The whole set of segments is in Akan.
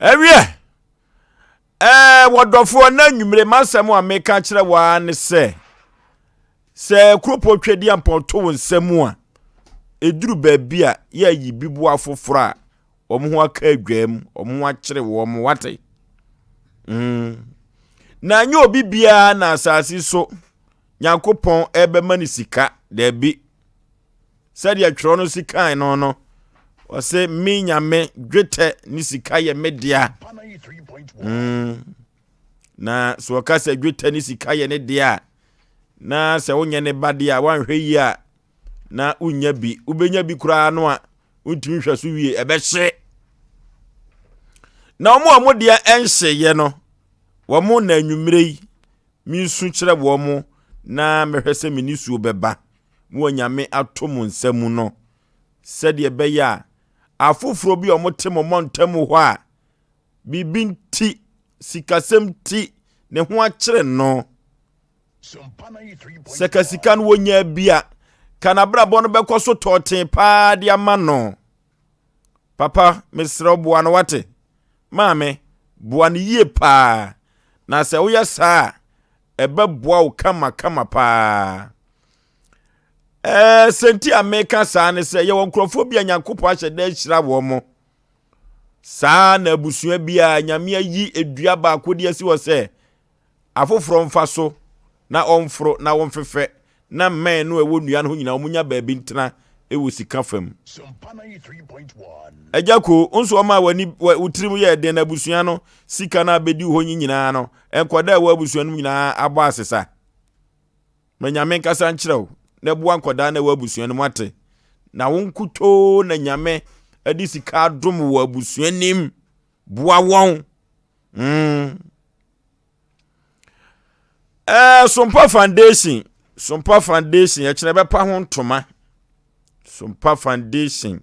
Ewie wodofo na nwumre masem a meka kire wa ne se kropo twedi ampoto wonsam a eduru baabi a ya yi bibu afoforo a omho aka adwam omho akire wo mo wate na nyo obi bia na asase so Nyankopon ebe mani sika da bi sadi atworo no sika no Ose mi nyame dwete ni sika ye media. Na so wakase dwete ni sika ye ne dia. Na se wonye ne bade a wanhwe yi a na unya bi ubenya bi kura no a untimi hwaso wie ebehye. Na omo dia enhye ye no womo na anwumre yi mi nsu kire womo na mehwese minisuo beba mo nyame atom nsamu no sede beya afoforo bi omote momontam ho a bibinti sikasem ti ne ho akire no sekasika no wonya bia kanabra bo no bekoso toten pa dia ma no papa mesro boa no wate maame boa no yie pa na se woya saa ebe boa wo kama pa senti ameka saa ne se ye won krofo bia Nyankopon ahye da hira wo mo saa na abusua bia nyame ayi edua ba akodi asi wo se afoforo mfa so na omforo na wonfefe na men no ewo nua no ho nyina omunya baabi ntena ewo sika fam Ejako onso oma wani utirim ye den na abusua no sika na abedi ho nyina no enkoda ewo abusua no nyina abo asesa nyame nkasa nkyerɛw na bua nkoda na ewo abusua no mate na wonkuto na nyame adi sika dom wo abusua nim bua won Sompa foundation ya kire bepa ho ntoma Sompa foundation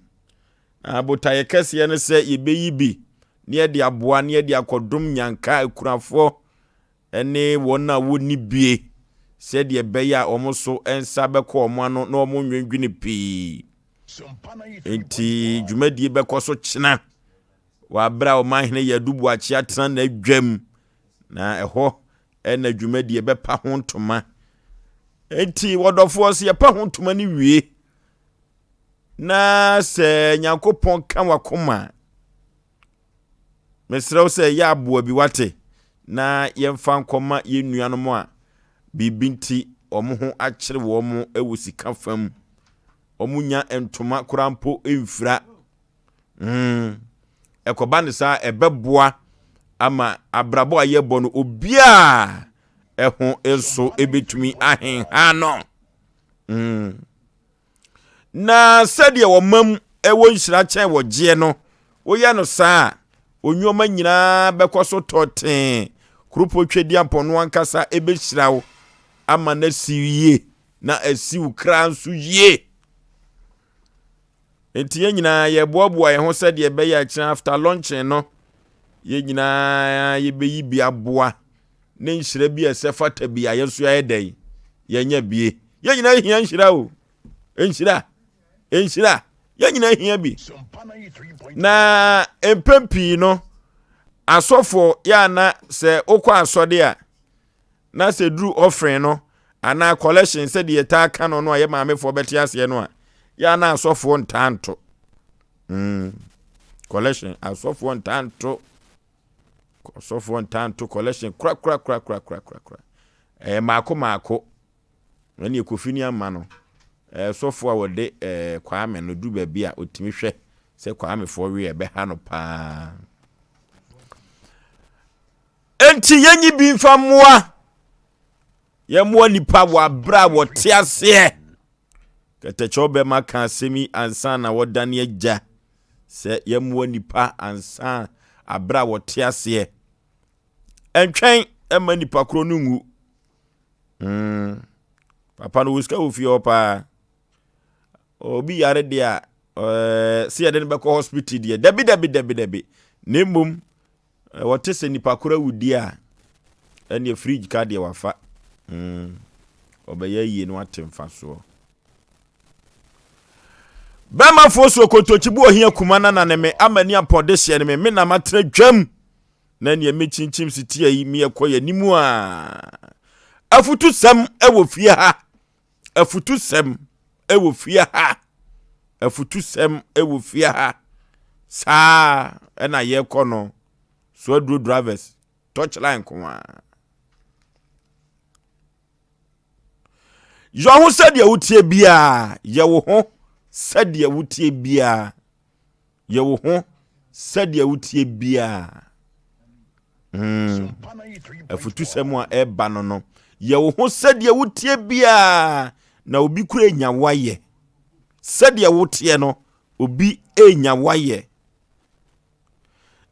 abotaye kase ne se yebeyi bi ne de aboa ne de akodom nyanka akurafo ene wona woni bie se de beya omoso ensa beko omano na omo nwendwene pii enti dwumadie bekoso kyena wa bra o manhene yadubu achi atena na adwam na eho ena dwumadie bepa ho ntoma enti wodofo se yepa ho ntoma ni wie na se Nyankopon kan wakoma mesrew se ya aboa bi wate na yemfa nkoma yenuanom a bibinti omho akire wo mo ewusika fam omunya entoma kurampo emfira ekoba ne sa ebeboa ama abrabo ayebo no obia eho eso ebetumi ahen ha no na sede wo mam ewo nhira chen wo gye no woya no saa onwoma nyina bekoso toten krupo twedi ampono ankasa ebehirawo ama na siwie na asiw kranso yie enti ye nyina ye boaboa ye ho sede ye beya kira after lunch no ye nyina ye beyi bi aboa ne nhira bi esefata bi ayeso ya den ye nya bie ye nyina hia nhira o enhira ye nyina hia bi na empempi no asofo ya na se okwa asode a na se dru offering no ana collection se de ta aka no no aye maamefo beti ase no a ya na asofo ntanto collection asofo ntanto collection kra mako wani ekofini ama no sofo a wode kwame no du baabi a otimi hwe se kwame fo wi ebe ha no pa enti yenyi bi mfa moa ye moa nipa wa bra wo te ase ketecho be maka semi ansa na wodane agya se ye moa nipa ansa abra wo te ase entwen ema nipa kro no ngu papa no wuska ofi opa obi yare dia si ade be ko hospital dia debi nembum wote se nipa kura wudi a ene fridge card ya wafa obeya yie no atemfa so Bema foso kotochibu ohia kumana na neme amani apodehye ne me na matre dwam na ne me chinchim sitie yi me ekoye nimu a afutu sam ewo fie ha afutu sam ewo fie ha afutu sam ewo fie ha sa na ye kono so adro drivers touchline kwa yo ho sade wutie bia ye wo ho sade wutie bia ye wo ho sade wutie bia afutu semu a eba no ye wo ho sade wutie bia na obi kura nya waye sade wutie no obi enya waye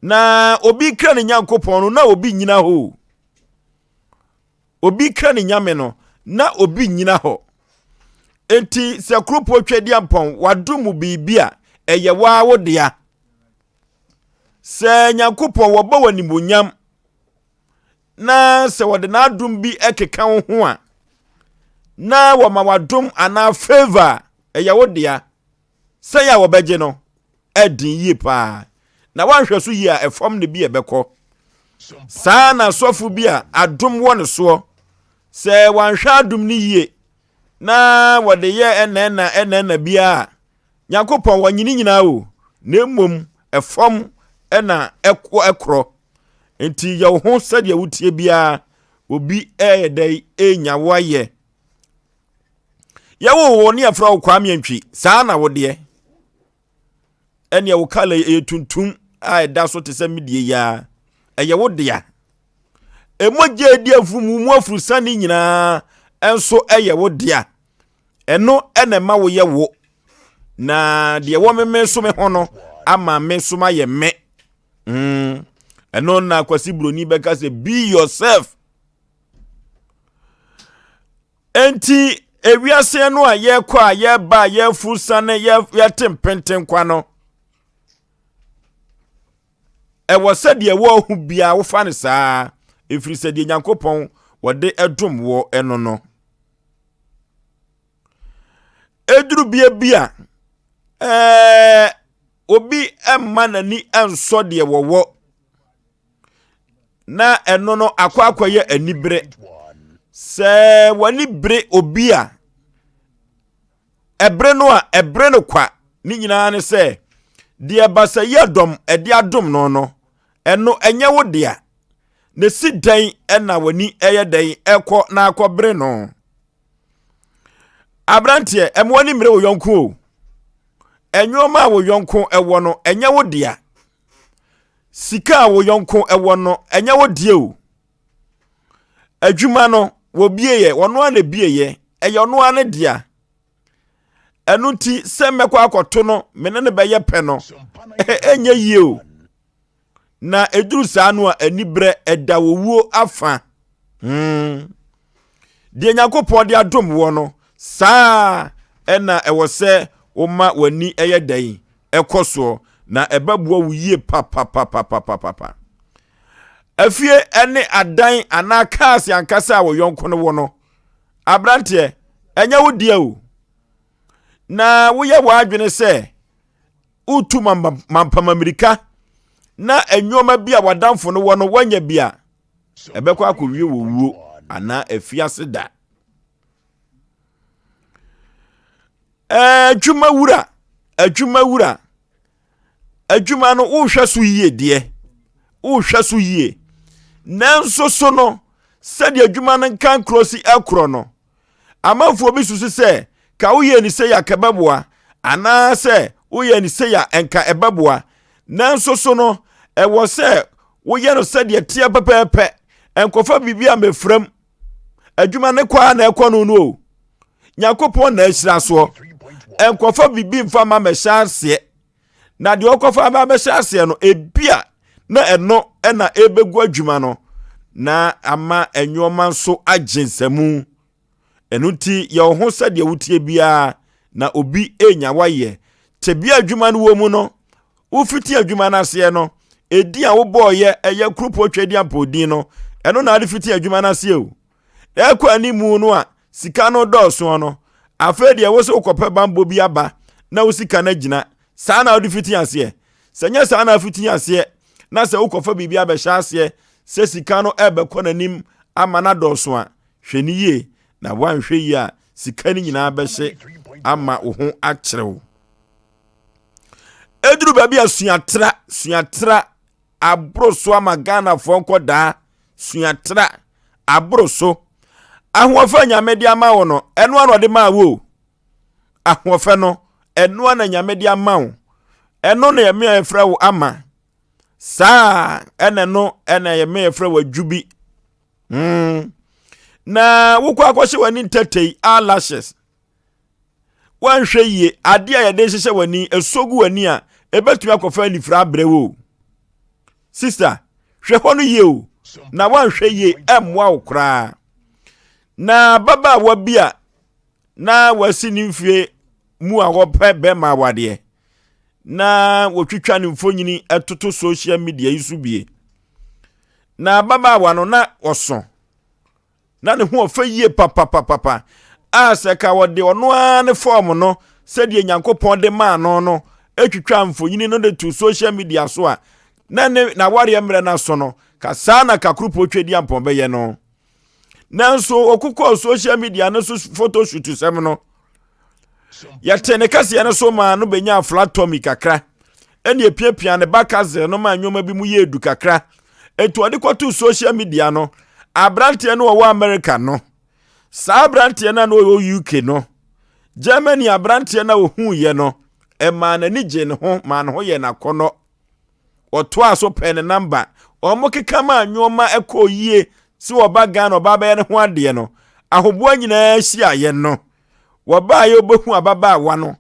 na obi kra ne Nyankopon no na obi nyina ho obi kra ne nyame no na obi nyina ho enti se kropo twedi ampon wadumu bibia eye wa wodea se Nyankopon wo ba wanimonyam na se wode na adum bi ekeka ho a na wo ma wadum ana favor eye wodea se ya wo beje no edin yi pa na wanhwe so yi a efom ne bi ebekọ saa na sofu bi a adum wo ne so se wanhwe adum ni yie na wode ye enena bia Nyankopon wanyini nyina o na mmom efom ena ekro enti ye ho sade wutie bia obi eyedai enya waye ye wo ne afra wo kwa miantwi saa na wode ene wo kala etuntum a eda so te se medie ya eye wode ya emoje di afumu mu afurusane nyina enso eye wode ya eno ene ma wo ye wo na de wo meme so me hono ama me so ma ye me eno na kwasi broni beka se be yourself enti ewiase no a ye kwa ye ba ye furusane ye tempenten kwa no ewo sade wo hu bia wo fa ne saa efiri sade Nyankopon wode edum wo eno no eduru bia obi emma nani enso de wo na eno no akwaye anibre se wani bre obi a ebre no kwa ni nyina ne se de basa yedom ede adom no eno enye wo de a ne si dan ena wani eye dan ekọ na akọbre no abrantie emwani mre wo yonko o enwoma wo yonko ewo no enye wo de a sika wo yonko ewo no enye wo de o adwuma no wo bieye wono ana bieye eye ono ana de a enu ti se mekọ akoto no mene ne beye pe no enye yie o na eduru saa no a anibre eda wowuo afa de Nyankopon de adom wo no saa ena ewo se oma wani eye dan ekoso na ebabuo wo yie pa afie ene adan ana kaase ankasa wo yonko no wo no abrante enye wo dia o na wo ye wa adwene se utu mampama Amerika na enwoma bia wadamfo no wo no wanya bia ebekọ akowie wo wuo ana afiase da adwuma no uhwe so yie de uhwe so yie nanso so no sade adwuma no kan krosi akro no amanfo bi susu se ka wo ye ni se ya kababoa ana se wo ye ni se ya enka ebaboa nanso so no ewo se wo ye no sade tie pepepe enkofa bibia mefram adwuma ne kwa na ekono no Nyankopon na ahira so enkofa bibi mfa ma mehyaase na de okofa ma mehyaase no ebia na eno na ebegu adwuma no na ama enwoma nso agensamu enuti ye ho sade wutie bia na obi enya waye tebia adwuma no wo mu no ufiti adwuma na se no edi a wo boye eye kropo twedi ampodin no eno na ade fiti adwuma na se o ekwa ni mu no a sika no dɔɔso no afedi e wo se ukope bambo bi aba na usika na gina saa na odi fiti ase senya saa na fiti ase na se ukofa bibia be hya ase se sika no ebekọ nanim ama na dọso a hweni ye na wanhwe yi a sika ni nyina be hye ama wo ho akyerew eduru ba bia suatra abroso ama Ghana fo nkoda suatra abroso ahofa nyamedi ama wo no eno ano de ma wo ahofa no eno ana nyamedi ama wo eno na yeme efra wo ama saa ene no ene yeme efra wo adwubi na wokọ akwọhye wani ntetei eyelashes wanhwe yie ade a yede hyehye wani esogu wani a ebetumi akọfa nifra abrewo sister hwe ho no yie o na wanhwe yie emwa okra na baba wa bia na wasi nimfie mu a wope be ma wade na wotwitwa ne mfonyini etoto social media yisu bie na baba wa no na oso na ne ho ofa yie papa aseka wode ono a ne form no sede Nyankopon de ma no etwitwa mfonyini no de to social media so a na ware mre na so no ka saa na kakrupo twedi ampombe ye no nanso okuko social media no so photoshoot sem no ya tene kase ne so ma no benya flatomi kakra ene epiapia ne bakaze no ma nwoma bi mu ye edu kakra etu ade kwato social media no abrante no wo America no sa abrante na no wo UK no Germany abrante na wo hu ye no e ma na ni je ne ho ma no ho ye na kono oto aso pen number omokeka ma nwoma ekoyie si oba Ghana oba ba ye ne ho ade no ahoboa nyina hia ye no woba ye obehu ababa wa no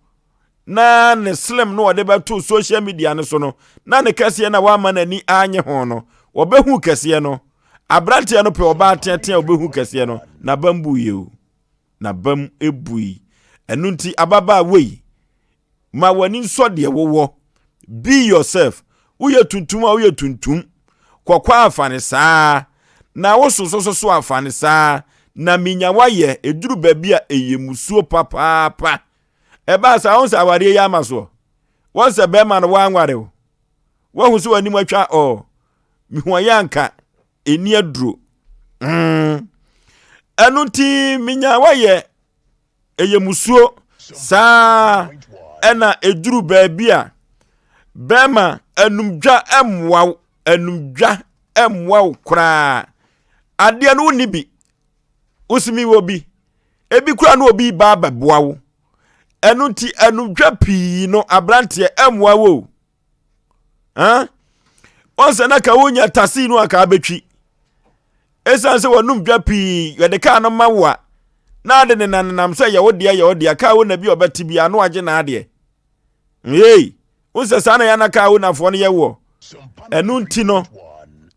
na ne slim no ode beto social media no so no na ne kase na wa ma na ni anye ho no obehu kase no abrante no pe oba atete obehu kase no na bambu ye o na bam ebui enu nti ababa wei ma wani nso de wowo be yourself uye tuntum a uye tuntum kwakwa afane saa na wo so afane saa na minyawa ye eduru babia eyemusuo papa eba sa won sa aware ya maso won se be ma no wanware wo hu so wani matwa o mihu yanka eni aduro enu ti minyawa ye eyemusuo saa ena eduru babia bema enumdwa emwaw kra ade no ni bi usimi wo bi ebi kura no obi ba baboawo enu nti enumdwa pii no abrante emwawo onse na ka wonya tasi no aka betwi esanse wonumdwa pii yede ka no mawa na ade ne nanam se ye wode ka wo na bi obeti bia no age na ade unse sana yana ka wo na fo no ye wo enu nti no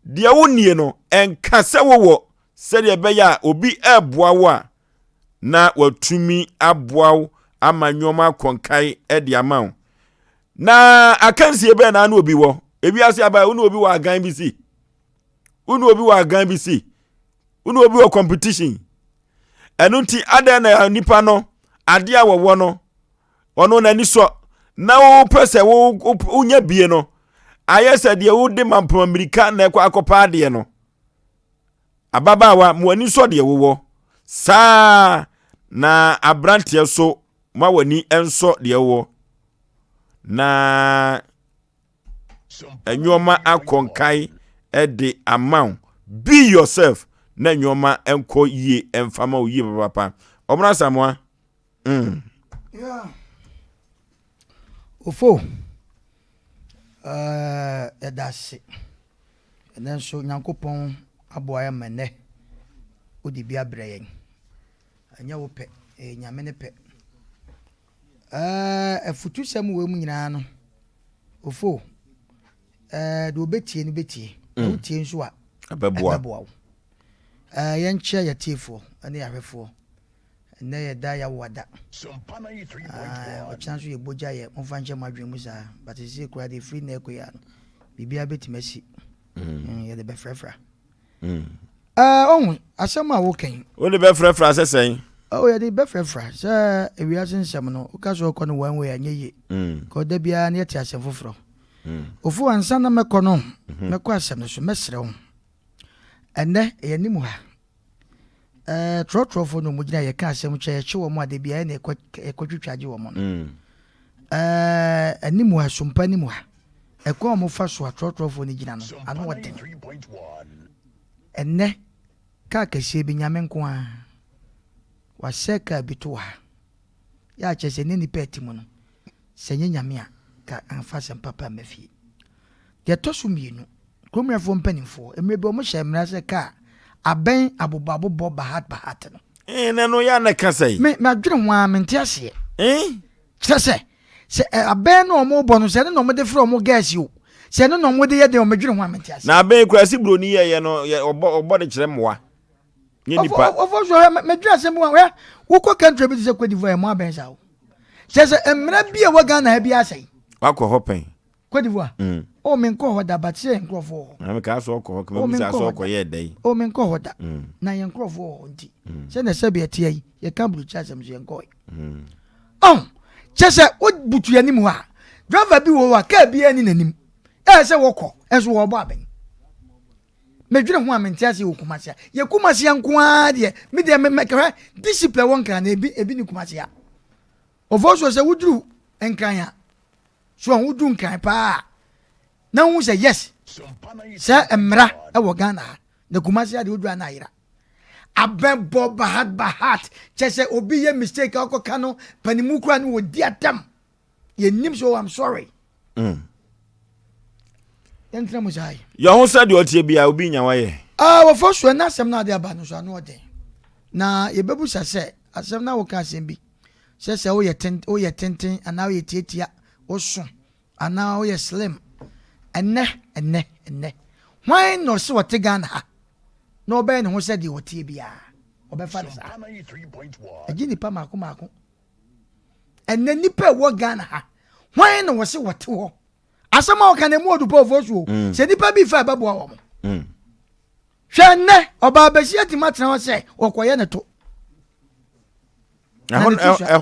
de wonie no enkase wo sede be ya obi eboawo a na watumi aboawo amanyoma konkai ede amawo na akansie be na obi wo ebi ase aba unu obi wa agan bi si unu obi wo competition enu nti ada na nipa no ade a wo no ono na ni so na wo pese wo unya bie no ayese de wo de mampam America na ekwa akopa de no ababawa muani so de wo saa na abrante so ma wani enso de wo na enyoma akonkai ede amount be yourself na enyoma enko yie emfama oyi papa omra samwa yeah ofo edase enen so Nyankopon aboa mene odi bia breyen anya wo pe nyame ne pe afutu sam we mu nyina no ofo do betie ni betie o tie nso a abeboa yenche ya tifo ane yahwefo na ye da ya wada Sompa 93.1 o chance ye boja ye mo fanche madwen mu sa but is kura de free na ekoya no bibia betimasi ye de be frefra on asema wo ken wo de be frefra sesen Oh, yeah, the befra, sir. If we are in some no, because we can one way and ye. Could there be an yet as a fufro? Ofu and son of Mecono, Mequasam, so mesro. And then a nimua. Trotro for no mujina, a castle which I show more de be any quadruplage woman. A nimua, Sompa nimua. A quam of first what trotro for Nigano, I know what 3.1. And ne Kaka shabby yamenqua. Was seka bitoa ya chese nini peti mono senye nyamia ka anfasa papa mafi de tosu mienu kromrafo mpanimfo emrebe omo hyemra se ka aben abobabo bahat no no ya na kasai me adwene ho a mente ase chese se aben no omo bo no se no omo de fro omo gas yo se no omo de ye de omo dwene ho a mente ase na aben kurasi broni ye no obo de kire moa Nipa. Oforisuo me dwa se mo wa wo ko country bi se Cote d'Ivoire mo aben sa o se emra bi e wo Ghana bi asai akọ hopen Cote d'Ivoire o men ko hoda but se nkrofo na me ka so akọ ho kema bi sa so akọ ye dai o men ko hoda na ye nkrofo nti se na se bi etie yi ye ka bru cha sam so ye nko se o butu ani mu ha driver bi wo wa ka bi ani nanim se wo ko so wo bo aben medwene ho amentiase wo kumasia ye kumasia nkoa de me de me kra discipline won kan ebi ni kumasia Oforisuo se wuduru enkran ya so wudu nkran pa na hu se yes se emra e wo Ghana na kumasia de wuduru na yira abebo bahat chese obi ye mistake akoka no panimu kura no odi atam ye nim so I'm sorry Entra muzai. Your home said you tie bia obi nya waye. Oforisuo na asem na de aba no so anu ode. Na ye bebu se asem na wo ka asem bi. Se wo ye tenten ana wo ye tietia wo so ana wo ye slim. Enne. Why no se wo te Ghana ha? No be ne ho se de wo tie bia. Obefa de sa. Agi nipa mako. Enne nipa wo Ghana ha. Why no wo se wo te ho? Asama o kan emu odupo Oforisuo se nipa bi fa babo awo hwe ne oba besi atima tena ho se okoye ne to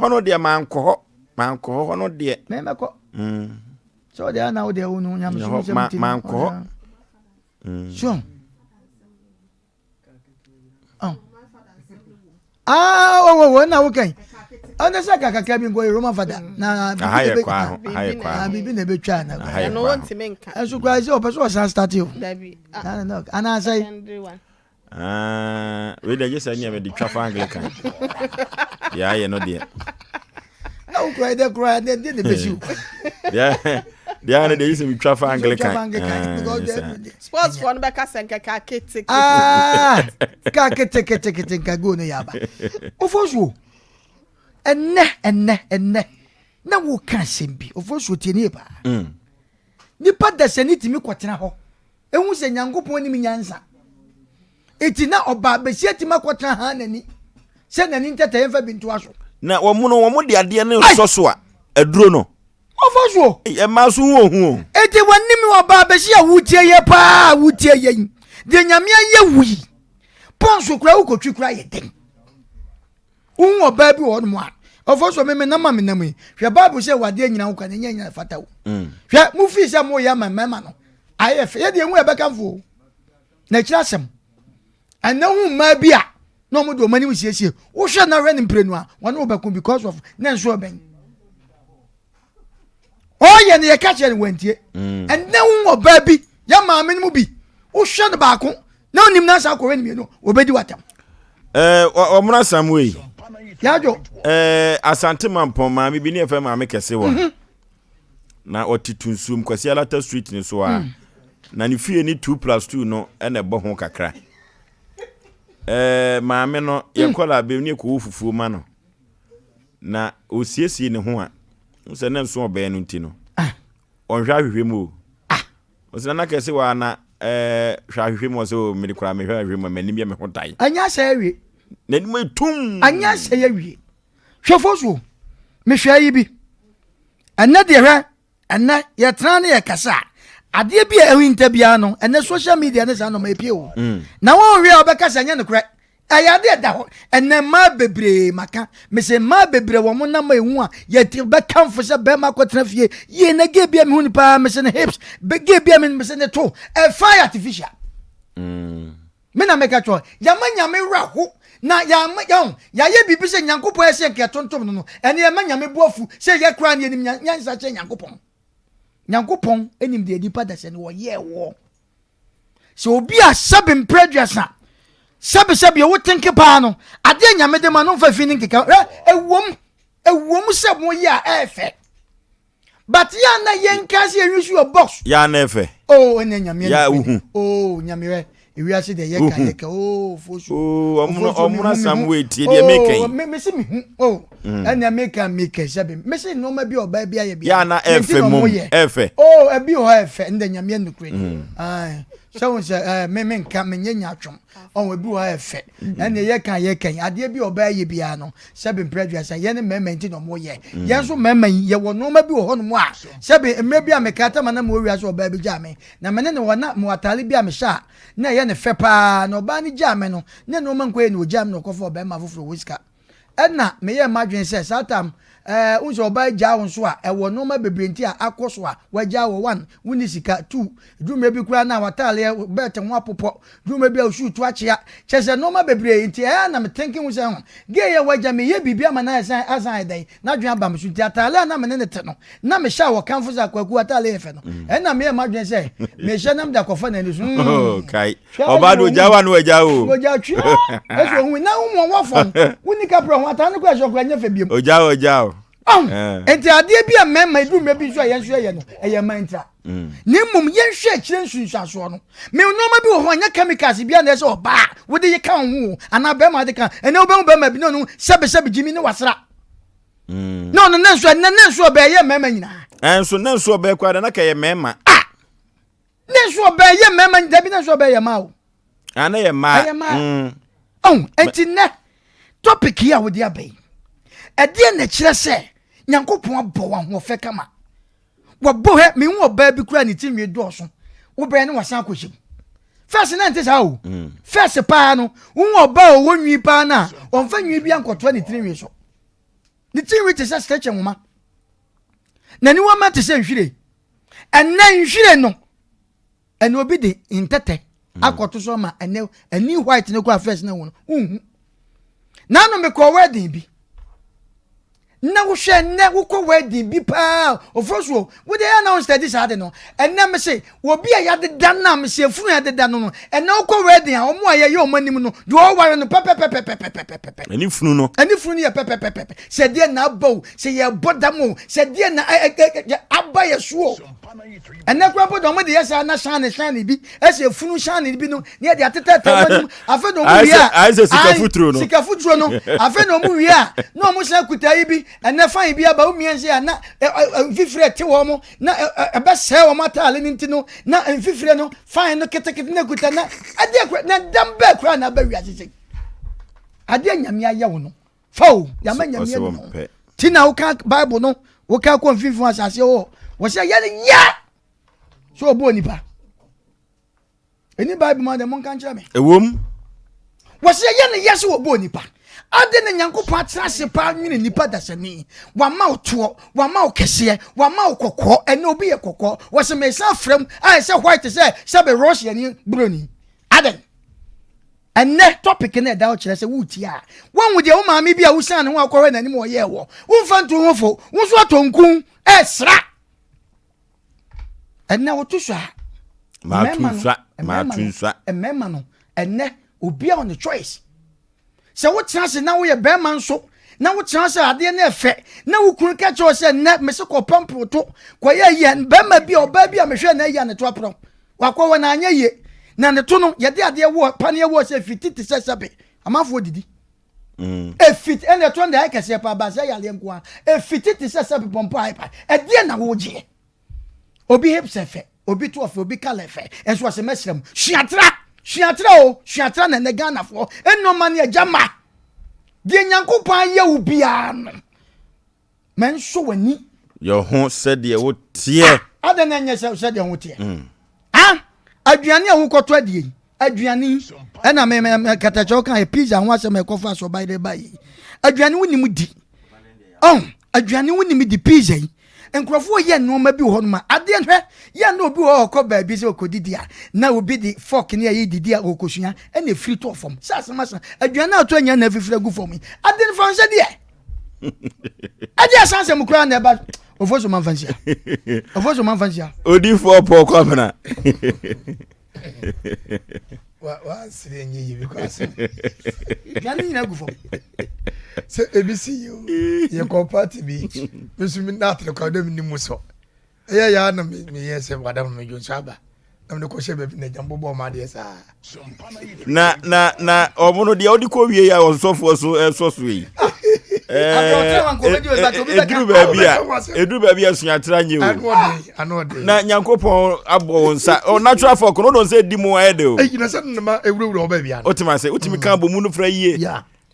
hono de manko hono de me meko so de ana o de unu nyam so manko so na wo kan Ana saka kaka bi ngoy Roman father na haye kwa bibi na betwa na no want menka enso kwa se opeso san start you dabi no ana say we dey just anya me di twafa Anglican ya no dey no cry de besi dia na dey use me twafa Anglican sports for no be ka senka ka kete ka kete ka go no yaba Oforisuo enne na wo ka sembi Oforisuo tie ne ba nipa da se nitimi kwotena ho ehu se Nyankopon ni nyansa eti na oba be sie tima kwotena ha nani se nani nteta yemfa bintu aso na wo mu de ade ne soso a aduro no Oforisuo e ma so wo hu eti wanimi oba be sie wutie ye pa wutie ye de nyame ye wuyi ponso kura ukotwi kura ye den unwo ba bi wo no mo a Oforisuo me na ma me na mu hwe Bible say wade nyina wo kan nyanya fata wo hwe mu fi say mo ya mama no ayef ye de hu e beka mfo na kira asem ana hu ma bi a no mo do mani mu siesie wo hwe na hwe ne mprenu a wona wo beku because of na nso ben ye ne ye ka chere wantie and na hu ba bi ya ma me mu bi wo hwe ne ba ko na onim na sa ko we ne no obedi watam omra samwe yajo asante mampon maami bi ne efa maami kese wa na otitunsum kwasi alata street ni so a na ni fie ni 2+2 no ene bo ho kakra maami no ye kola be ni ko fufuo ma no na osiesie ne ho a nse na nso obe no nti no onhwa hwehwemu o na kese wa na hwa hwehwemu so me kura me hwa hwehwemu me nim ye me ho dai anya sa awie na ni tum anya sa awie hwe Oforisuo me hwa yi bi ana de hwa ana ye tran ne ye kasa ade bi a ehunta bia no ene social media ne sa no ma epie o na won hwe obekasa nya ne kure ayade da ho ene ma bebre maka me se ma bebre wo mo na ma ehu a ye ti be kamfo se be ma kwotena fie ye na ge bia me hu ni pa me se ne hips be ge bia me se ne to e fire artificial me na make cho ya manya me wra ho na ya ye bibi se nyankopon ese nke tontom no ene ye manya me boafu se ye kra ne enim nyansa che nyankopon enim de edipa da se ne wo ye wo so obi a sabin prejudice sabi wo tinke pa no ade nyame de ma no fa fini nkeka ewom se mo ya efe but ya na yenka se enwisu your box ya na efe ene nyame ya nyame we are the yeka fosu omuna samwe tie de meken me se me ene make sabi me se no ma bi oba bia ye bia ya na efe mom efe ebi o efe nde nyame nukure ai so me nka me nyanya atwom ebi o efe ene yeka ade bi oba ye bia no sabi prejudice ye ne mema nti no mo ye ye so mema ye wo no ma bi wo no mo a sabi emre bi amekata ma na mo wi aso oba bi ja me na me ne wona mo atale bi amesha na ye ne fepa no ba ni ja me no ne no man ko no jam no kofo oba ma foforo wiska na me ye madwen se satam unso oba ja won so a ewo no ma bebrenti a akoso a waja wo 1 woni sika 2 dume bi kura na watale bete ho apopo dume bi a shu tu achia chese no ma bebre nti na me thinking wo se ho ge ye waja me ye bibia ma na asan dai na dwen aba me shu ti atale na me ne te no na me sha wo kanfo za kwaku atale efe no na me ye madwen se me sha nam da kofa na ni so kai oba do jawa no waja o waja twa eso hu na wo wo fon woni ka pro ho atane kwa so kwa nya fe biem oja enti ade bi a mema edu me bi so ye nso ye no eye mantra ni mum ye hwe kire nsunsuaso no me no ma bi wo ho anya chemicals bi na so ba wo de ye kan hu ana be ma de kan ene wo be ma bi no sebe jimi ni wasra no nenso be ye mema nyina enso nenso be kwa da na ka ye mema nenso be ye mema da bi nenso be ye ma o ana ye ma enti ne topic here wo dia be ade na kire se nyankopon abɔ wa ho fe kama wo bo he me hu oba bi kura ni tinwe dɔso wo bɛ ne wasan akohyem first na nte sa o first pa no hu oba o wonwi pa na on fa nwi bi ankoto ni tinwe so ni tinwe te sa stretch nwoma na ni wama te se nhwire ɛna nhwire no ɛna obi de intete akoto so ma ɛna ani white ne kura first na wo no na no me ko wedding bi na wo hwe na wo ko wedding bi pa Oforisuo wo dey announce this ade no enna me say wo bi a yade dan na me say funu yade dan no enna wo ko wedding a omo aye ye omanim no do wo ware no pepepepepepepepe ani funu ye pepepepepe se die na bow se ye bodamo se die na aba ye suo enna kura bodo mo de yesa na shine bi ese funu shine bi no ne de atete tamadum afa no mu wi a ai se sika futuro no afa no mu wi a no mo sha kuta yi bi ene fan bi aba umiense na fifire te wo mo na ebe se wo matale ni ntino na fifire no fan no ketekete na kuta na ade na dambe kura na ba wi asese ade nyame aye wo no fo ya ma nyame no ti na wo ka bible no wo ka ko fifu asase wo se ye ne ya so obo nipa eni bible ma de mon kan kire me ewom wo se ye ne yes obo nipa ade ne nyankopon atrase pa nwene nipa dasani wa ma oto wa ma okese wa ma okokọ ene obi ye kokọ wo se me sa frem ai se white se be Russia ni broni aden ene topic na da o kire se wuti a won wo de wo maami bi a wo san ne ho akọwe na ni mo ye wo wo fa nto ho fo wo so atonkun esra ene wo to so a ma tun swa emema no ene obi a on the choice se wo transe na wo ye be man so na wo transe ade na efe na wo kunu ka cho se na me se ko pampo to ko ye be ma bi oba bi a me hwe na ye ne to apro wa ko na anya ye na ne to no ye de ade wo pane wo se fiti te se sebe amafo didi e fit ene to nda ka se pa ba se ya le nko a e fiti te se sebe pompo ai pa e de na wo je obi hip se fe obi to ofe obi kala fe enso se mesrem hwiatra na negana fo eno mane ajama de nyankopon ye ubia no men so wani yo ho said ye wotie adana nya said ye wotie aduane a wo koto adie aduane ena me katacho kan pizza ho asem ekofa so by the by aduane woni di aduane woni di pizza yi enkrofo ye no ma bi ho no ma ade hwe ye na obi ho okọ ba bi se okodidi a na obi di fork ne ye didi a okosua ena free to form sasa aduane ato anya na fifira gu form ade ne fa nse de ade asanse mu kura na ba Oforisuo manfansia odi for po kwamna wa sire nyi because yani na gu form se ebisi yo ye ko party bi mesumi na atre kwa dem ni muso ya na me yese wadam me jo saba na me ko shebe na jambo bo ma de sa na omono de odi ko wie ya osofo so yi edu baby asuatra nye o na nyankopon abo nsa natural folk no don say di mu aede o na se na ewurawura o baby an otima se utimi kan bo mu no fra yie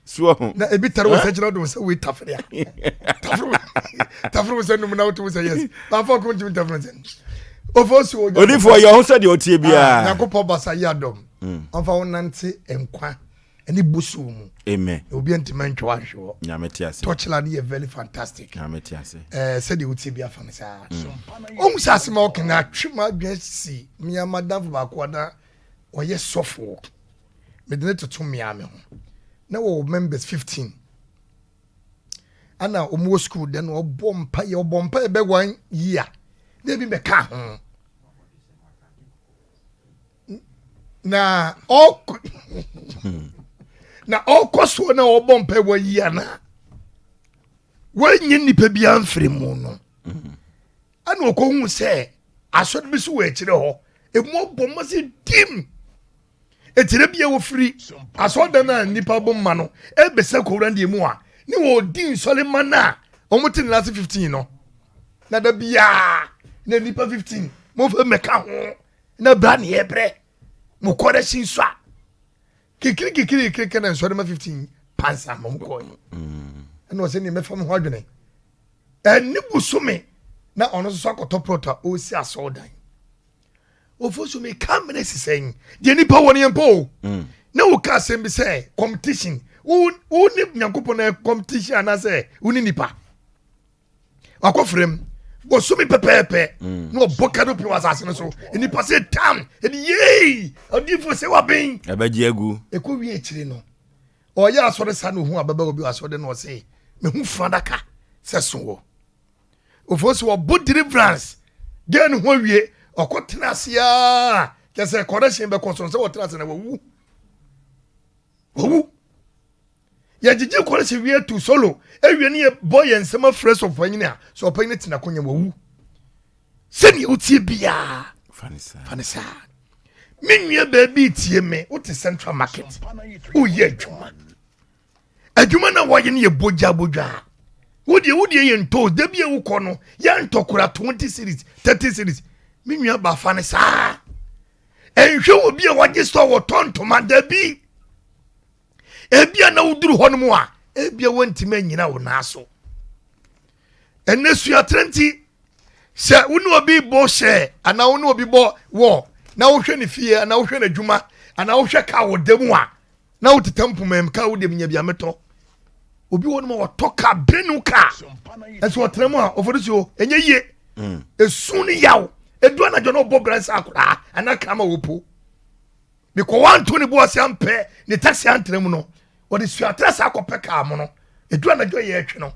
so na ebi tare wo se do se we tafre se no na wo se yes ba folk mo timi tafre se Oforisuo odi for your house de otie bia nyankopon basa yadom onfa wonante enkwa any busu mu amen obi antima ntwa hwo nyameti ase touchland is very fantastic nyameti ase said the uti bia fan sa sase ma okena twema adwasi mia madam ba ko na oye sofo me de to mia me ho na wo members 15 ana omo school den obompa be 1 year dey be ka ho na okoso na obompa 1 year na wanyi nipa bia mfiri mu no ana okohu se asod bi so we kire ho emu bom se dim etire bia wo firi asod na nipa bom ma no ebese kowran de mu a ni wo din Solomon na omutin last 15 no na da bia na nipa 15 mo fa meka ho na bra ne ebre mo kore shinsa kikiri kana Solomon 15 pansa mo ko no se ni me fam ho adwene eni busume na ono so akoto prota o si asodan Oforisuo me kamene sisen de nipa woni empo na wo ka sem bi say competition wo ni nyankopon na competition ana say uni nipa akofrem bosumi pepepe no bokado pe wasase no so nipa say tam edi ye odi fo se wa ben abaji agu eko wi ekire no oya asore sa no hu ababa obi asore no say me hu frandaka se so wo Oforisuo wo bo deliverance gen ho wie okotena asia kese correction be konson se wotena se na wu ya jiji correction wie to solo ewie ne boy ensema fresh of anyina so opanyina tina konya wu se ni utie bia fanisa minwie baby tie me wote central market o ye adwuma na wo ye ne bodja wodi ye nto da bia wo kɔ no ya ntokura 20 series 30 series minua ba fa ne saa enhwe obi a wagye store wo tontoma da bi ebia na wuduru hɔ no mu a ebia wantima nyina wo naaso enesu atrenti sɛ wonu obi bo hye ana wonu obi bo wo na wo hwɛ ne fie ana wo hwɛ na dwuma ana wo hwɛ ka wo demu a na wo tetampomam ka wo dem nya bia meto obi wonu ma wotoka brenu ka eso otremu a Oforisuo enye ye esu ni yaw edu na jono bo bransa akura ana kama wopo biko wanto ni bo asiampe ni taxi antremu no odi suatrasa akope ka mo no edu na jo ye atwe no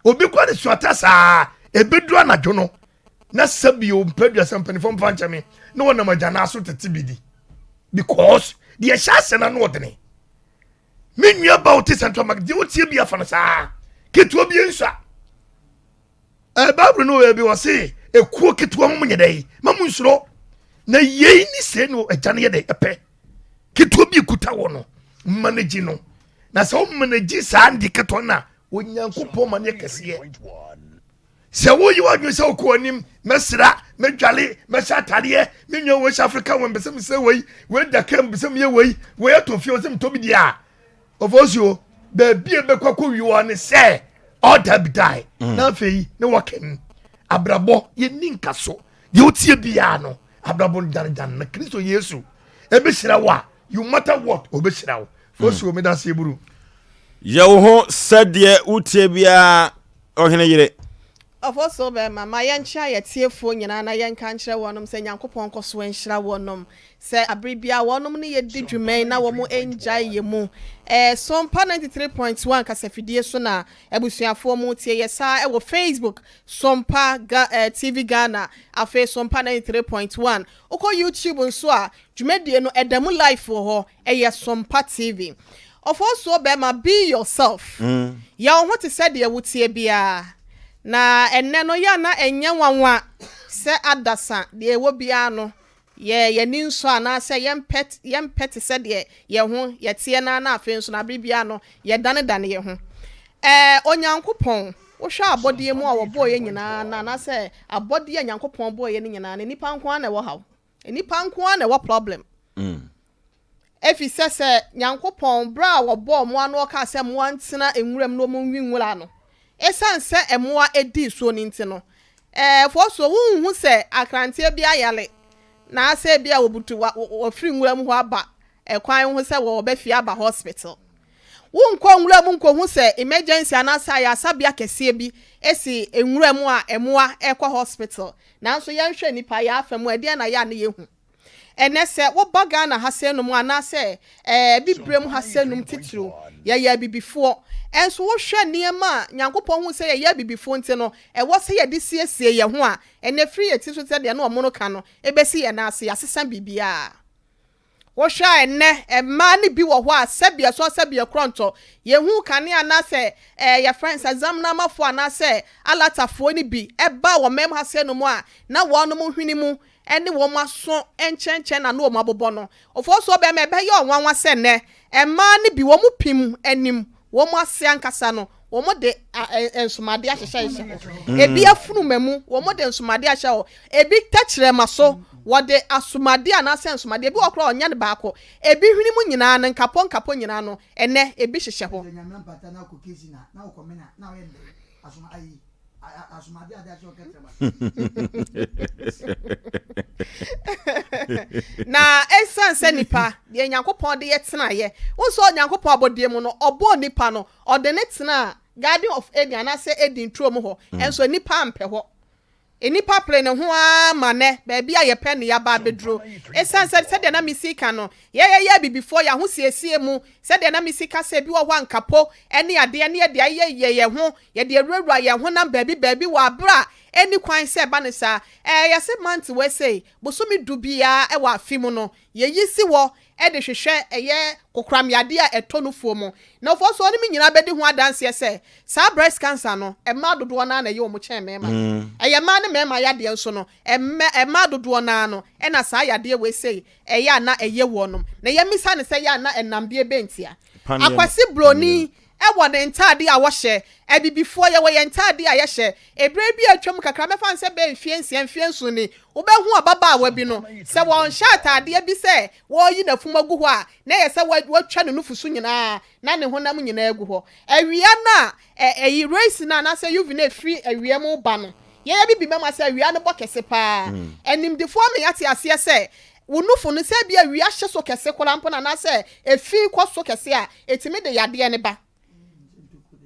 obi kwa ni suatrasa ebedu na jo no na sabi o mpadu asampe ni fom fanchame no wona majana aso tetibidi because the shase na no odene minua about central market de wotie bia fa no saa ketuo bia nsa Bible no we bi wose ekuo ketuo mo nyedai mamu nsuro na yei ni se no agane yede epe ketuo bi kuta wo no manage no na se o manage saa ndi keto na onyankopon ma ne kese se wo yi wadwe se ko anim mesra medwale mesatade menyo wo Africa wo mbese se we da kam mbese me we atofie o se mtobi dia Oforisuo be bia be kwakọ wiwa ne se order be die na fei ne waken abrabo ye ninka so ye otie bia no abrabo dan na Kristo Yesu ebesira wa you matter what obesira wo fosu o me da se buru ye wo ho sɛdeɛ utie bia ɔhene yire Oforisuo be ma yencha ye tiefo nyina na yenka nkyerɛ wonom sɛ Nyankopɔn kɔso enhyira wonom sɛ abribia wonom ne ye di dwuman na wo mo enjai ye mu Sompa 93.1 kasafidie so na abusuafo mu tie ye sa e wo Facebook Sompa TV Ghana afa Sompa 93.1 ukọ YouTube nso a dwumadie no edamu live ho eye Sompa TV Oforisuo be ma be yourself ya ho te sɛ de wotie bia na enne no ya na enye nwanwa se adasa de ewo bia no ye ni nso ana se yempet se de ye ho ye tie na na afi nso na bibia no ye dane ye ho Onyankopɔn wo hwa abodie mu a wo boye nyina na se abodie Nyankopɔn boye ni nyina na nipa nko na wo haw nipa nko na wo problem efi se Nyankopɔn bra wo bo mo ano ka se mo antena enwuram no mo nwinwura no esan se emoa edi so ni nti no Oforisuo hu se akrante bia yale na ase bia obutu wa free nwuram ho aba kwan hu se wo ba fie aba hospital wo nkọ nwuram nkọ hu se emergency anasa ya sabia kese bi esi enwuram a emoa ekọ hospital na nso ye hwe nipa ya afam ade na ya na ye hu enese wo baga na hasenum anase bibrem hasenum titiro ya bibifo enso wo hwe niema Nyankopɔn hu se ya bibifo nti no wo se ye de siesie ye ho a ene free ye ti so te de na omono ka no ebesi ye na ase asesa bibia wo hwe ene ma ne bi wo ho a sebia so sebia kronto ye hu kane anase ya friends exam na mafo anase alatafo ni bi eba wo mem hasenum a na wo no mo hwini mu ene wo maso enchenchen na no mabobo no Oforisuo be me be ye onwanwa se ne ma ne bi wo mu pim anim wo mo ase ankasa no wo mo de ensumade ahyehye ebi afunu mamu wo mo de ensumade ahye o ebi tachire maso wo de asumade anase ensumade ebi okro onya ne baako ebi hwini mu nyina ne nkapo nyina no ene ebi hyehye ho na esanse nipa de Nyankopɔn de yetena ye wonso Nyankopɔn abodie mu no obo nipa no ode ne tena Garden of Eden na se Eden tro mu ho enso nipa ampe ho enipa pre ne ho ama ne ba bia ye pe ne ya ba bedro esanse se de na misika no ye bibifo ya ho siesie mu se de na misika se bi wo ho ankapo ene ade ne ye ho ye de awura ye ho na baabi wa bra eni kwan se ba ne sa ya se month we say bosumi dubia e wa afimu no ye yisi wo e de hwehwe eye kokramyade a etonufuo mu na Oforisuo ne nyina bedi ho adanse se sa breast cancer no e ma dodo na ye omo chen mema eye ma ne mema yade nso no e ma dodo na no e na sa yade we say eye na eye wonom na ye misa ne se ya na enamde bentia akwasi broni ewo ne ntade a wo hye ebibifo ye wo ye ntade a ye hye ebre bi atwam kakra mefa nse be mfiensu ni wo be hu ababa awa bi no se wo nhye atade bi se wo yi na fumagu ho a na ye se wo twa ne nufusu nyina na ne honam nyina agu ho awia na eyi race na se yuvi na free awia mu ba no ye bi mema se awia ne bokese pa enimdefo me yate ase se wonufu no se bi awia hye so kese kola mpo na se efi kwaso kese a etimi de yade ne ba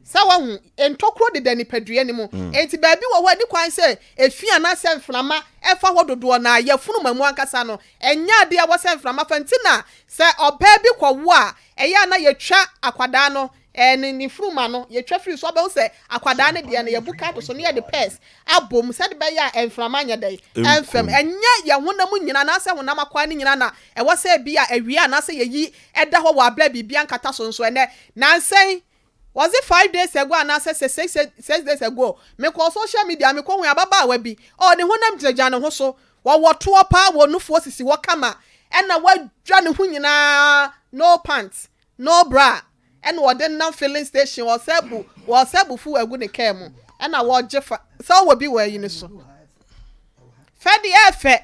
sawa hu entokro de dani padua ni mu enti baabi wo ho ni kwan se efi anase mframa efa hododo na yafunu mamu ankasa no enya ade a wo se mframa fantina se oba bi kwowo a eya na yetwa akwada no ni fruma no yetwa free so be se akwada ne de na yabuka to so ne de pes abom se de be ya mframa nya dai enfem enya ye honam nyina na se honam akwa ne nyina na e wo se bi a awia na se yeyi eda ho wa bla bibia nkata so nso ene nansen was it 5 days ago and I said 6 days ago me call social media me call ababa wa bi oh ne honam jeja ne ho so wo to pa wo nufu osisi wo kama and na wa dwa ne hu nyina no pants no bra and wo den na filling station wo sebu fu agu ne kemu and na wo jefa so wo bi wa yi ne so fedi efe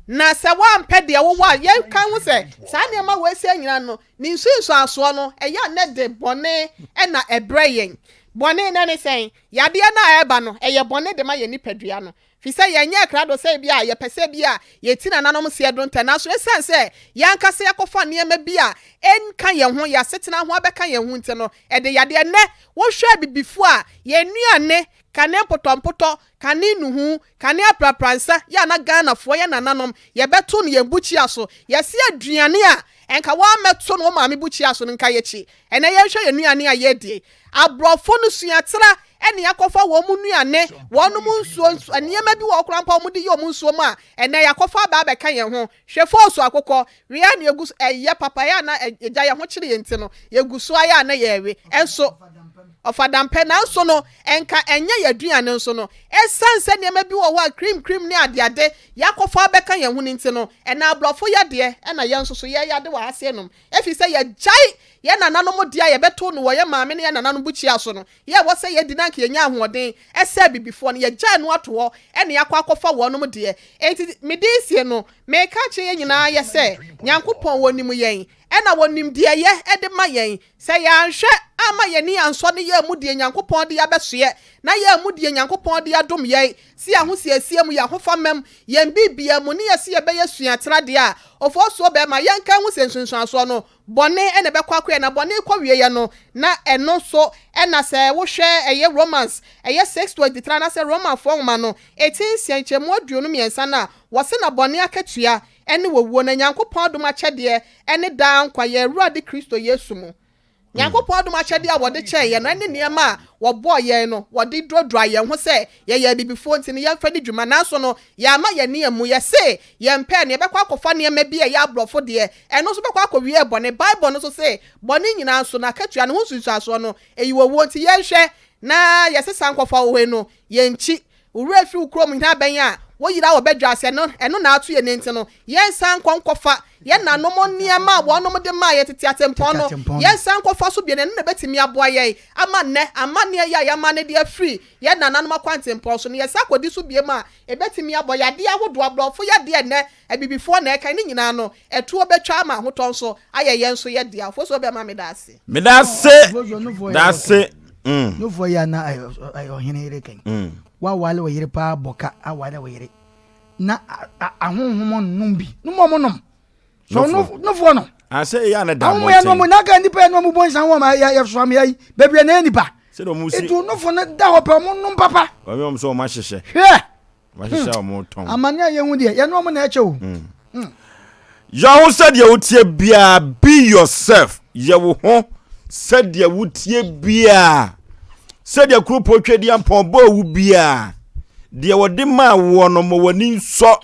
na se wa mpede wo wa ye kan ho se sa ne ma we se nyina no ni nsu aso no eya ne de bone e na ebrayen bone na ne sen yade na eba no eye bone de ma ye nipadua no fi say yenye krado say bia ye pese bia ye ti na nanom se donta na so esan say yanka se yakofa niema bia enka ye ho ya setena ho abeka ye ho nte no e de yade ne wo hwa bibifo a ye nuane kane potompoto kane nuhu kane aprapransa ya na Ghana fo ye nananom ye beto no ye buchi aso ye se aduane a enka wa meto no ma me buchi aso nka ye chi ene ye hwa ye nuane a ye die abrofo no suatra ene yakofa wo mu nuane wonu mu nsuo aniema bi wo krampa mu de yo mu nsuo ma ene yakofa ba beka ye ho hwefo so akokọ ria na egus eye papa ya na eja ye ho kire ye nti no ye guso aya na ye we enso ofadampe na nso no enka enye yaduane nso no esanse niema bi wo ho cream ne adeade yakofa beka ye ho nti no ena abrofo ye de ena ye nso so ye yade wa ase nom efi se ye jai ye nananom dia ye beto no wo ye maame ne ye nananom buchi aso no ye wo se ye dinanka ye nya ahoden ese bibifo no ye jai no ato ho ene yakwa akofa wonom de enti medisie no me ka che ye nyina ye se nyankopon wonim yen ena wonim de ye ede ma yen se ya nhwe ama ye ni anso ne ye mu de nyankopon de ya besoe na ye mu de nyankopon de adom ye si ahosiesie mu ya hofamem ye bibia mu ne ye se ye be ye suatra de a Oforisuo be ma ye nka hu sensunsun aso no bone ene be kwakwe na bone kwawie ye no na eno so ena se wo hwe eye Romans eye 6:23 na se Roman forma no 18 nchemu aduonu miensa na wo se na bone akatua ene wowuo na nyankopon adom akyede ene da nkwa ye Awurade Kristo Yesu mu nyankopon adom akyede a wode kye ye na ne niema a wobo ye no wode drodra ye ho se ye bibifo nti ne yemfa ne dwuma na so no ya ma ye ne emu ye se ye mpe ne be kwa kofa ne ma bi ye abrofo de eno so be kwa kowie bone Bible no so se bone nyina so na katua ne ho susu aso no eyiwo nti ye hwe na ye sesa nkofa wo he no ye nchi ure fi ukrom hina ben a wo yira wo bedwa ase no eno na ato ye ne nti no ye san konkofa ye nanom niema wonom de ma ye tete atempon no ye san konkofa so bi ne na betimi aboa ye ama ne ya ma ne de afri ye nananom akwantempon so ne ye sakodi so bi ma e betimi aboa ya de ahodo abrofo ye de ne abibifo na eka ne nyina no eto obetwa ma hoton so aye ye nso ye de afo so be ma medase dase no for ya na ayo hene ire kan wa wale wa yire pa boka awale wa yire na ahonhom numbi numom so no for no ase ya na da mo ya no mo na ka nipa no mo bonsan wo ma ya so am yayi bebia na nipa se do musi etu no for na da ho pa mo num papa wa me so ma hyehye ma hyehye mo ton amanya ye hu de ya no mo na eche wo ya ho said ye wotie bia be yourself ye wo ho said ye wotie bia said ye kru potwedi ampon bo wu bia de wode ma wo no mo wani nso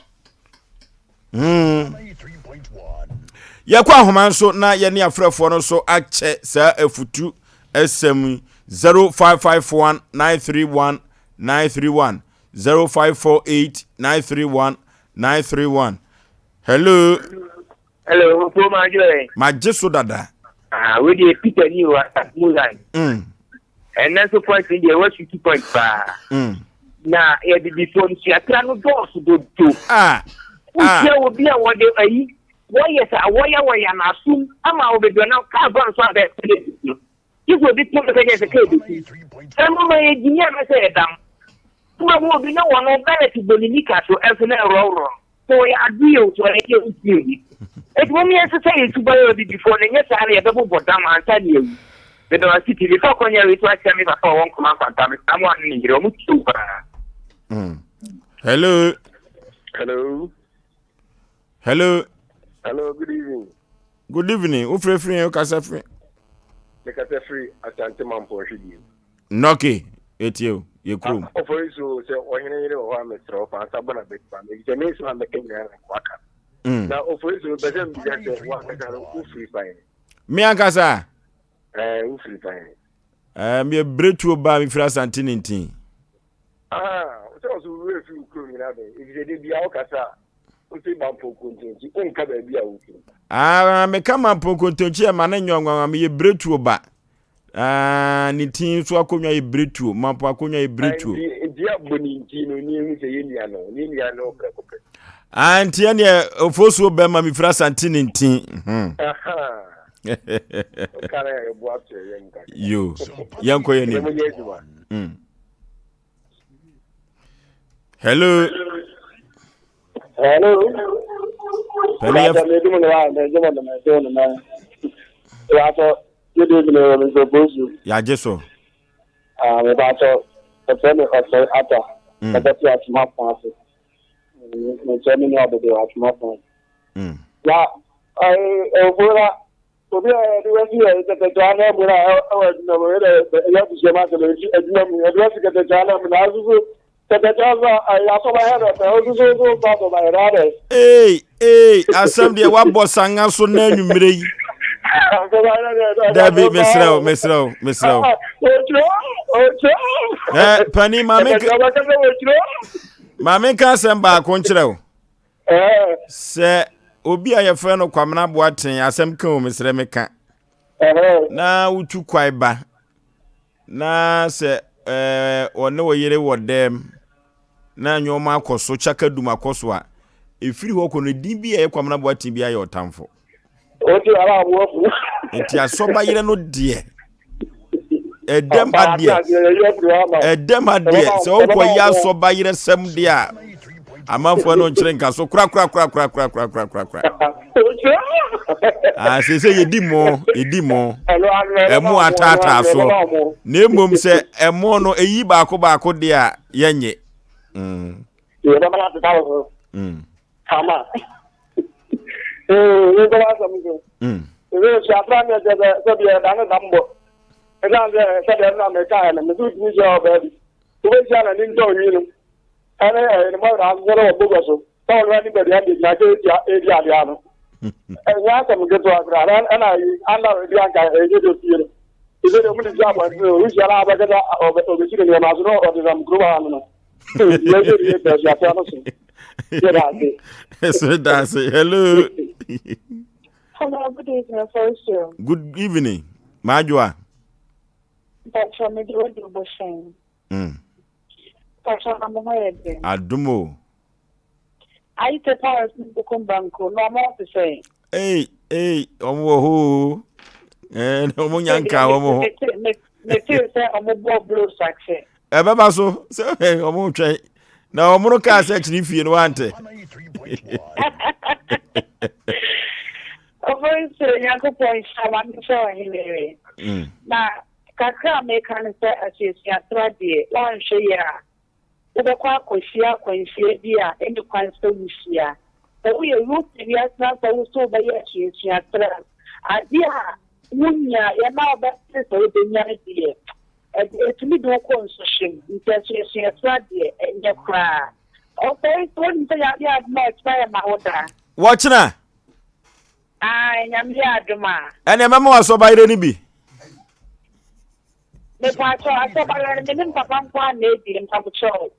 ya kwa homa nso na ye ne afrefo no so ache sa afutu Asem 0551931931 0548931931 hello majeso dada we dey Peter ni wa Mulan and that's the point in the what you keep point pa na e be before you atra no boss do to we will be a one day ayi what yes a waya na asum ama obedo na ka ban so abe you go be put the as a kid some of my engineer say dam kuma mo bi na one benefit bolinika so every ro so ya deal to a you it won't be necessary to buy the before the yes I double bottom and tell you the CCTV for konya we to ask me for one command contact someone in your mutu hello good evening o free o kasa free the kasa free asante mampo hwedi noki etio ye krum Oforisuo se ohene yire o ha metro fa sabana betfa me je me so am kenya na kwaka na Oforisuo bezem bi se wa kaka o free fine me akasa o free fine me bretuo ba mi fra asante nintin so we fi ukro mi na be if de bia o kasa o se mampo kontinji o nka ba bia o me kama pokontonchi e ma na nyonwa me bretuo ba ni tin so akonwa e bretuo mampo akonwa e bretuo dia boni nti no ni hu se yenia no prekope anti ene Oforisuo be ma mi fra asante nintin kara ya bo after yem ka yo yanko ye ni Hello. Hello. Penny I'm going to ya jeso. About the friend of Ata. That's what my passes. Turning out the day at my point. Yeah, I so we are doing here the Jana when I was the Yamato, the Jana, and I was the Java. I also had a part of my rather. Hey, Asem de wa boss anga so na nwumre yi. Dabi mesrel. Pani mame ka asem ba ko nkyerɛw. Se obi a ye fe no kwamna boaten asem ka o mesre meka. Na utu kwai ba. Na se one wo yere wodem. Na nyoma akoso chakadum akoso a efiri ho ko no din bi e kwamna boaten bi aye otamfo. Oti ala wo. Enti asoba yere no de. Edem adie so ko ya asoba yere sem de a amanfo no nkyere nka so kra. Se yedimo emu atata so na emom se emo no eyi baako de a yenye Ye ba mala ta wo. Kama. Ye ba sa mi. Ye sha pra me de so bi da na dambo. Eda de se de na me ka na me du ni jo ba bi. Tu be sha na ni ndo yi no. Ana e mo ra ngoro bo go so. Ta wa ni be ya de na ke ya no. Ya ka mi geto agra ana di anga e je do tiere. Ibe de mu di ja ba no ru sha la ba ga o be si de ma so no o de ram gro ba no. Hello. Hello, good evening, Oforisuo. Good evening, Majua. That's from the Bushing. That's what I'm aware. Adumo. I take part in the Kumbanko, no more to say. Hey, omo omo nyanka omo. Me feel say omo blue sack. Baba so omo twen na omo no ka se chiri fie no ante Oforisuo yakopon shawa mi so hinere na kakra me kan se asiesia trade wan hwe ya ubekwa akwanhia bia eni kwan se wuhia so we youth ya na so so ba ya asiesia trade adia munya ya na oba se so de nya die etumi do konsushim intensity trade enye kra okay so nta ya ma expire ma order watch na nyam ya aduma ene mama waso bayire ni bi me pacho aso bayire ni nim papa kwa na edi mpabucho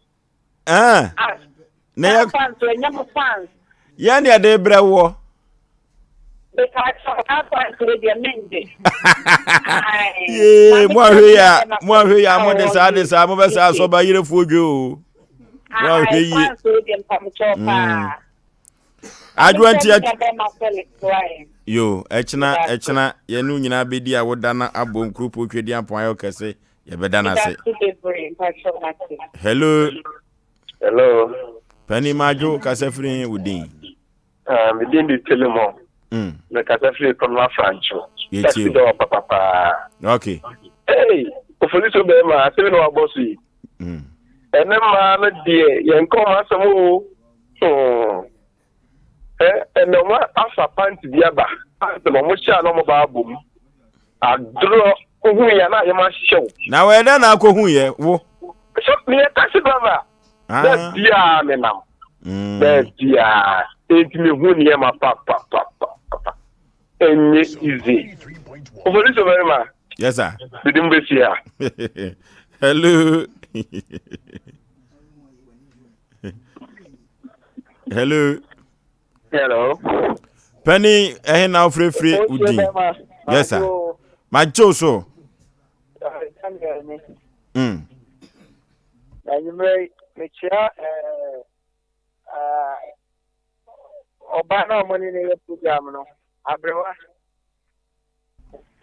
na ya fans nyam fans ya ne ade brewo me pacho aso edi mende mo ahwe ya mo de sa mo be sa aso bayire fodwo mo ahwe yi Adwanti yo echina yenu nyina bedi a woda na abom krupo twedi ampon ayo kese ye beda na se Hello Penny Majo kasefri udin Me din di telemo me kasefri konwa francho taxi do papa okay hey Oforisuo be ma se no abosi ene ma na die yen ko ma samu ene ma afa pant biaba ante mo sha no mo ba bom adro ohun ya na ye ma hyew na we da na akohun ye wo so me taxi driver that dia me nam that dia enti me hu ni ma papa enye easy Oforisuo be ma yes sir bidim be sia Hello Penny now free udi yes sir Macho so mechia obana money ne program no abrewa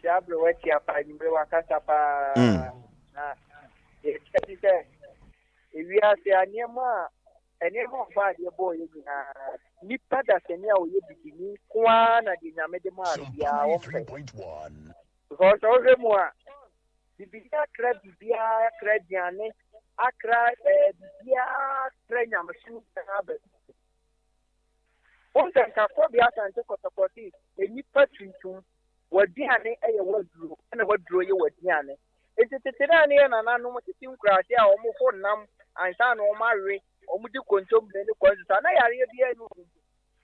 abrewa ti apa ni brewa kasa pa na e tete e wi ase anyema ɛne ho ba de boy nyina nipa da sɛne a oyɛ bibini kwa na de nyame de ma ya wo pɛ because ɔhwɛ mu a bibini akra bibia akra diane akra bibia akra nyame so na ba on ka ko bia kan te kotokoti nipa tuntum wadiane ɛyɛ waduro ɛna waduro yɛ wadiane etetetera ne na nanom tete nkurase a ɔmo fo nam ansa na ɔmo awe ɔmo di kontom ne kwanza na yare bia no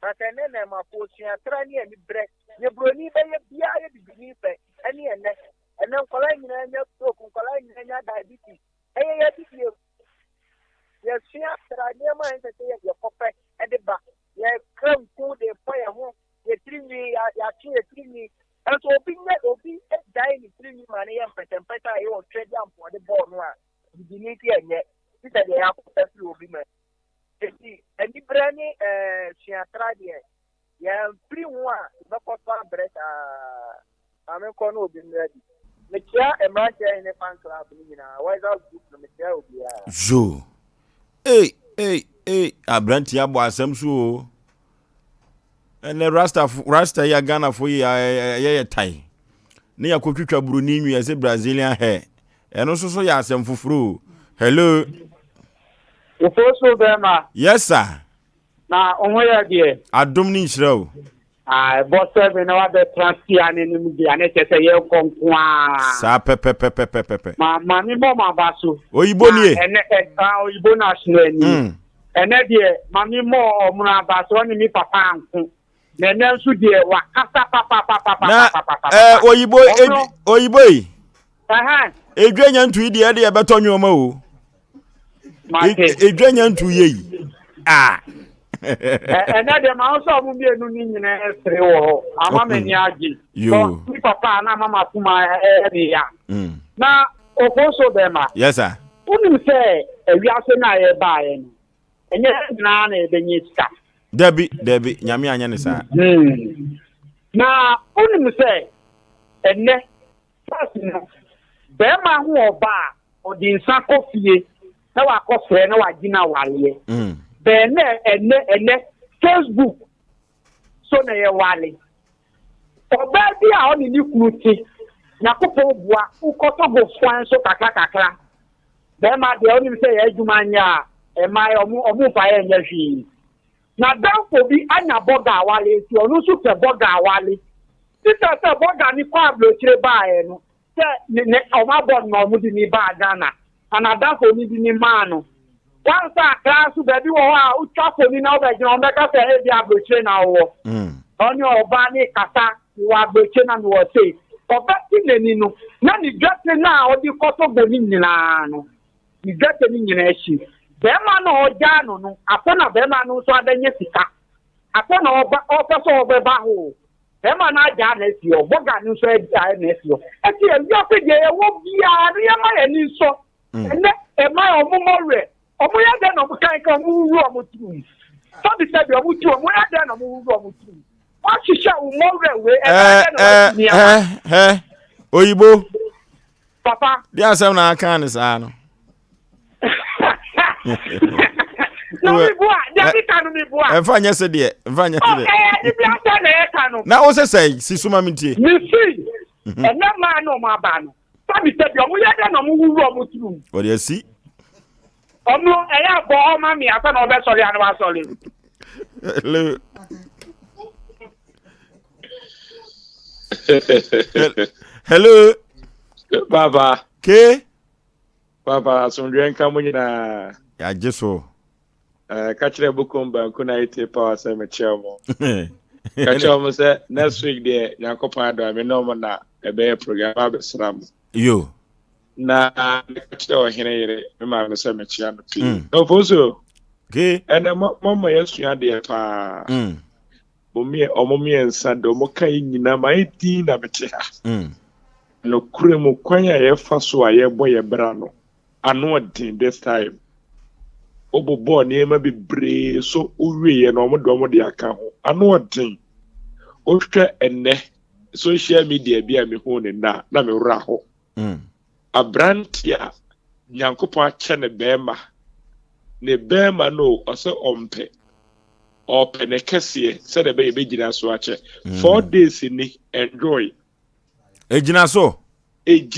atene na ma po tua tra ne ani bre ne broni be ye bia ye bibini fe ene ene nkola nyina nya stroke nkola nyina nya diabetes ye titi ye tua tra ne ma ente ye kope e de ba ye kram ku de po ye ho ye trimi ya chi ye trimi and so obi e dai ni trimi ma ne ye mpetempeta ye o trade am for the ball no a bibini ti enye ti de ya ko tafi obi ma eni brani siatra die ya free one ba ko fa breta amen ko no obi ready me tia e ma tia ne fan club ni na wise out group no me tia obi a jo abranti abo asem so ene rasta ya Ghana fo ye tai ne ya kotwitwa buru ni nwi ese Brazilian hair eno so ya asem fufuru hello Oforisuo bema. Yes sir. Na onwe ya die. Adom ni nhyira o. Boss be na wa be transpia ne nim dia ne chese ye konkwa. Sa pepe. Ma mi mo ma baso. Oyibo ni e. Ene oyibo national ni. Ene die ma mi mo omuna baso ni mi papa anku. Na ne nsu die wa kasa papa. Na oyibo yi. Edwanya ntu yi de e beto nwoma o. Edwanya ntu ye yi. Ena de ma so mu bienu ni nyina esre wo ama mani agi so mi papa na mama kuma e ya na Oforisuo bema. Yes sir. Unim se ewiase na ye ba ye no enye na na ebenye sika Debi nyame anya ne sa na unim se enne fasina bema ho oba odinsa kofie na wakofre na wagina wale ene Facebook so na ye wale oba bi a oni ni kuruti na kopo bua ukoto go fwan so kakra be ma de oni se ye adwuma nya e mai omu fa ye nya hwi na danfo bi anya boga wale ti onu so fe boga wale tita se boga ni kwa blochire ba e no se ne o ma bod no mu di ni ba Ghana ana danfo ni di ni manu once a class baby wo a utwa fo ni na obegina on beka se e bi ablochire na wo oni oba ni kasa wa ablochire na wo se oba ti neni no na ni gate na odi koto boni nyina no ni gate ni nyina echi be ma na oja no apona be ma no so adanye sika apona oba opeso obeba ho be ma na aja na esi oboga ni so aja na esi eti e bi opege e wo bia ri ma ye ni so ene e ma omumore omuya de no kan kan mu ru omutu so bi se bi omutu omuya de no mu ru omutu wa shisha umore we oyibo papa dia asem na aka ne sa no no mi bua dia mi kanu mi bua emfa nya se de emfa nya se de di bi asa na e kanu na o se sei si suma mintie mi si ena ma no ma ba no so bi se bi omuya de no mu ru omutu o de si omo eya bo o ma mi asa na obe sori anu wa sori hello Baba ke Baba sondren kamunyina ya jeso ka kire bukumba kuna ite power se me chemo ka chemo se next week de Yakopa do me no na ebe program abesram yo na ka kire o hene yire me ma no se me chia no pi no Oforisuo ke ene mama yesu ade pa omomie ensa do mo kai nyina ma eti na mete ha no kure mu kwanya ye fa so a ye boye bra no ano odin this time obobo ne ma bibre so uwie no mo do mo de aka ho ano odin o hwɛ enne social media bi a me ho ne na me wura ho abrantia Nyankopɔn akyɛ ne bema ne bema no ose ompe ne kese se de be gina so ache 4 days ni enjoy gina so din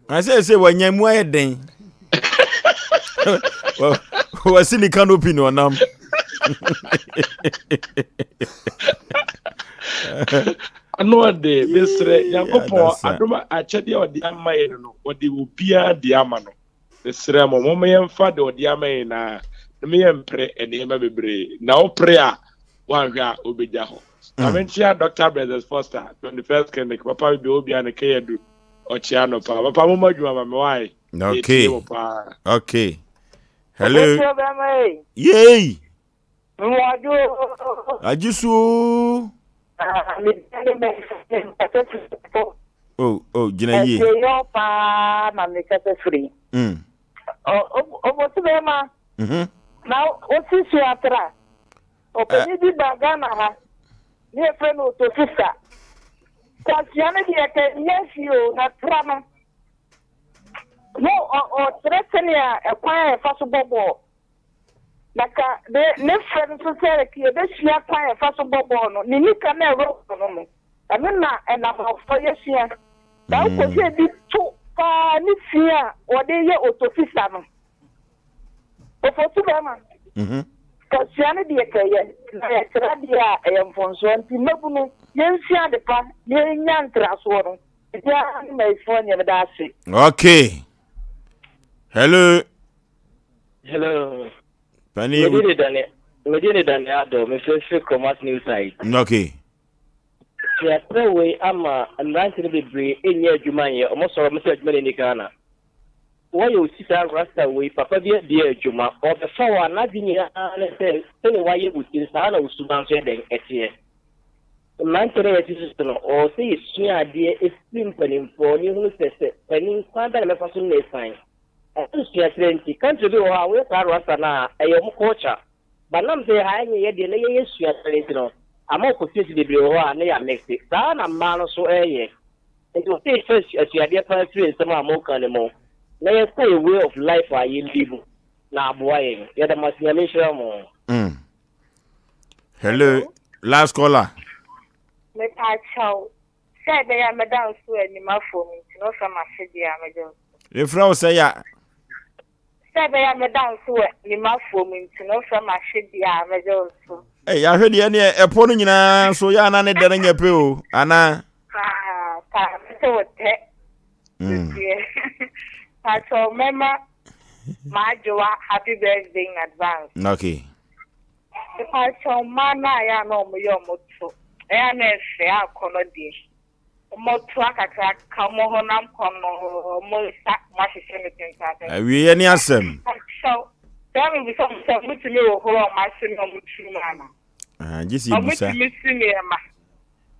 I say wanyamu ayeden wasi ni canopy no nam ano de besre yakopɔ adoma akyɛde ɔde amaye no ɔde obia de ama no besre mo yɛmfa de ɔde amaye na me yɛmpre enema bebre na opre a wanhwɛ a obegya hɔ amentia Dr. Brothers Foster 21st clinic papa bi obia ne kayedu ɔkyea no papa mo madwuma ma me wai okay hello yey ajisu jina ye yo pa na me kase free o bema na o sisi atra o pedi di bagana ha ni e no to sisa kwasiane di eke yesio na trama no o tretenia e kwa e faso bobo naka ne friend so sere ki e be sia kwa e faso bobo no ni nika na ro no na na for yesia da ko se di to pa ni fia o de ye otofisa no o fo su ba ma kwasiane di eke ye na e tra dia e mfonso anti mabunu yensia de pa yenya ntraso no dia ni mai fo nya da ase okay hello Pani Medine Daniel do me feel commerce news site. Okay. Ya prewe ama nranti be bre enye adwuma ye omo so me se adwuma ni Ghana. Wo ye osisa rasta we papa bi adwuma o be fa wa na dinyi na se ni wa ye buti sa na usuban so den etie. Nranti re yeti so no o se isu ade estim panimfo ni hunu sese panim kwanda me fa so na esan. Suatrenti country bi wa we rasta na eyo mu culture banam se ha nye ye de na ye suatrenti no ama ko sisi de bi ho a na ya mix sa na ma no so eye e to say first asuade pa free nsem a mo kan mo na ye say way of life a ye live na Aboagye ye da masia me share mo hello last caller me ta chao say be ya madam so ani ma for me no from afidia me jo le frau say ya Sebe ya medan so ni mafo mi ntino from ahwedia mejo so. Ahwedia ne epo no nyina so ya na ne dere nya pe o ana. Ta so te. Ta so mema majoa happy birthday in advance. Okay. Ta so mana ya no mo yo moto. Ya na efe akono di. Moto akaka kamo ho nam kono mo sa ma hwehwe me tentata. Awie ye ni Asem. So, tell me some mutimi wo ho ma se no mutimi ama. Jisi busa. Mutimi ama.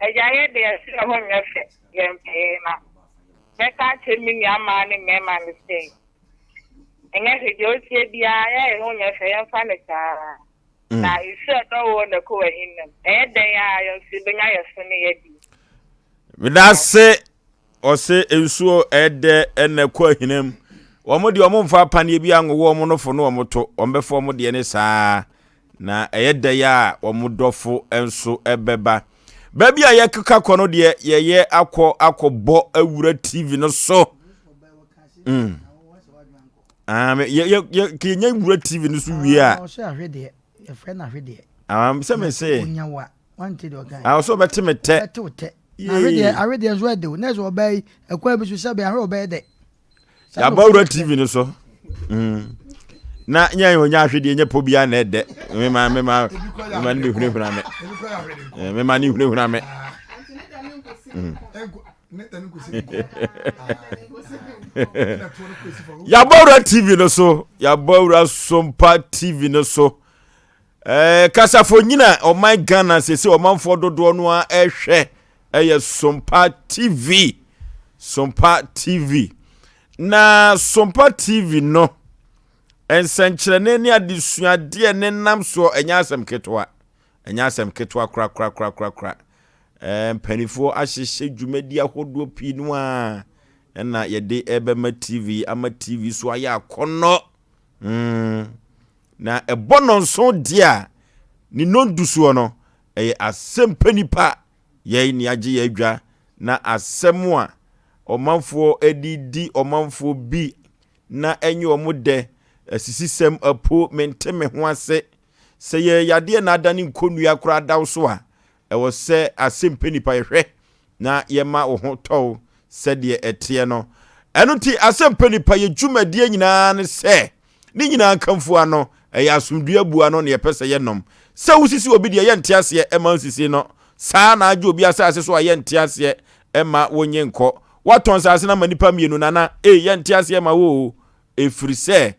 Eja ye de se ho nyefe yempe na. Beka chemi ni ama ni mema ni say. Enye se jo se bia ya ho nyefe yemfa ne ta. Na isu do wo na ko hinnem. Den ya yo se benya yeso ne ye di. Midase ose ensuo ede enekwa hinem omo de omo mfa pane bi anwo omo no fo no omo to ombefo omo de ne saa na eyede ya omo dofo enso ebeba baby a yekeka kono de ye akobbo awura TV no so ye kenya awura TV no so wi a so ahwede ye friend ahwede se me say onyawa wanted the guy I also betemete ahwede enso ede na so obey ekwa bi so se be ahwe obey de ya bawura TV no so na nya onya ahwede nya po bia na ede me ma ni hurehura me me ma ni hurehura me ya bawura TV no so ya bawura Sompa TV no so kasafo nyina o my Ghana se o manfo dodo no a ehwe Sompa TV na Sompa TV no ensenkyerene ne adesuade ne nam so enya asem ketwa kra panifo ahyehye dwumadi ahodo pi no a ɛna yɛde ɛbɛma TV ama TV so ayɛ akɔnɔ na ɛbɔ nso dia ni nondu so no ɛyɛ asɛm panipa yɛn ni agye yɛ adwa na asɛm a ɔmanfoɔ edidi ɔmanfoɔ bi na enye ɔmo de asisisɛm apo menteme ho ase sɛ yɛ yadeɛ na adane nkonnua kora daw so a ɛwɔ sɛ asɛm panipa yɛhwɛ na yɛma wo ho tɔw sɛdeɛ ɛteɛ no ɛno nti asɛm panipa yɛ dwumadie nyinaa ne sɛ ne nyinaa kamfo ano ɛyɛ asomdua bua no ne yɛpɛ sɛ yɛnom sɛ wosisi obi deɛ yɛnte aseɛ ɛma nsisi no saa na agye obi asase so a yɛnte aseɛ ɛma wonye nkɔ waton sase na manipa mienu nana yɛnte aseɛ ma wo ɛfiri sɛ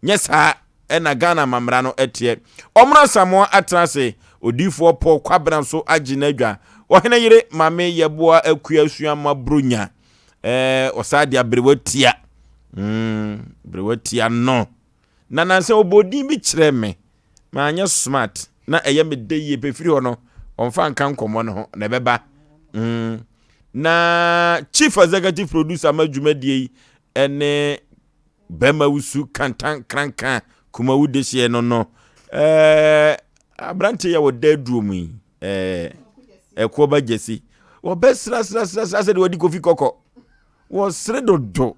nyɛ saa ɛna Ghana mamra no ɛteɛ ɔmra samoa atrase odifoɔ Paul kwabena so agye na adwa ɔhene yere mame yɛboa akua suama bronya ɔsade abrewatia brewatia no na nanse obodin bi kyerɛ me ma anya smart na ɛyɛ me de yie pefiri hɔ no ɔmfa nka nkɔmmɔ no ho na ɛbɛba na chief executive producer madwumadie ene bema wusu kantan krankan kuma wudehye no abrante ya woda duomu yi ekoba jesi wo besra sra de wadi kofi kokko wo sre dodo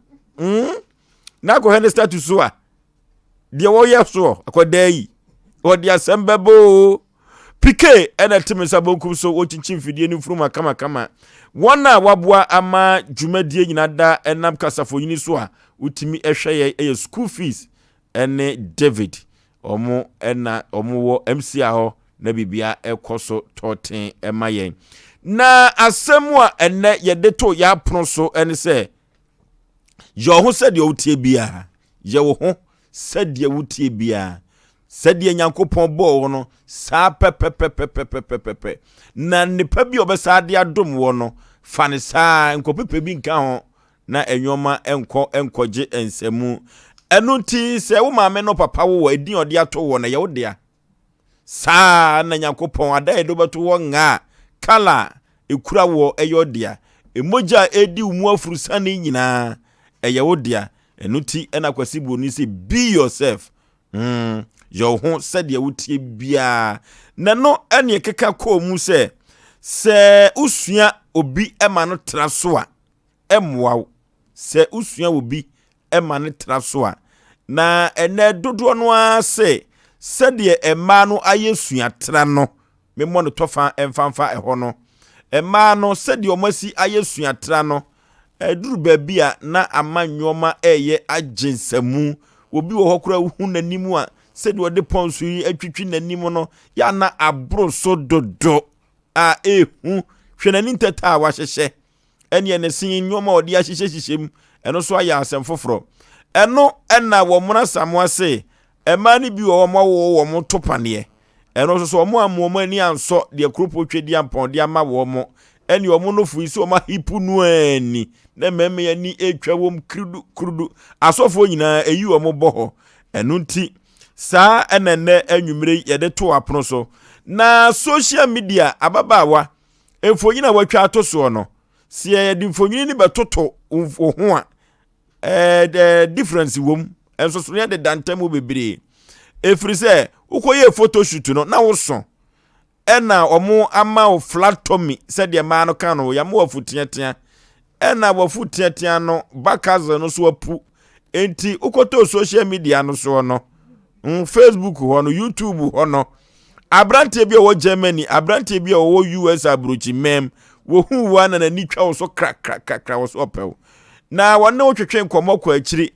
na ko hene status so a de wo ye so akoda yi wo de asembebo pike ena timi sabonkum so wo chinchin fidie ni furuma kama wona waboa ama dwumadie nyina da enam kasafo yini so a utimi ehwe ye school fees ene David omo ena omo wo MC aho na bibia ekoso toten emayen na asemu a ene yede to ya prono so ene se yo ho sede otie bia ye wo ho sede wotie bia sede Nyankopon bo no sa pepepepepepepepe na nipa bi obesa de adom wo no fane saa nkopepe bi nka ho na enwoma enkoje ensemu enunti se wo maame no papa wo edin ode ato wo na ye wo dia saa na Nyankopon ada edo beto wo nga kala ekura wo eyodia emoja edi umu afurusane nyina eye wo dia enunti ena kwasibu ni se be yourself yo ho sede wotie bia na no ene keka ko mu se usua obi ema no traso a emwa se usua obi ema no traso a na ene dodo no ase sede ema no ayesua tra no memo no tofa emfanfa eho no ema no sede omasi ayesua tra no eduru babia na amanyoma eye agensamu obi wo hokura hu nanimu a sede wode ponso yi atwitwi nanimu no ya na abro so dodo a ehu hwenani ntata a wahyehye ene ene sin nyoma odi ahyehyehyem eno so aya asem foforo eno ena wo muna samoa se ema ni bi wo mo topane eno so mo amu ani anso de akropo twedi ampon de ama wo mo ene wo mo no fu isi wo ma hipu nu ani na meme ya ni etwa wom krudu asofo nyina eyi wo mo boho eno nti saa enene anwumre yede to apono so na social media ababawa emfonyina watwa atoso no se yede mfonyini ni betoto ho a the difference wom enso so yede dantamu bebre efiri se ukoye photoshoot no na woso ena omo ama o flattomy se de ma no kan no ya mo afutiatia ena wafutiatia no bakazo no so apu enti ukoto social media no so no Facebook ho no YouTube ho no abrante bi wo Germany abrante bi wo US abrochi mem wo hu wa na ni twa wo so krak wo so opel na wonne wo twetwe nkomo kwa akiri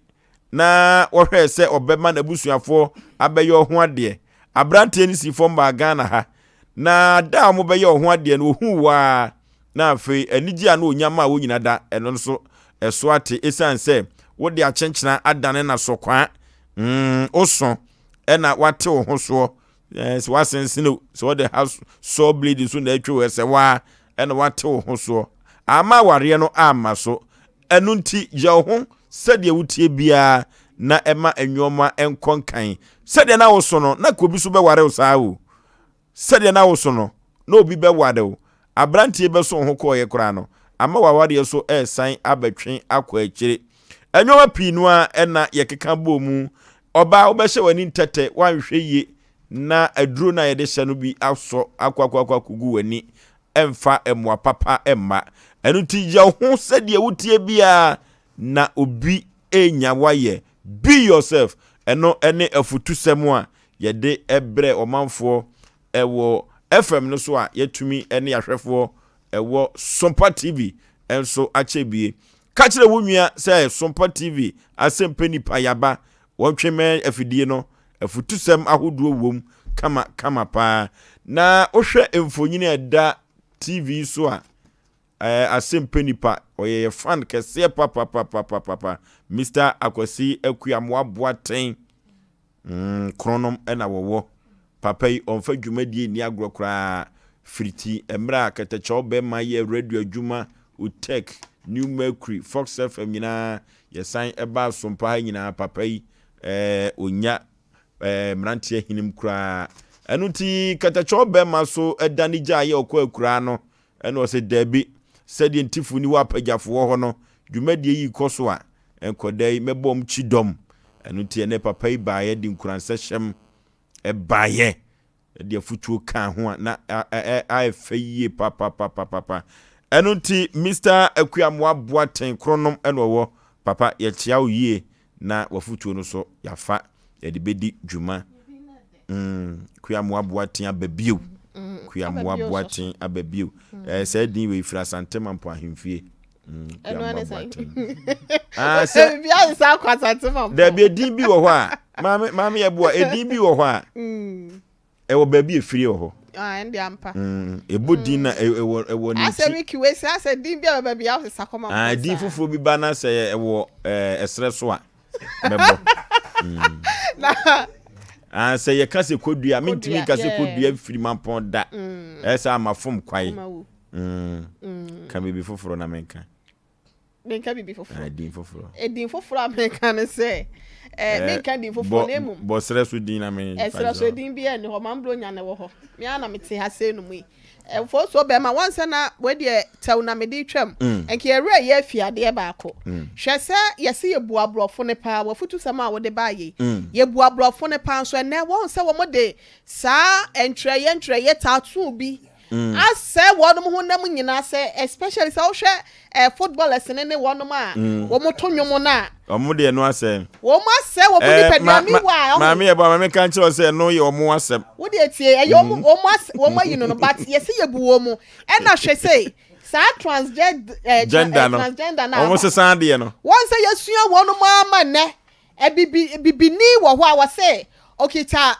na wo hwe se obema na busuafo abeyo ho ade abrante ni si fom ba Ghana ha na da mo beyo ho ade no hu wa na afi anigi a na onyama a wo nyina da eno so eso ate esanse wo de achenchena adane na sokwa oso ena wate wo ho so so wasense so the house so bleed so na atwe we se wa ena wate wo ho so ama ware no ama so enu nti je ho sede wutie bia na ema enwoma enkonkan sede na wo so no na ko bi so be ware wo saa wo sede na wo so no na obi be wade wo abrantie be so ho ko ye kura no ama wawade so san abetwen akwa akire enwoma pinu a na yekeka bomu oba obehye wani ntete wanhwe ye na aduro na yede hye no bi aso akwa kugu wani emfa emwa papa emma enu tija ho sede wutie bia na obi enya waye be yourself eno ene afutusem a yede ebre omanfo ewo FM no so a yetumi ene yahwefo ewo Sompa TV enso achebie ka kire wonua say Sompa TV Asem Nipa yaba wontweme afidie no afutusem ahodo wom kama pa na ohwe emfonyini eda TV so a Asem Nipa oye fan kese papa Mr. Akwasi Akuamwa Boaten kronom ena wowo papa yi onfa dwumadie ni agrokra friti emra katacho be maye radio adwuma utek New Mercury Fox FM nyina yesan eba Sompa nyina papa yi onya mrantie hinim kra enuti katacho be maso edani gyaye okwa akura no ena o se dabi sedi ntifu ni wapagafo ho no dwumadie yi koso a enkodai mebom chidom enuti ene papa yi baaye di nkuranse hyem ebaye de afutuo kan ho na afeye papa enuti Mr. Akuamwa Boaten kronom enowo papa ye tia oye na wafutuo no so yafa ye de bedi dwuma Akuamwa Boaten ababio Akuamwa Boaten ababio say din we fira santem ampo ahemfie se bia sa kwasante ampo da be din bi wo ho a mama ye boa edin bi wo ho a ewo baby efiri wo ho ndi ampa ebodin na ewo ni Asem kiwe se ase din bia baby a se sakoma din fufuro bi ba na se ewo esre so a mebo na se ye kase kodua mentimi kase kodua efiri mampon da esa amafom kwai ka bibi fufuro na menka bibi fufuro din fufuro America ne se menka din fufuro na emum bo sre so din na men esre so din bia ni ho mambro nya ne wo ho me ana mete ha se no mu fo so be ma wansa na we de taw na me di twam enke ere ye afiade ba ko hwe se yesi ye buabrofo ne pa wafutu sama wo de ba ye ye buabrofo ne pa so ne won se wo mo de sa entre ye tattoo bi ase wonum ho nam nyina se especially se wo hwe footballers ne wonum a wo mo to nwom na omo de no asem wo mo ase wo bu ni pedami wa mama ye ba mama kan che se no ye omo asem wo de tie e yo wo mo yino no but yesi ye bu wo mu e na hwe sei sa transgender no omo se san de no won se yesua wonum ama ne e bibini wo ho a wo se okita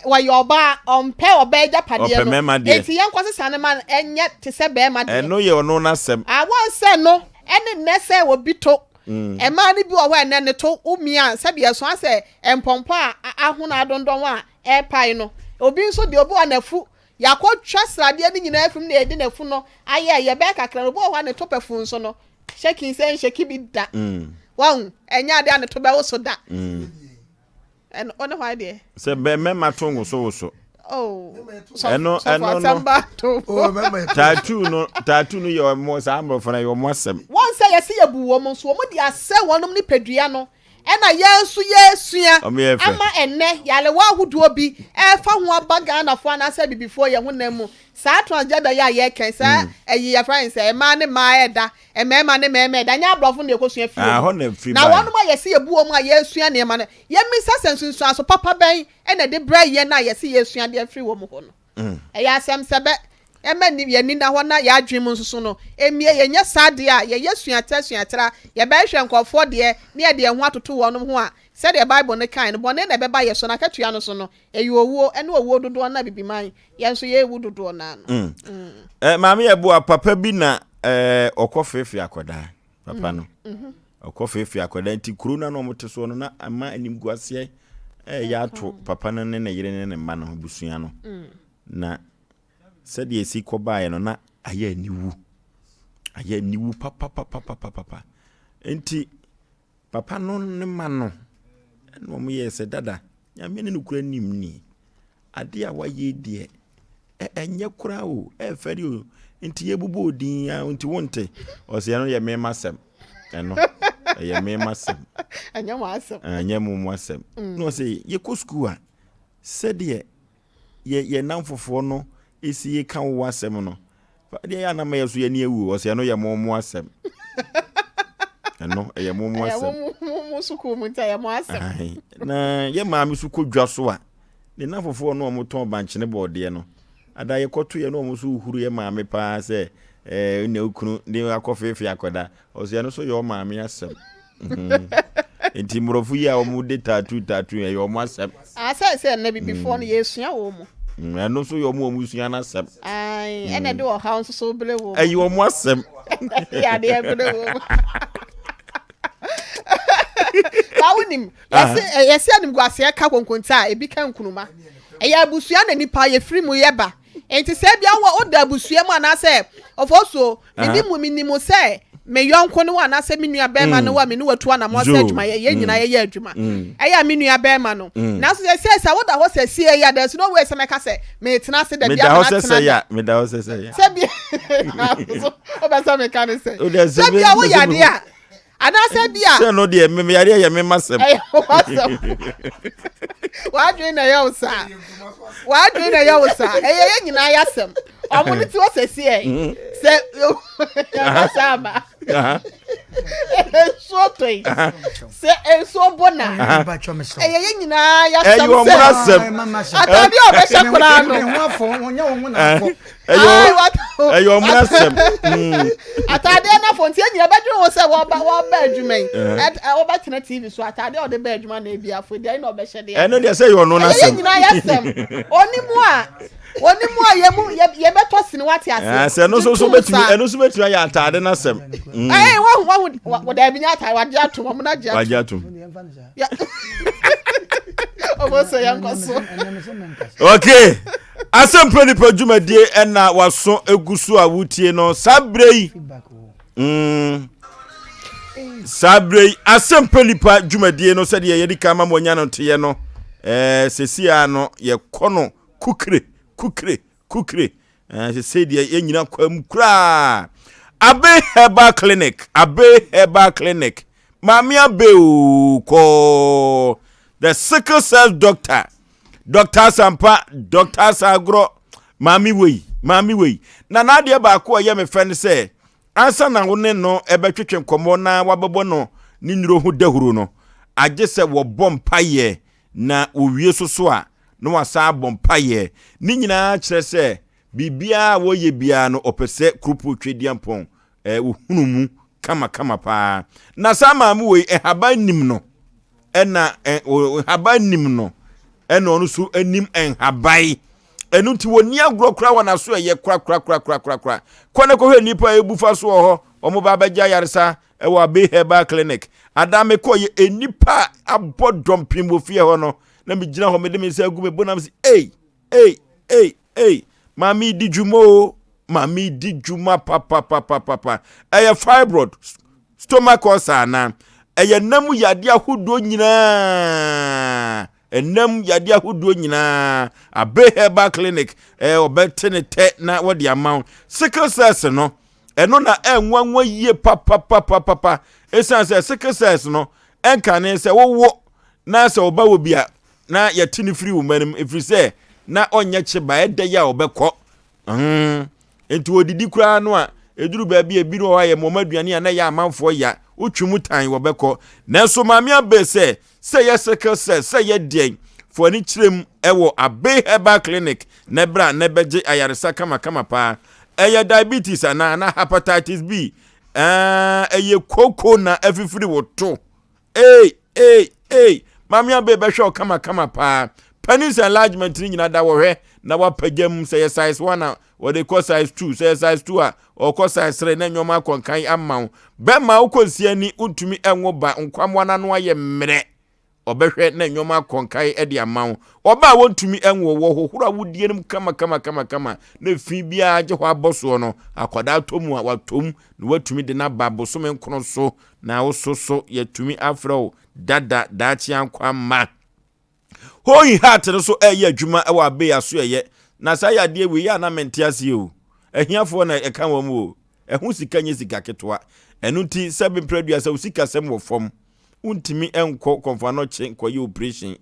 wa yoba ompe obeja pade no enti yankwase sane man enye te se be ma de no ye ono na sem awon se no ene ne se wo bito e ma ni bi wo ene ne to umia se bia so ase empompo a ahuna adondon a e pai no obi nso de obi anafu yakotwa srade ni nyina afim na edi nafu no aye ye be kakra obi wo ne topefu nso no shaking se sheki bi da wan enya de ane to be wo so da and on why there se be mema tongo so oh no tattoo no your mo sa ambo for your mo asem one say yes ye bu wo mo so mo dia se wonom ni padua no ena yesua ama enne yale wa huduo bi e fa ho abaga na fo na se bibifo ye honam sa transgender ya ye ken sa eyi ya friends e ma ne ma eda e mema ne mema eda nya abrofo na ekosua fi na wonom yesi ye buo mu a yesua ne ma ne ye misa sensunsu aso papa ben ena de bra ye na yesi yesua de free wo mu ho no e ya asem sebe ema ni ye ni na ho na ya adwem nsusu no emie ye nya sade a ye yesua tra ye ba hwe nkofo de ne ye de ho atoto wonom ho a said the Bible ne kind but na beba ye so na katua no so no eyi owo ene owo dodo na bibiman ye nso ye ewu dodo na no maami ye bo papa bi na okofefe akoda papa no okofefe akoda nti kuruna no mote so no na ama anim guase ya to papa no ne yire ne mma no busua no na said ye si kobae no na aye niwu papa nti papa no ne ma no no mo ye se dada ya me ne kura nim ni ade a waye die enye kura o feri o nti yebubu odin ya nti wonte ose no ye mema sem eno ye mema sem anya mo asem anya mo asem no say ye ko school a said ye namfofo no esi ye kan wo asem no de ya na ma yeso ye ne ewu ose no ye mo asem eno ye mo asem mo suku mo nta ye mo asem na ye ma mi su kodwa so a ne namfofo no mo ton banche ne bode no ada ye koto ye no mo so uhuru ye ma me pa se ne okunu ne akofefe akoda ose no so ye o ma me asem enti morofu ya o mu de tatu ye o mo asem say na bi before no yesua wo mo no so ye mo sua na asem ai ene de o house so bele wo ayi o mo asem ya de bele wo Kawunim yesi anim gwase ka konkonta ebi kan kunuma eya abusua na nipa ye free mu yeba enti se bia wo oda abusua mu anase Oforisuo minimu se me yonko ne wana se menua bema no wa me no watu na mo se adwuma ye nyina ye adwuma eya menua bema no na so se woda ho se sie ya there no way se meka se me tena se da bia na tena me da ho se ya se bia obasa me kan se se bia wo ya dia ana se bia se no de me yare ye me masem wa dwen na ya usa ye nyina ya sem omuni ti wo se sie se sama so toy se so bona ye nyina ya sem atadi obesha kura no nwafo wonya wo na fo eyo mrasem atade na fo nti nyina bedru wo se wo ba adwumen wo ba tena TV so atade o de ba adwuma na ebia fo de na obesha de eno de say yo no na sem ye nyina ya sem onimu a ye beto sini wati ase se no so betumi eno so betumi ya atade na sem wo da bi nya atade waje atum mo na je waje atum oboso yankoso okay Asem plani produmadie ena waso egusu awutie no sabrei sabrei asem plani pa dwumadie no sede ye dika ma monya no teye no sesia no ye kono kukre sede ye nyina kwam kura abe herbal clinic mamia beu ko the sickle cell doctor Dr. Sompa, Dr. Sagro, Mami wey. Na de ba ko ye me friend say, ansa na wone no ebetwetwe komo na wabebo no ni nuro hu dahuru no. Age se wo bompaye na owie soso a no wasa bompaye. Ni nyina kire se bibia wo ye bia no opese krupu twediampon hunumu kama pa. Na sama mu wey haban nim no. Ena haban nim no. Eno onu su anim enhabai enu ti woni agro kra wana so ye kra kwana ko hwe nipa ebufa so ho omo ba bagya yaresa ewa be herbal clinic adame ko ye enipa abodom pimofie ho no na me gina ho me de me se agu me bonam se mami di juma papa eye fibroid stomach ulcer na eye namu yade ahodo nyina enam yade ahodo nyina abe herbal clinic obetene te na wodi amount sickle cells no eno na enwanwa yie papa esan se sickle cells no enka ne se wowo na se oba wo bia na yatini free woman ifri se na onye cheba ede ya obekọ enti odidi kura no a eduru ba bia bi no ha ye momaduane na ya amanfo ya utwumu tan wobekọ na so mamia be se ye sickle cell se ye den for ni kirem ewo abe herbal clinic nebra nebeje ayaresa kama pa eye diabetes na hepatitis B eye koko na every woto mamia be hwe kama pa penis enlargement ni nyina da wo hwe na wapagam se ye size 1 na what they call size 2 say size 2 a or call size 3 na nyoma konkan amman be ma ukonsia ni untumi enwo ba nkwamwana no aye mmere obehwe na nyoma konkai edi amawo oba wontumi enwo wo hohura wudie nim kama na fi bia age ho aboso no akwada tomu a watom na watumi de na baboso men kono so na wososo yatumi afro dada dachi ankwama hoyi hat no so eye adwuma e wa be aso eye na sa ya de we ya na mente ase o ahiafo na eka wo mu o ehu sika nye sika ketwa enu ti seven produce sa usika sem wo fom untimi enko konfano che koye operation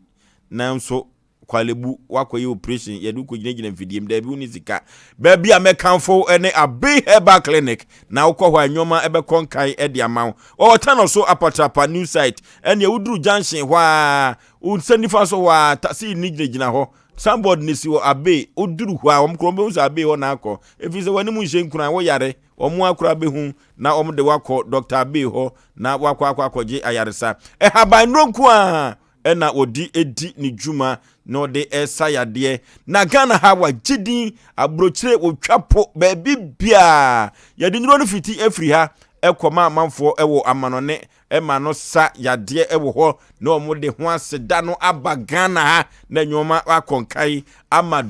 nanso kwalebu wakoye operation yedu ko gina mfidiem da bi uni sika ba bi amekanfo ene Abe Herbal Clinic na ukọ hwa nyoma ebe konkai edi amaw o tano so apatapa new site ene uduru junction hwa unsenifa so wa tasi ni gina ho somebody nisi wo Abe uduru hwa omkrombe usa Abe ho na akọ efize wani mu nche nkuna wo yare omu akura be hu na omde wakọ Dr. Abe ho na wakọ akwaje ayaresa haban ronku a ena odi edi ni juma no de esa yade na Ghana ha wa gidin abrochire otwapo baabi bia yade nduro no fiti afri ha ekoma amanfo ewo amanone ema no sa yade ewo ho na omde ho aseda no aba Ghana ha na nyoma akonkai ama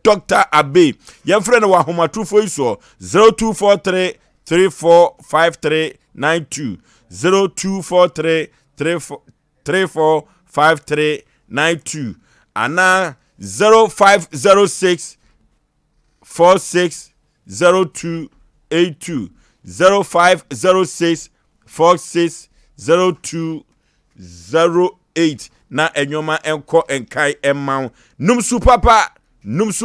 Dr. Abe yemfre no wa homatufo iso 0243 345392 0243 345392 ana 0506 460282 0506 460208 na enyoma enko enkai emma numsu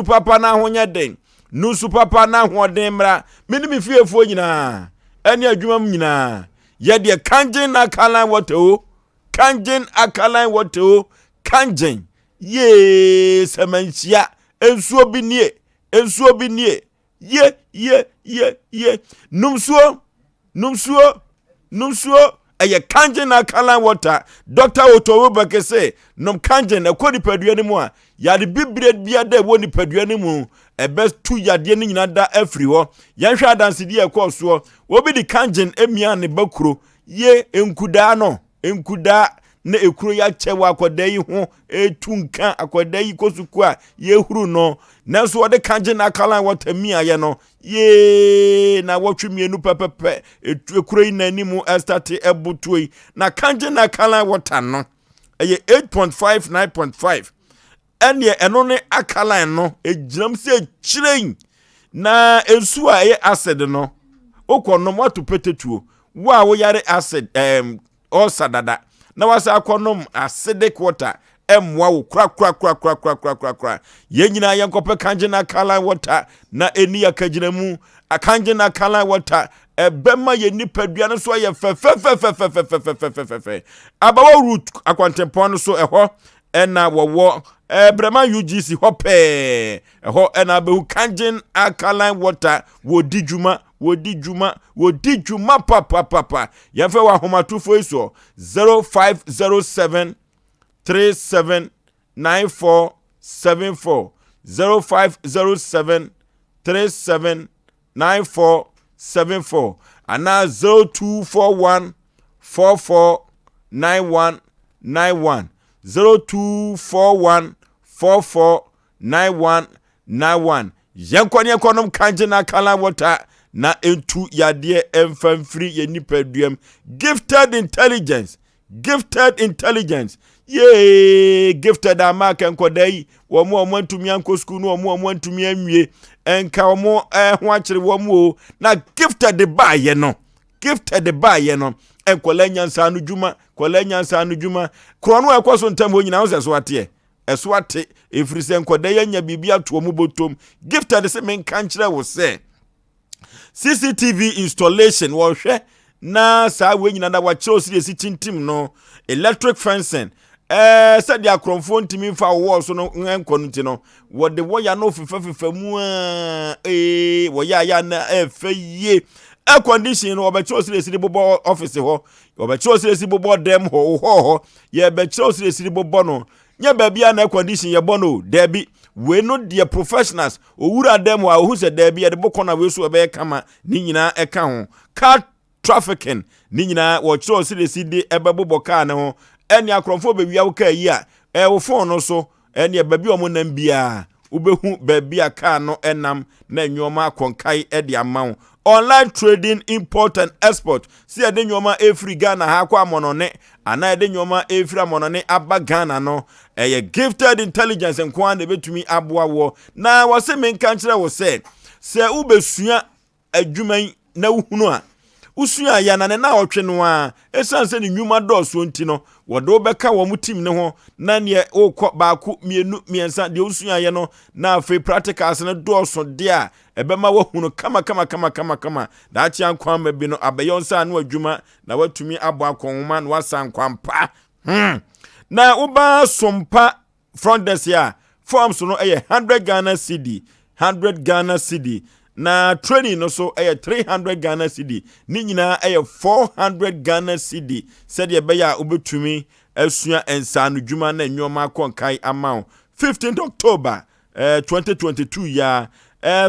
papa na honya den numsu papa na hoden mra minimi fiefo nyina ene adwuma nyina ye de kanjin na kala woto kanjin akalan woto kanjin ye semansia ensuo bi nie ye numsuo eye kanjin akalan water Dr. Otowo Bakese nom kanjin akodi paduane mu a yade bibre bia da woni paduane mu ebestu yade ni nyina da afri ho yenhwa adansidi ekoso obi di kanjin emia ne bakuro ye enkuda na ekuro ya chewa akoda yi ho etunka akoda yi kosuku a ye huru no nanso wode kanje na kala watamia ye no ye na wotwemienu pepepe ekuro yi na animu estate ebutoi na kanje na kala wata no eye 8.5 9.5 ene eno ne akala no egiram se chiren na ensu a ye acid no okonom watu petetuo wa wo yare acid osadada na wasa akonom acidic water emwa wo kra yenyina yankope kanje na kala water na eni yakagina mu akanje na kala water ebema ye nipadua no so ye fe abawo root akwantempon so eho ena wowo brema UGC hope eho ena be kanje akala water wodi juma papa yemfe wa homatufo iso 0507 379474 0507 379474 ana 0241 449191 0241 449191 yenkoni ekonom kanje na kala water na entu yade emfamfiri ye nipaduam gifted intelligence ye gifted amaka nkodai wo mo antumi anko school no mo antumi anwie enka wo ho akere wo mo na gifted ba ye no enkola nyansa no dwuma krono ekoso ntam ho nyina wo so ate ate efrise nkodai anya bibia to mu botom gifted se men kankyere wo se CCTV installation wo hwe na saa we nyina na wa kire osiri tintim no electric fencing said ya kromfo ntimi fa wo so no enko nti no wo de wo ya no fefa mu wo ya na efeye air condition no obechi osiri bobo office ho obechi osiri bobo dem ho ye bechi osiri bobo no nya babia na air condition ye bono debi we no the professionals owura dem wa hu se debi ye de bokona we so be kama ni nyina eka ho car trafficking ni nyina wo chiro osiri de ebebobo car ne ho eni akromfo be wia wo ka yi a wo phone no so eni babi o mo nam bia ubehu baby aka no enam na nyoma konkai edi amount. Online trading, import and export. See ade nyoma efri Ghana ha kwa monone. Ana ade nyoma efri monone aba Ghana no. Gifted intelligence and kwan de betumi aboa wo. Na wase menka nkyere wo se ubesua adwuman na uhunu a usua ya na na otwe no a esan se ni nwuma dɔɔso nti no wɔde obɛka wɔ mu team ne ho na ne okɔ baako mienu miensa de usua ya no na afei practicals ne dɔɔso de a ɛbɛma wɔhunu kama da akyi ankwan ma bi no abɛyɔnsa no adwuma na watumi abɔ akɔnma na wasan kwampa na uba Sompa front desk ya forms no 100 Ghana cedi 100 Ghana cedi na training no so 300 Ghana cedi ni nyina 400 Ghana cedi said ye beya ubetumi asua ensanu dwuma na nyoma konkai amount 15th October 2022 ya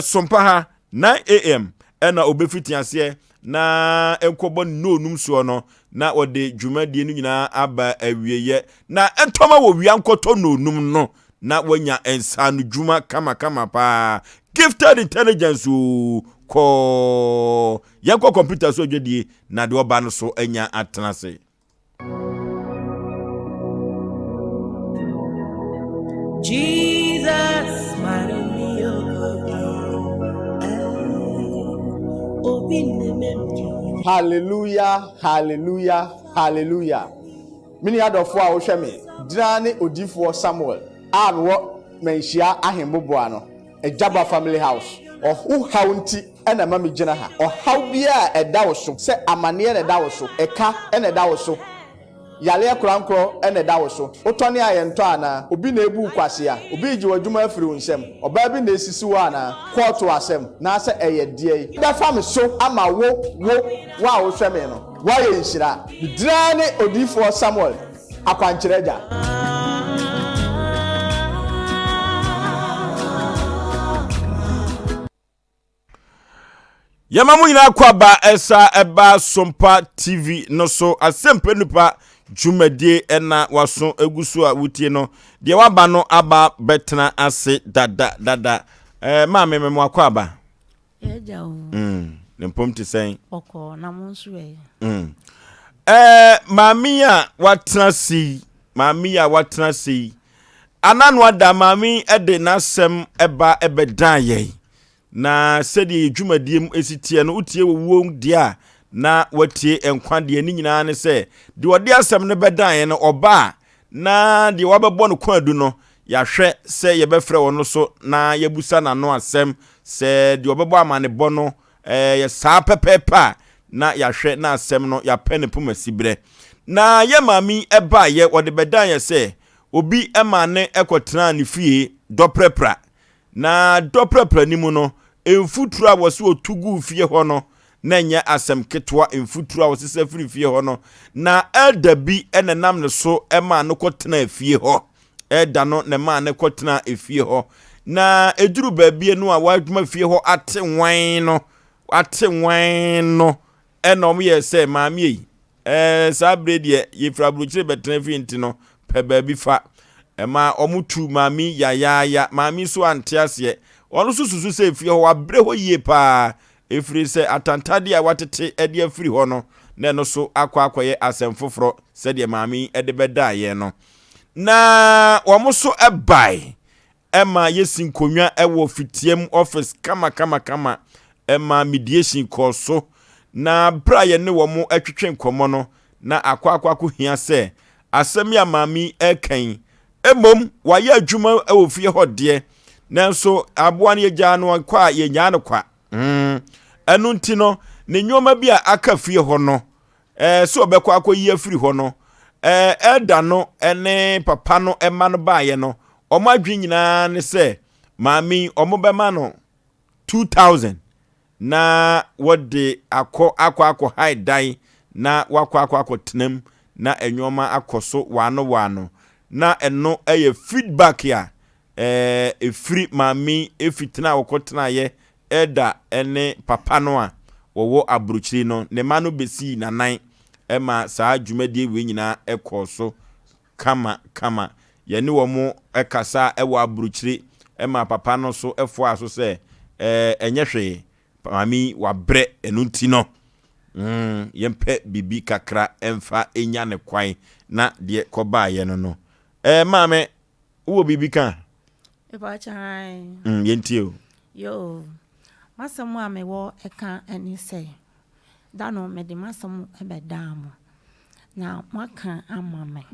Sompa ha 9 am na obefiti ase na enkobo no num so no na ode dwuma die no nyina aba awieye na entoma wo wiankoto no num no na wanya ensanu dwuma kama pa gifted intelligence ko yanko computer so dwedie na de oba no so anya atenase. Jesus hallelujah, hallelujah, hallelujah. Mini adofo a wo hwe me drane odifo Samuel anwo menhia ahemboboa no Ejaba family house ohu haunti ena mami gina ha ohaw bia eda wo so se amane eda wo so eka eda wo so yale krankro eda wo so otone ayento ana obi na ebu kwase a obi ji wadwuma afiri nsem oba bi na esisi wo ana court Asem na se eye die da fam so ama wo wa wo hwe me no wa ye nhira drane odifo Samuel akwankyerega Yama mu nyina kwaba esa eba Sompa TV no so Asem Nipa dwumadie ena waso eguso a wutie no de waba no aba betena ase dada ma memem akwaba eja o ne mpom ti sen oko na monso mami a watena si ananu ada mami ede nasem eba ebedan ye na sedi dwumadie mu esitie no utie wo dia na watie enkwade ni nyina ne se de ode asem ne bedan no oba na de wabebo no kwadu no yahwe se yebefre wono so na yebusa na no asem se de obebo amane bo no ye saa pepepa na yahwe na asem no ya pene pomasibre na ye mami eba ye wode bedan ye se obi emane ekotena ne fie doprepra na doprepra ni mu no emfutura wose otugu fie ho no na nya asem ketwa emfutura wose se firi fie ho no na elda bi enenam ne so ema no kotena fie ho elda no ne ma ne kotena efie ho na eduru baabie no a wadwuma fie ho ate wan no enom ye se maami yi sabre de ye frabruchire betena fi nti no pe baabi fa ema omutu maami ya maami so ante ase ono sususu se fie ho abre ho yie pa efiri se atantade a watete ede afiri ho no na no so akwaye asem foforo se de maami ede bedaye no na omuso ebai ema yesin konwa ewo fitiem office kama ema mediation koso na bra ye ne wo mo atwetwe nkomo no na akwa hia se asem ya maami ekan emom waye adwuma ewo fie ho de nanso aboa ne gya no kwa ye nya no kwa enu nti no ne nyoma bi a aka fie ho no so obekwa akoyi afiri ho no elda no ene papa no ema no baaye no omadwe nyina ne se maami omobema no 2000 na wode akọ high dai na wakọ tenam na enyoma akoso wano na eno eye feedback ya efiri maami efitena wokotena ye elda ene papa no a wowo abruchiri no ne ma no besi nanan ema saa dwumadie we nyina ekoso kama ye ne wo mo ekasa ewo abruchiri ma papa no so efo aso se enye hwe mami wabre enunti no yempe bibi kakra emfa enya ne kwan na de koba ye no mame wo bibi kan Eba chai yenti o yo masamu amewo eka eni say dano me de masamu ebedamo na maka amame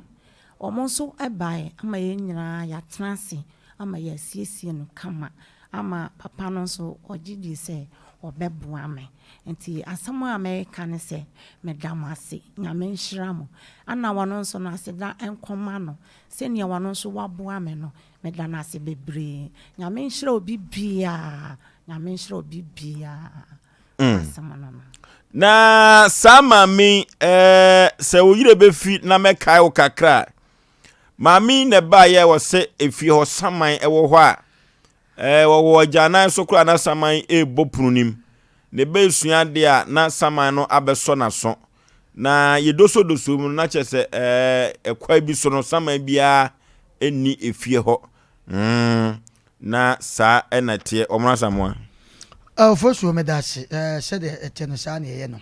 omonso ebae ama ye nyina ya transi ama ya siesie no kama ama papa no so ogidi say obeboa me enti asamu America ne say me damase nyame nhira mo ana wano nso na aseda enkoma no se ne wano nso waboa me no me danase bebre nyame nhira obi bia asamu no na sama mi se oyire befi na mekai o kakra mami ne ba ye wo se efi ho saman ewo ho a wo jana so kura na saman bopununim ne be sua de a na saman no abeso na so na yedoso doso mu na chese ekwa bi so no saman bia eni efie ho na sa enate omra samwa Oforisuo medase said eteno sa na ye no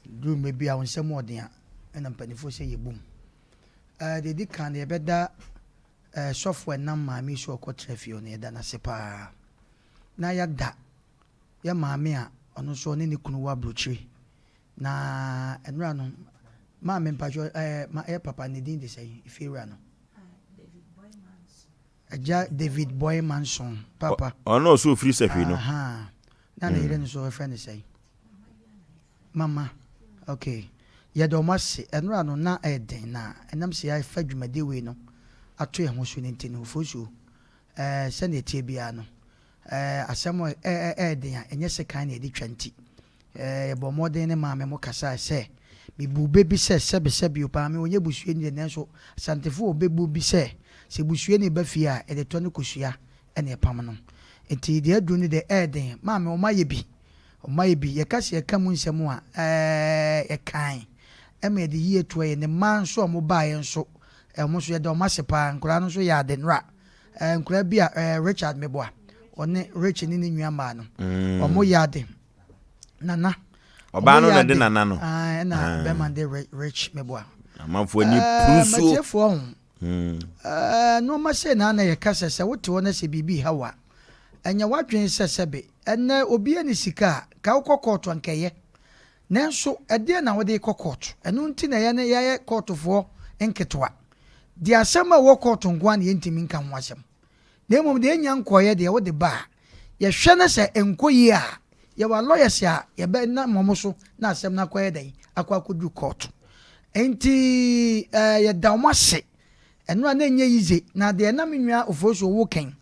do me bia wonsem odea na mpanifo se yebum de di kan ye beda software na maami so okotrafio na yeda na sepa na yada ya maami a ono so ne kunu wa brochiri na enra no maami mpajo ma papa ne din de say ifira no David Boymanson papa ono so free sefi no na yire no so friend say mama okay ya do mase enra no na eden na enam se ya fa dwumade we no ato ye ho so ne ntini Oforisuo se na tie bia no asem eden a enye se kan na edi twanti bo modern ne maame mo kasa se bi bube bi se sebe opa me onye busue ni ne so santefo obebu bi se busue ni ba fia e de to ne kosua ene pam no enti de adu ni de eden maame o maye bi ye kase ye kam nsem a ye kan e me de yie to ye ne man so mo ba ye nso mo so ye de o masepa nkura no so ya de nra nkura bi a Richard Meboa one Rich ni ne nua ma no o mo ya de nana oba no de nana no na be man de Rich Meboa amanfo ni pruso matefo no ma se na ye kase se wote wona se bibi hawa enya wadwen se sebe enne obi ani sika ka ukokọtọ nkeye nanso ede na wode kokọtọ enu nti na ye kọtọfo enketwa di asema wo kọtọ ngwa na yentimi nka ho asem na emom de enya nkoye de wode ba ye hwe na se enkoyi a ye wa lawyers a ye be na momoso na asem na koye den akwakodu kọtọ enti ye dawmase enu na enye yize na de na menwa Oforisuo wo ken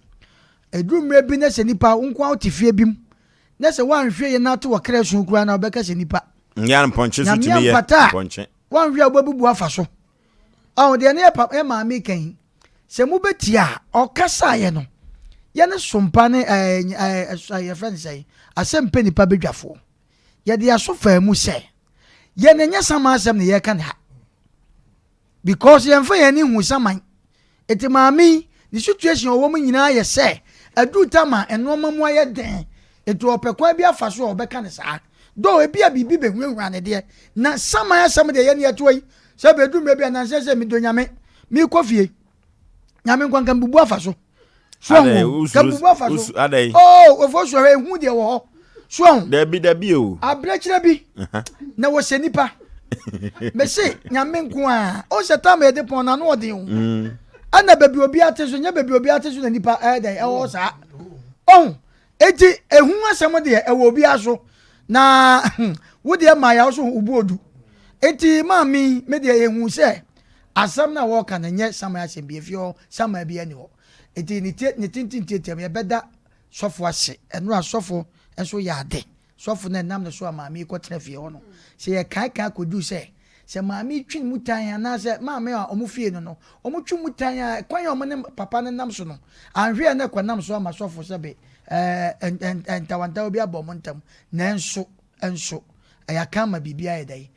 edumre bi na se nipa nkwa otifie bim na se wanhwe ye na to wakra sun kura na obeka se nipa nyan ponche so timi ye ponche wanhwe obabubu afa so de na e maami kan se mu betia okasa ye no ye ne sompa ne ye friend say asem pe nipa bedwafo ye de asofa mu se ye ne nya sama asem ne ye kan ha because ye mfa ye ni hu saman eti maami the situation o wo mu nyina ye se adu tama enoma mu aye den etu opekwa bia fa so obeka ne saa do e bia bibi be hwehwa ne de na sama ya sam de ye ne atoyi se be du me bia na se mi do nyame mi kofie nyame nkwanka bubu afa so so ka bubu afa so Oforisuo ehu de wo ho so dabi o abrechire bi na wo se nipa me se nyame nko a o se tama e de pon na no odin o ana baby obi ateso nya baby obi ateso na nipa den ewo sa eti ehu asem de ewo obi aso na wo de ma ya so ubu odu eti maami me de ehu se asem na wo kan nye sama asem bi efio sama bi ani ho eti ni tintin me beda sofo ase enu asofo enso ya ade sofo na nam na so maami ko trafie ho no se ye kai kodu se maami twin mutan na se maami a omufie no omutwi mutan kwan omo ne papa ne nam so no anhwe na kwanam so ama sofo sebe entawanta obi abom ntam nanso ya kama bibia yedai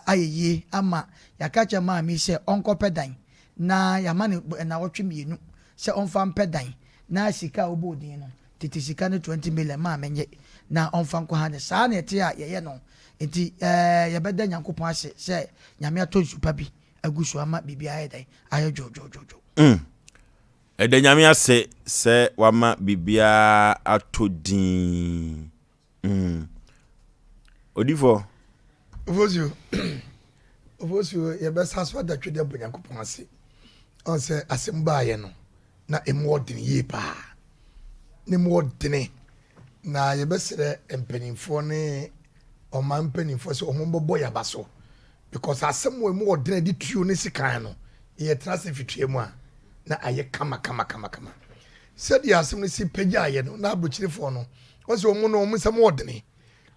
ayeye ama ya kacha maami se onko pedan na ya mane na wotwe mienu se onfa pedan na sika obo din no titi sika no 20 million ma menye na onfa nko ha ne saa na ete a ye no enti ye beda Nyankopon ase se nyame ato super bi agusu ama bibia ayedai ayo jojo ede nyame ase se wama bibia ato din Odifo Oforisuo ye besa so da twede bo Nyankopon ase on se asem ba ye no na emu odin ye pa ne mu odin na ye besere empanimfo ne oman mpanimfo se omombo ya baso because asem we mu odin di tuo ne sikan no ye trase fitue mu a na aye kama said ya asem ne si pagya ye no na abrochirefo no o se omo no omo sam odin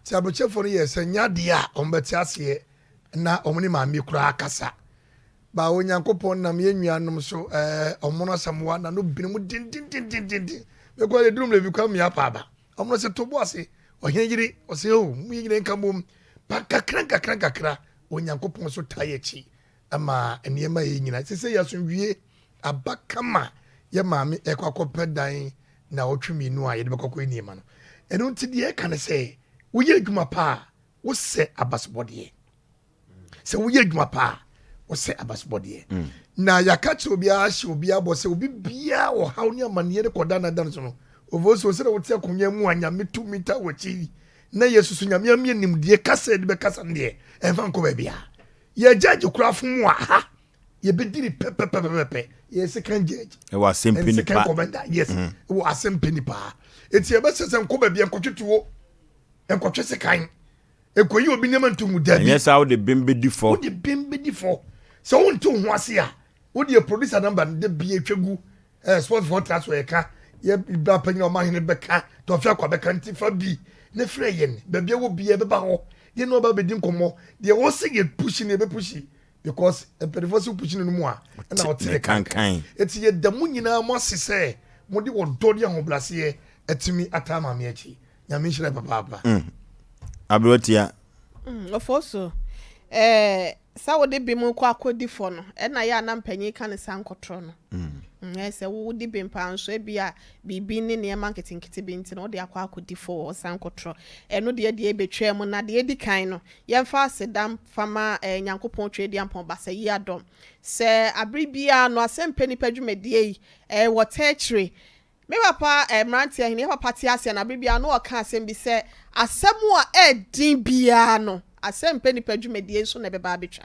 ti abrochirefo no ye se nyade a ombeti ase na omni maami kura akasa ba Onyankopon nam ye nuanom so omono samwa na no binimu din be ko le drum le bi kwa mi apa omono se tobo ase ohenyiri o se o mu yiri nkambom pa kakra Onyankopon so taye chi ama enema ye nyina se ya so wie abakama ye maami ekwakope dan na otwemi nu a ye de bekoko enema no eno nti de e kan se wo ye adwuma pa wo se abasbode se wo ye adwuma pa wo se abasbode na yakache obi a hye obi abo se obi bia wo haw ne amane ne koda na dan so no Oforisuo se wo te akonya mu anya metu mita wachi na yesusu nyame am yenim de kasa de be kasa de enfa nko ba bia ye judge kurafo mu a ha ye bediri pepepepepe ye second judge e wa sempeni pa yes wo asempeni pa eti ye be sese nko ba bia nkotwetuo enkotwese kan ekoyi obi nema ntumu dabi yes how the bembedi for so wonto ho ase a wo de producer number de bia twegu sports for transfer ka ye ba panyi o mahene beka to fia kwa beka ntifa bi ne frɛ yen ba bia wo bia be ba ho ye no ba bedi nkomo de wo se ye push ne be push because perforce push ne mu a na o te kan eti ye da mu nyina mo sese mo de wo dodi ho blase etimi atama me achi nyame hire papa Abrotia Oforisuo sa wo de bi mu kwa akodi fo no na ya na mpanyi ka ne sankotro no se wo de bi mpa nso e bia bibi ne ne marketing bi nti no de akwa akodi fo sankotro eno de ebetwa mu na de edi kan no yemfa asedam fama Nyankopon twedi ampon basa yi adom se abribia no asempeni padwumadie yi wo techre me papa mranti ahini Hepatitis na abribia no oka asem bi se asemu a edin bia no asempeni padwumadie so na beba abetwa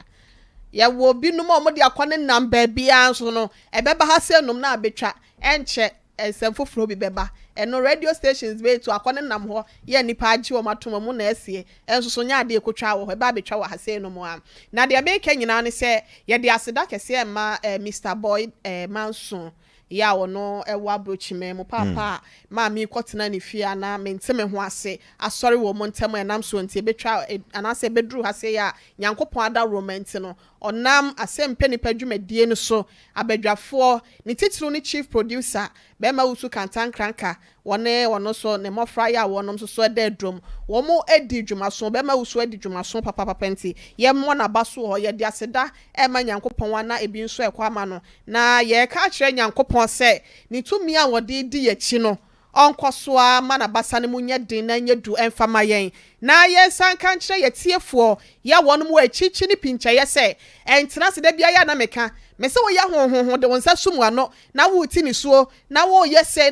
ya wo binum o mode akwane number bia so no ebeba ha se num na abetwa enche esemfoforo bi beba eno radio stations be to akwane nam ho ye nipa agye o matom mu na esie enso so nya ade ekotwa wo eba betwa wo ha se num a na de be ka nyina ne se ye de aseda kese ma Mr Boy Manson ya wono ewa brochime mu papa ma mi kwotena ne fia na menteme ho ase asori wo mo ntem enam so ntie betwa anase bedru ha se ya Nyankopon ada romance no onam asempe ne padwumadie no so abadwafo ne titiro ne chief producer be ma wusu kantan kranka wono so ne mofra ya wonom so de drum wo mo edi dwumaso be ma wusu edi dwumaso papa nti ye mo na baso ho ye de aseda e ma Nyankopon wana ebi nso ekwa ma no na ye ka kire Nyankopon se ni tumi a wode di yachi no onkosoa mana basane munye din na nyedu emfama yen na ye sanka nkire ye tiefo ya wonum wa chichi ni pincha ye se entena se da bia ya na meka me se wo ya honhon de wonsa sumu ano na wo ti ni suo na wo yese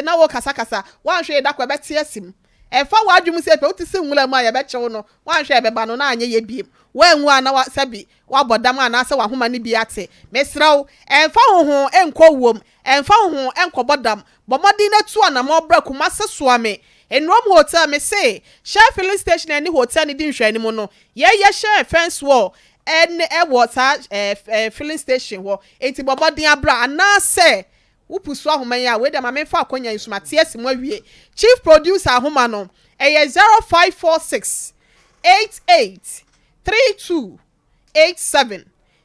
na wo kasakasa wan hwe da kwa beti asim efa wa adwum se pe otisi nwula mu ya be chewo no wan hwe be ba no na anye ye biem wanwu ana wa sabi wa bodam ana se wa homa ni biate mesraw emfa honhon enko wom emfa honhon enko bodam bomodi na tu ana mo bra kuma se soame enrom hotel me say share filling station any hotel ni di nhwani mu no ye share fence wall en water filling station wo enti bomodi abra ana se upusu ahoma ya we de ma me fa akonya isumate asimu awie chief producer ahoma no 0546 88 3287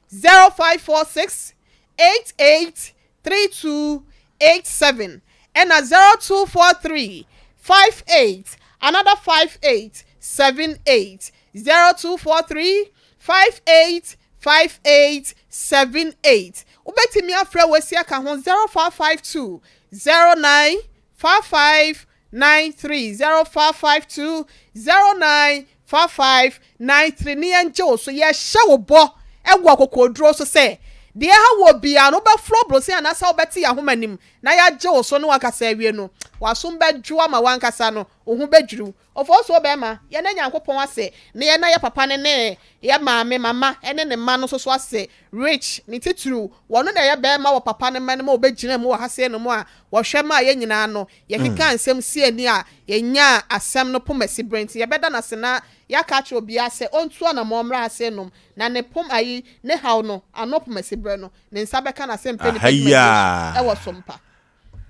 0546 883287 and a 0243 58 another 5878 0243 58 5878 ubetimi afra wesia ka ho 0552 095593 0552 095593 ni enje so ye hye wo bo egwo akokodro so se de ha wo bia no be flow bro se anasa wo beti ya homanim na ya je wo so no wakasa awie no wasum bedwo ama wankasa no ohun bedwuru Oforisuo be ma ye na Nyankopon ase ne ye na ye papa ne ye maame mama ene ne ma no so ase rich ni tituru wono na ye be ma wo papa ne ma ne ma obegyina mu wo hase no mu a wo hwe ma ye nyina no ye keka ansem sie ni a ye nya asem no pomasi brent ye beda na se na ya ka che obi ase ontu na mo mra ase no na ne pom ayi ne haw no anopomasi bre no ne nsa beka na se mpeni pigment e wo sompa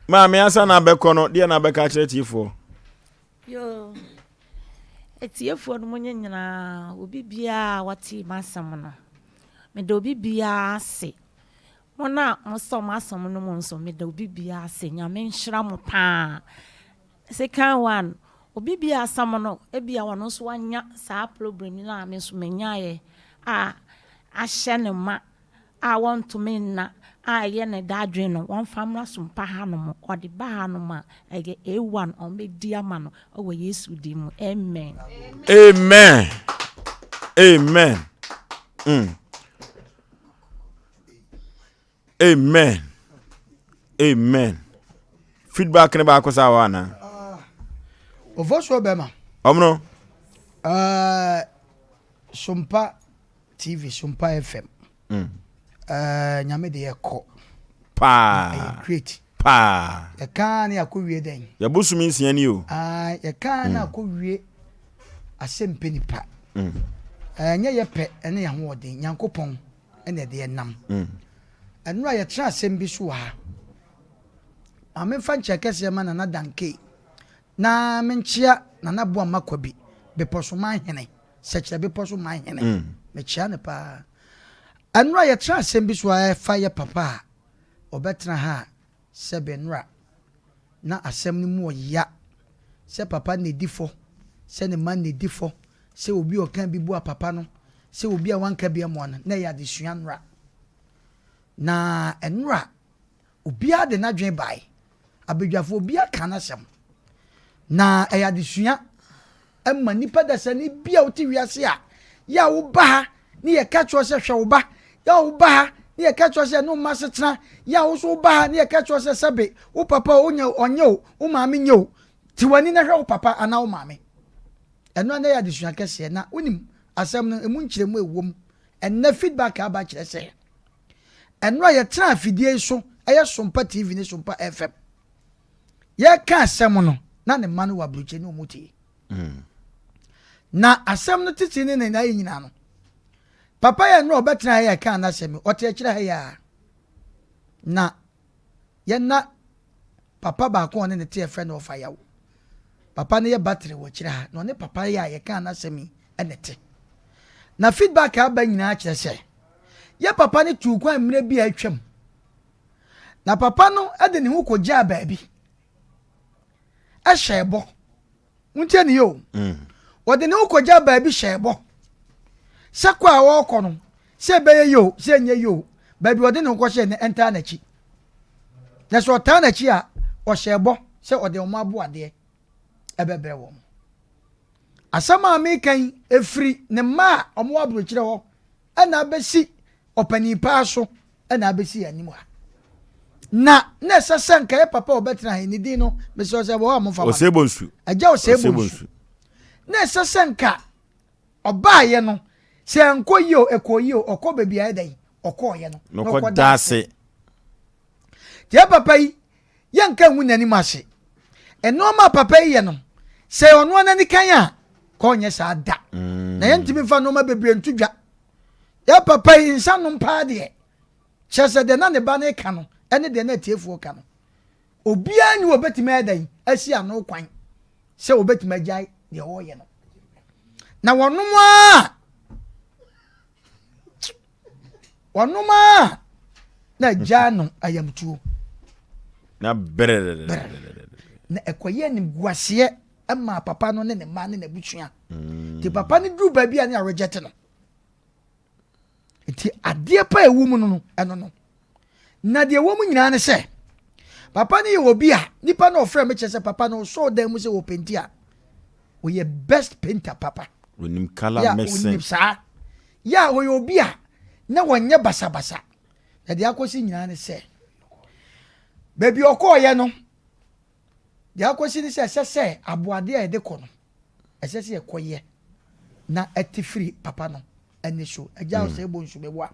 maame asa na beko no de na beka kire tifo yo etiefo no munye nyina obi bia wati masam no me do obi bia se mona mosom asam no mo nso me do obi bia se nyame nhira mo pa second one obi bia asam no e bia wono so anya saa problem ni na me so menyae a ahye ne ma a want to me na a ye ne dadwe no won famra Sompa ha no mo odi ba ha no ma ege A1 on be diama no o we Yesu di mu amen amen amen amen amen feedback ne ba ko sa wa na Oforisuo be ma omno Sompa TV Sompa FM nyame de yeko great e kan na akowie den ya busumi nsia ni o e kan na akowie Asem penipa nya ye pe ene ya ho den Nyankopon ene de nam enu a ye tra asem bi so ha amemfa nchekese ma na danke na menchia na nabo makwa bi beposo man hene sekire beposo man hene me chia ne pa anura ye tra asem bi so a fa ye papa obetra ha se benura na asem ni mu ya se papa ne difo se ne man ne difo se obi o kan bi bu papa no se obi a wanka bi amo na ya de suanura na enura obi a de na dwen bai abedwafo obi a kana asem na ya de sua amma nipa da sani bia oti wiase a ya wo ba ni ye ka cho se hwe wo ba ya wo ba ni ye ka cho se no masetena ya wo so ba ni ye ka cho se sebe wo papa onye wo maame nye ti wani na hwe wo papa ana wo maame eno na ya de sua kese na unim asem no emu nkyeremu ewom enne feedback aba kyerɛ sɛ eno ya tra afidie so ɛyɛ Sompa TV ne Sompa FM ye ka asem no na ne manu wa bruche no muti na asem no titi ne na nyina no papa ya no obetra ya ka na asem o te kire ha ya na ye na papa ba ko ne te efre na ofa yawo papa ne ye battery wo kire ha no ne papa ya ye ka na asem enete na feedback aba nyina kire se ye papa ne tu kwa mre bi atwam na papa no ade ne hu ko gya baabi a shebo unte ni yo wode ne ukogya baabi shebo sakwa wo kɔ no se beye yo se nye yo baabi wode ne ko hye ne enta na chi na so ta na chi a o shebo se ode o ma bo ade ebebre wo asama me kan efri ne ma o mo abro kire ho ana abesi opani pa so ana abesi anim ha na sesenka ye papa obetra he ni din no me so se bo ha mo fa osebonsu aja osebonsu na sesenka obaye no se enkoyi ekoyi okọ bia edan okọ ye no no ko dase je papa yi ye nka hu nani mase eno ma papa yi ye no se ono nani kan a ko nye sa da na ye ntimi fa no ma bebre ntudwa ya papa yi nsa no mpa de chese de na ne ba ne ka no ene de na tiefuo ka no obia ni obetime edan asi ano kwan se obetime agai de wo ye no na wonoma na jano ayamtuo na brere na ekoye ni guase ama papa no ne ma ne butua ti papa ni dru ba bia ne reject no ti ade pa ewu mu no eno no na de ewu mu nyina ne se papa ni obi a nipa na ofre me chese papa no so dan mu se wo painti a wo ye best painter papa onim color mixing onim sa ya wo obi a na wonye basa basa ya de akosi nyina ne se baby okoye no de akosi ni se aboade a de ko no se ekoye na etifiri papa no ene so agya o se bo nsu bebo a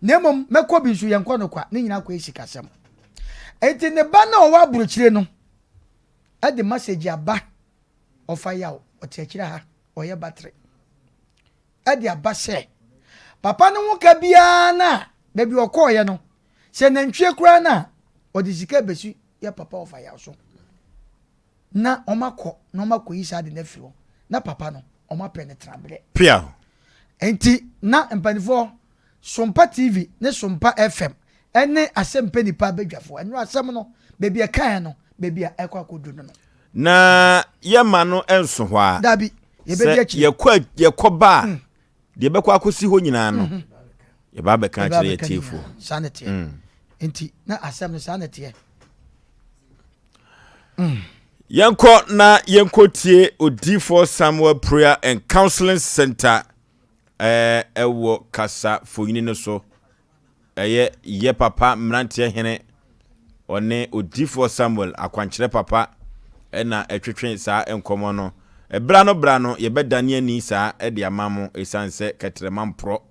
nemom mekọ bi nsu yenko no kwa ne nyina kwa esikasem enti ne ba na o wa buruchire no e de message aba ofa yawo o te akira ha o ye battery e de aba se papa no ho ka bia na baby okoye no se nantwie kura na o de sika besu ya papa ofa yawo so na omako na omako yi sa de na firo na papa no oma penetrable pia enti na mpanifo Sompa TV ne Sompa FM ene Asem Nipa bedwafo eno Asem no bebi e kan no bebi a ekwa kodu no na yema no enso ho a dabi ye bebi achi ye ba de bekwa akosi ho nyina no ye ba be kan kire ye tifo sanity enti na Asem no sanity yanko na yanko tie Oforisuo Samuel Prayer and Counseling Center ewo kasa foyini no so ye papa mrantie hene one Oforisuo Samuel akwankyere papa na etwetwe saa enkomo no bra no ye bedane ani saa de amamo esanse ketrema mpro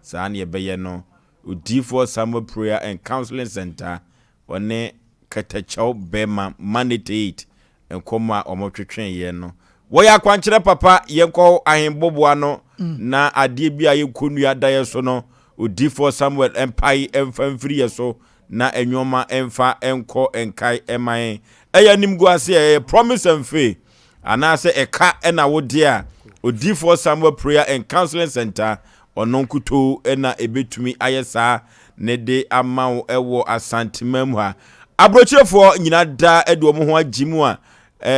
saa ne ye beye no Oforisuo Samuel Prayer and Counseling Center one katachaw bema mandate enkomo a omotwetwe ye no wo ya kwankyere papa yenko ahemboboa no na ade bia yekonua daye so no Oforisuo Samuel Empire emfamfiri ye so na enwoma emfa enko enkai eman eyanim ase promise and faith anase eka na wode a Oforisuo Samuel Prayer and Counseling Center ononkuto na ebetumi ayesa ne de amawo ewo asantemam ha abrochefo nyina da edo mo ho agimu a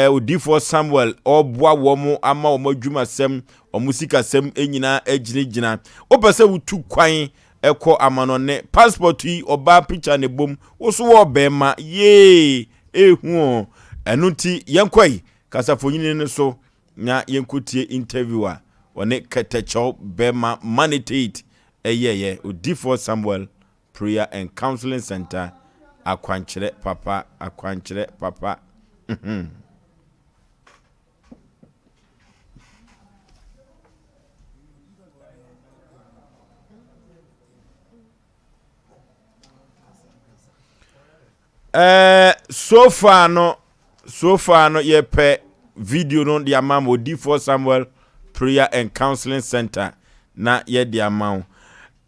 Oforisuo Samuel oboa wo mo ama wo madwumasem omusikasem enyina agina opese wutu kwan eko amanone passport yi oba picture ne bom wo so wo bema ye ehu enuti yenkwai kasafonyini ne so na yenkutie interviewer one katacho bema manitate eyeye Oforisuo Samuel Prayer and Counseling Center akwankyere papa so far no ye pe video no dia mam Oforisuo Samuel Prayer and Counseling Center na ye dia mam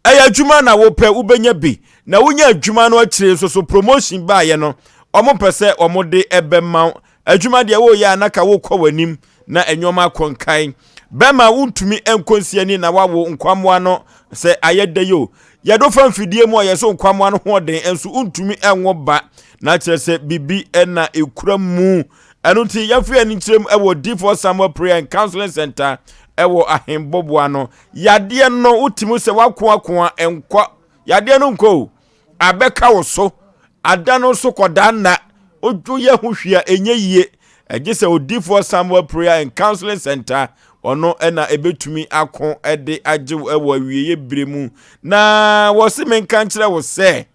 adwuma na wo pe ubenya bi na wonya adwuma no akire so promotion ba ye no omo pese omo de ebema adwuma de wo ya na ka wo kwa wanim na enwoma konkan bema wuntumi enkonsiani na wawo nkwamwa no se ayede yo yedo famfidie mu yeso nkwamwa no ho den enso untumi enwo ba na kire se bibi na ekura mu enuti yafu ani kirem ewo Oforisuo Samuel Prayer and Counseling Center ewo ahemboboa no yade no utimu se wakoakoa enkwa yade no nko abeka wo so adano so koda na ojo ye hwehwia enye yie egese Oforisuo Samuel Prayer and Counseling Center ono na ebetumi akon ede agye ewo awieye bremu na wo se menka nkire wo se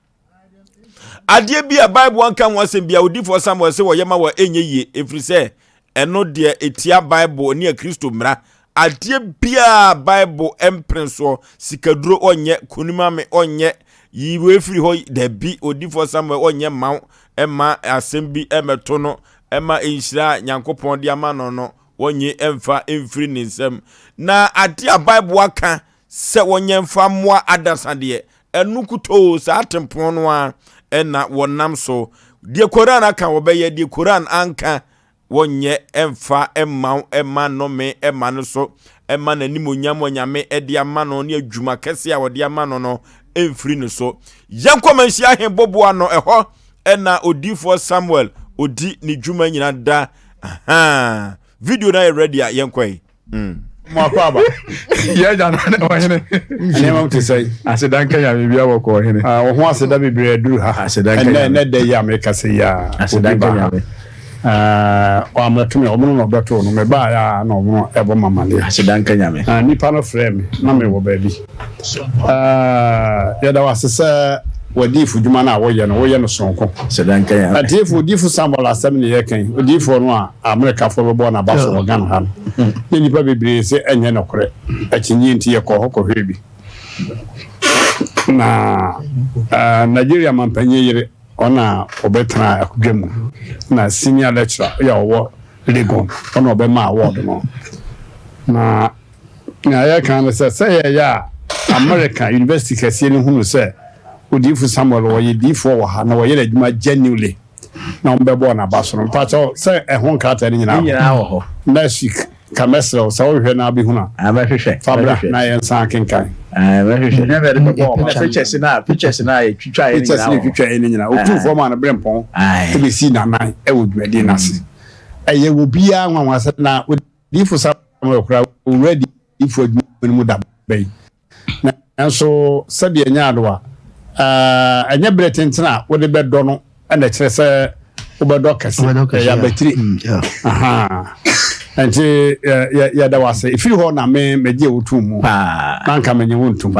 ade bia Bible anka wo se bia Oforisuo Samuel se wo yema wo enye yie efri se eno de etia Bible ni Kristo mra ade bia Bible emprenso sikaduro onye kunimame onye yiwe free ho da bi Oforisuo Samuel onye ma ema asem bi emeto no ema enhira nyankopon de ama no onye emfa emfiri ninsem na ade a Bible aka se onye emfa moa adasade enukuto sa atempon no a ena wonam so de Quran aka wobeye de Quran anka wonye emfa ema no me ema no so ema nanimonyam onyame ede ama no ne adwuma kese a wode ama no emfiri no so yankomanhia ahemboboa no eho ena Oforisuo Samuel odi ni dwuma nyina da video na ready a yenkwai Mwakaba. Yeah, John, Name to say, I said, Duncan, I will be our call here. Who said that we do her? I said, and then they make us say, yeah, I said, Duncan. I'm not to me, no better, no, me buy, no, ever, mamma. I said, Duncan, Nipa no frame, no, me, baby. Yeah, there was a sir. Wadifu jumana woye no sonko sedanka ya atifu difu sambola 7 year kan odifu no a America for bo na baso organ ha ni nipa bebre se enye no kore achinyi nti ye ko hoko hwebi na Nigeria mampanye yire ona obetra akudwemu na senior lecturer ya wo Legon ona obema award no na ya kan se ya America University kase ni hunu se Odifu Samuel woye difo wo ha na woye adwuma genuinely na ombebo na baso no pacho say ehon krata ni nyina ho next week kamesel so hwe na bihuna abahwehwe fabra na yensan kenkan abahwehwe na very good pictures na twitwa ni nyina otu fo ma na brempon to be see na nan e wo dwade na se eye wo bia nwanwa na Odifu Samuel kra already if wo mu da bai na so sabe nya adoa anya bretentina wo de bedo no na kire se wo bedo kase ya batiri aha enti ya da wase ifiri ho na me je wotumu na nka menye wontum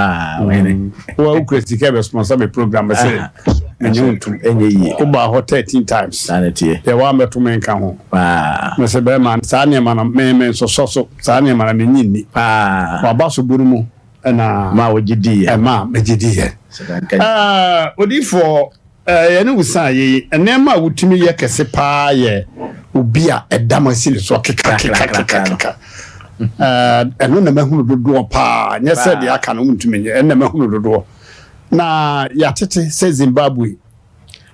wo ukreti ke responsible program se menye wontum enye yi wo ba ho 13 times sanity ya wa meto men ka ho me se be man sa ne man me so sa ne man me nyinni wa ba so burumu na ma wogidi ma megidi Odifo ye ne wusa ye enema wutumi ye kese pa ye obi a edamasile so keka eno na mahunu dodo pa nye se de aka no wutumi ye eno mahunu dodo na ya tete se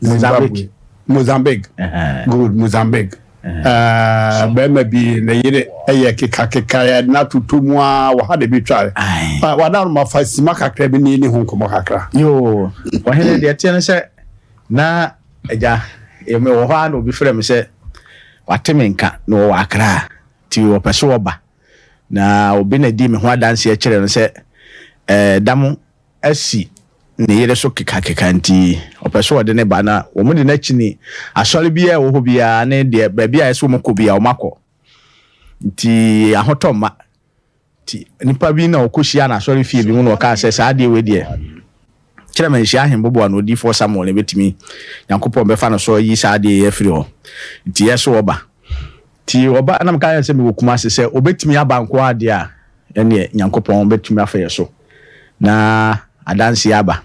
Mozambique good Mozambique bema bi na yire eye keka ya na tutumu a wa hade bi twa wa da no mafasima kakra bi ni honkomo kakra yo wa hele de tie se na eja me wo ha no bi frem se watemenka no wa akra ti wo pese wo ba na obi na di me ho adanse a kire no se damu asi ne yere so keka nti opeso ode ne ba na wo mu de na chini asori bia wo ho bia ne de ba bia eso mo ko bia o mako nti ahotoma ti nipa bi na okohia na asori fie bi mu no ka se sa de we de kire man hia hembobo na Odifu Samuel ne betimi Yankopon be fa no so yi sa de afiri ho nti yeso oba ti oba na mka se me wokuma se obetimi abanko ade a ene Yankopon betimi afa yeso na adansi aba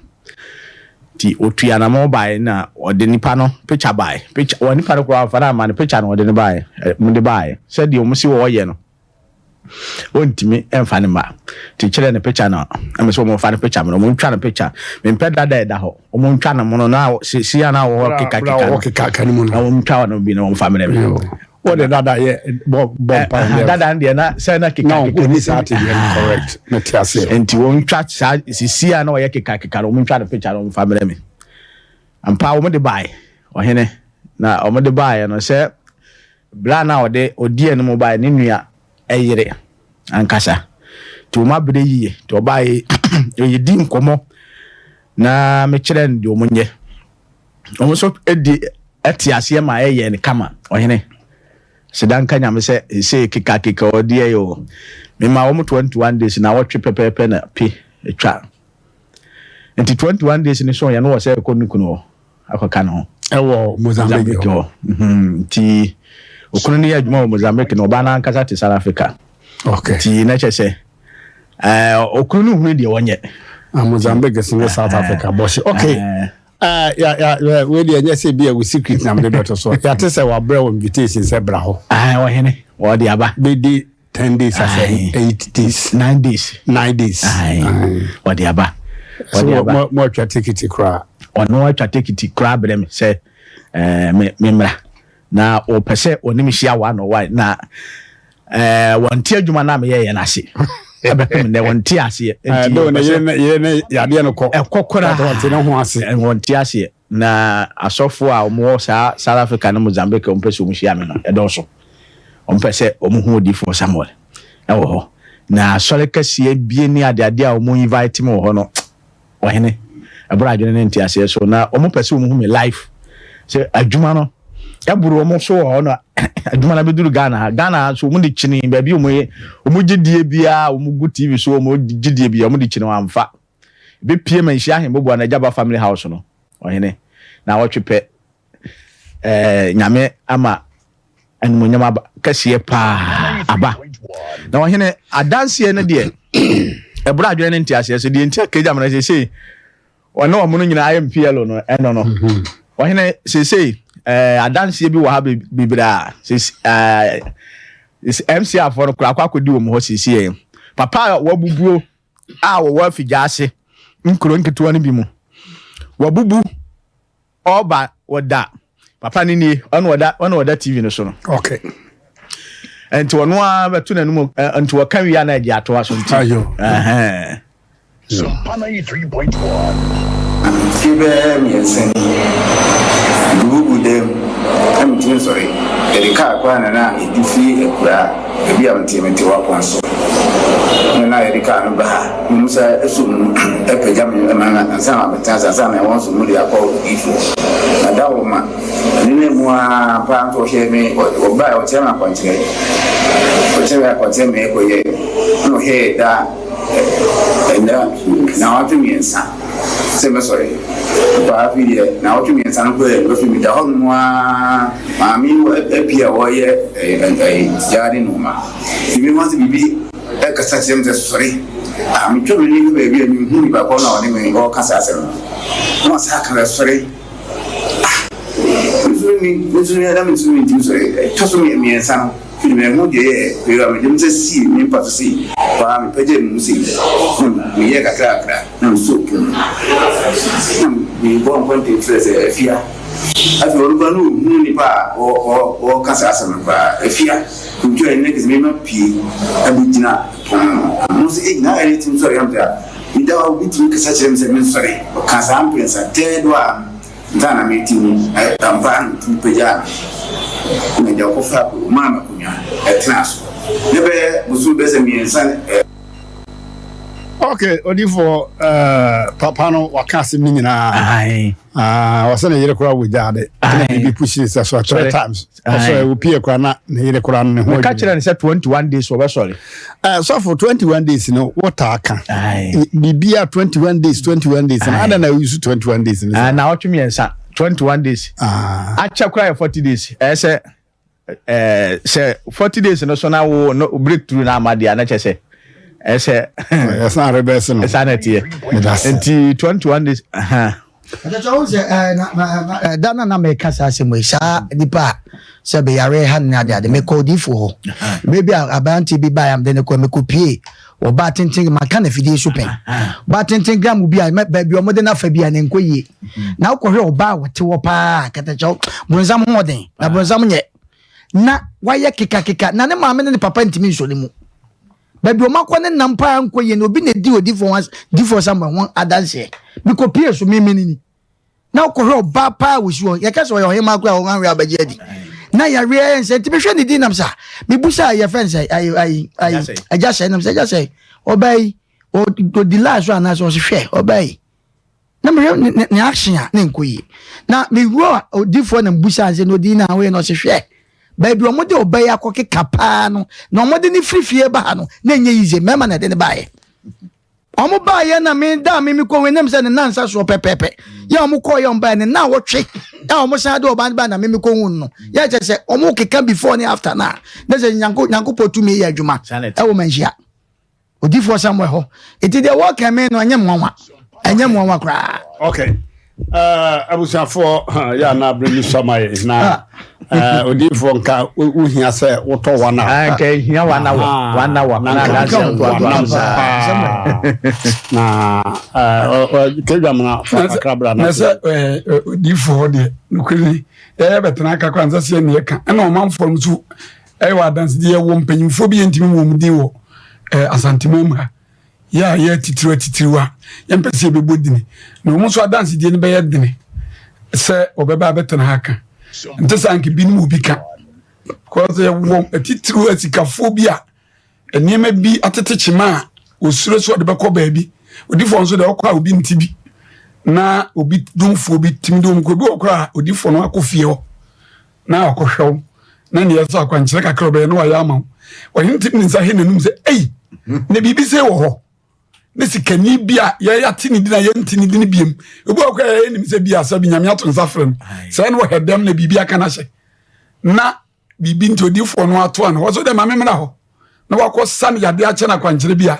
ti otua na mobile na ode nipa no picture buy picture woni pa ko afara ma picture no ode ne buy mu de buy said you musi wo ye no ontimi emfa ne ma ti kire ne picture na am so mo fa ne picture mo ntwa ne picture me mpeda da ho mo ntwa na mo no na si ya na wo keka ni mo na wo ntwa na bi na wo fa me ne what the dada ye bomb dada and na say na keka ni sa ati correct na tiase enti wo ntwa si ya na wo ye keka wo ntwa na picture wo fa me ne ampa wo de buy o hene na o de buy no say bla na ode odie no mo buy ni nua eyire ankasa ti o ma bede yiye ti o buy ye di nkomo na me kire ndi o munye o mo so edi etiase ma eye ne kama o hene sedanka nyame se keka odie yo me ma wo 21 days na wotwe pepepe na pi etwa enti 21 days ni so ya no wo se konukuno akoka no ewo Mozambique ti okunu ni adwuma wo Mozambique no ba na ankasa ti South Africa okay ti na chese okunu hu de wonye Mozambique single South Africa boss okay we dey anya say be a secret na me better so ya te say wa bra wo invitation say bra ho wo hene wo de aba be di 10 days I say 8 days 9 days wo de aba mo twa ticket kra ono atwa ticket kra brem say memra na o pese onim hia wa no why na wonti adwuma na me ye na se ebekem ne wonti ase do na ye ya de no ko ekokora wonti ne ho ase wonti ase na asofo a omo South Africa na Mozambique o pese o hia me no edoso o pese o hu Odifu Samuel ewo ho na sɔre kɛseɛ bie ni ade a ɔmo invite me wɔ hɔ no ɔhene ɛbora adwene ne nte aseɛ so na ɔmo pɛ sɛ ɔmo hu me life sɛ adwuma no ɛboro ɔmo so wɔ hɔ no adwuma na bɛduru Ghana so ɔmo de kyini baabi ɔmo gyidie biara ɔmo gu TV so ɔmo gyidie biara ɔmo de kyini wamfa bɛpie ma nhyia ahemboboa na Jaba family house no ɔhene na wɔtwepɛ nyame ama animonyam kɛseɛ paa aba na ɔhene adanseɛ no deɛ ɛbora adwene ne nte aseɛ so deɛ nti akagya mana sɛsei ɔne ɔmo no nyinaa ayɛ MPL no ɛno no ɔhene sɛsei adanseɛ bi wɔ ha bibraa MC afɔ no kora akɔdi wɔ mu hɔ sɛsei papa wabubuo a wɔwɔ afigya ase nkuro nketewa no bi mu wabubu ɔba wɔda papa ni nie ɔno wɔda TV no so no okay enti ɔno a bɛto n'anum enti wɔka wi ana adi ato aso nti so pana 3.1 Kibe miensen gugu dem am tin sorry erika kwa na idifi ekura ebi am timenti wa kwanso na erika no ba musa esum epejam na sama betanza sama wonso mu dia kwa ifo na dawo ma nene mu a pa to he me oba o tema kwanchire o tema kwacheme ko ye no he da na watu miensa sema sorry ba afide na watu miensa no ko e fi mi da ho mu a mami epia wo ye jari no ma ibi mo se bibi e ka sa sem sorry mi to mi ni be bi ni hu ba ko na oni mi ko ka sa sem no sa ka sorry Muzuni ada muzuni ti sorry to so mi miensa no fi me mu de pero me dem se si mi pa si pa mi peje mu si mi ye kakra na so mi bon ponte frese fia afi oruba no hu Nipa o kasa asem ba fia kunjo ene ke me ma pi abigina mo se na ere tim sorry am da ida wa bitu kasa chere me sorry kasa am pensa tedwa ndana meeting tampan tupeja ndio kofa ko mama kunya etnaso nebe busu bese miensan okay odifo papa no wakase mi nyina wasana yere kura wujade na bibi pushi so 3 times also we pie kura na yere kura no ho ka kire ne say 21 days we sorry so for 21 days no what aka bibia 21 days and ada na use 21 days na otwemi ensa 21 days acha kura 40 days say 40 days no so na wo no breakthrough na amade na chese say yes na rebels no sanity enti 21 days dana na me kasa asem sa Nipa se be yare han na de me ko di fo maybe abanti bi ba am de ko me kopie o ba tintin maka na fidie shopping ba tintin gram bi a ba bi o mo de na fa bi a ne nkoyi na ko hwe o ba wote wo pa katacho bonzam hoden na bonzam nye na waye kika na ne maame ne papa ntimi nsole mu baby o makọ ne nampa nkoye no bi na di for some one adanse bi kopie so memeni na ko hwe ba pa wusu ye kase o ye hema kwa o hanwe abaje adi na ya re ense ti be hwe ni di nam sa bi busa ye fense ai aja say nam say obey o di last one na so hwe obey na me ne action na nkoye na me ro di for na busa anse no di na we no hwe baby omo de obey akoke kapa no na omo de ni frifie ba no na enye yize mema na de ne bae omo bae na me da me ko wenem se ne nansa so pepepe ya omo ko yo mba ne na wotwe ya omo sa de oban ba na me ko hu no ya je se omo keka before ni after na se nyanko potu me ya adwuma e wo manhia odifo somewhere ho iti de work me no anye mwanwa kra okay abusafo ya na bremi samaye na odifo nka uhia se woto wana okay hia wana na kejamna akrabra na se odifo de nukuri betena aka kwanza se ne ka na o manfo mtu wa dance de wo mpanyimfo bi entimi wo mdi wo asantimam ya titiriwa ya mpese bebodini na omo so dance die ne be yedini se obeba betena haka ntesa anke binu mu bika ko se wo titiriwa sikafo bia enema bi atete chima osuro so de bekọ baabi odifo nso de okwa obi ntibi na obi dumfo obi timdom ko bi okra odifo no akofie ho na akohwew na ne yesa akwankyere kakra be no ya ama woni ntibi nsa he nanum se ei ne bibi se wo ho ne sikani bia ya tini dina ya ntini dina biem obi okra ya nim se bia sa bi nyame ato nsa frem se no hedem na bibi aka na hye na bibi nti odifo no ato an wo so de mamemra ho na wakọ san yade ache na kwankyere bia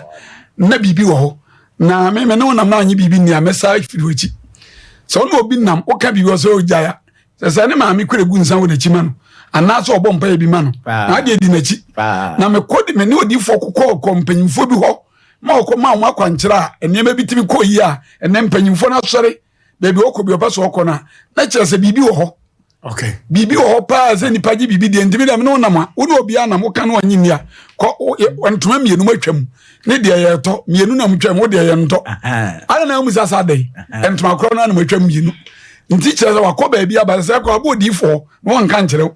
na bibi wo ho na me ne wonam na anyi bibi ni amesa firi ochi so no obi nam o ka bibi wo so ojaya se ne maami kwere gu nsan wo de chima no ana so obọ mpa bi ma no na de di na chi na me kodi me ne odi fo kokọ mpanyimfo bi ho ma okọ ma nwa kwankyere a enema bi timi kọ yi a ene mpanyimfo na sori bebi okọ bi opa so okọ na kire se bibi wo ho okay bibi wo pa ze nipa gi bibi de ntimi dem no nam wo no obi anam ka no anyi nia ko ntoma mienu matwam ne de ye to mienu na mtwam wo de ye nto ana na mu sasa dai ntoma kro na matwam mienu nti kire se wakọ baabi aba se ko abodifo no nka nkire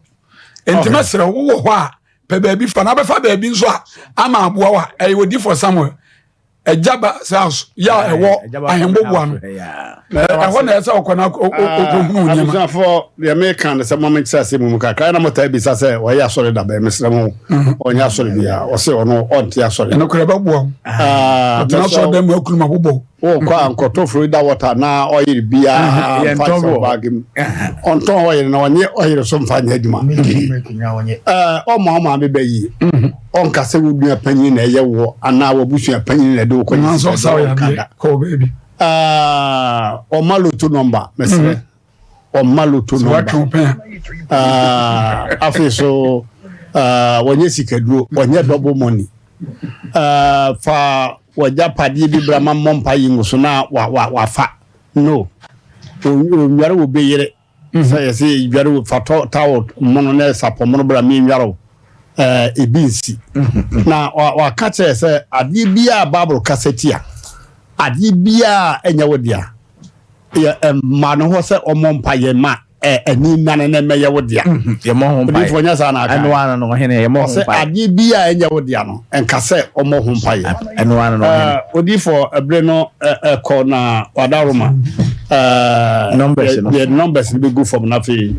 ntima sere wo ho a pe baabi fa na be fa baabi nso a ama aboa wa e wodifo Samuel ejaba house ya ewo ahembobo ano ehwo na esa okona okunu nyama for the American the moment say mu kakra na mota bi say o ya sori da ba mesrem onya sori bia o se ono onti asori na kura babu na so dem akunu mabobo o kwa ankoto Florida water na oil bia yentobo bagim onton oil na onye oil so mfanya aduma o ma be bayi on kase wudua panyin na ye wo ana wabusua panyin na de wo kwanyi so saw ya bi ko baby o maluto number mesre o maluto number afi so wonye sikaduro wonye double money fa waja padi bi brama mompa yinguso na wa fa no o yare wo beyere say yare wo fa tawo mono na sapo mono bra mi yare ebinsi na wa kache se adi bia bible kasetia adi bia enya wodia ya mano ho se omompa ye ma ani nane na meye wodia ye mo ho mpa ifo nya sa na aka eno ana no hene ye mo ho mpa adi bia enya wodia no enka se omo ho mpa ye eno ana no hene odifo ebre no ko na wadaroma numbers be go from na fi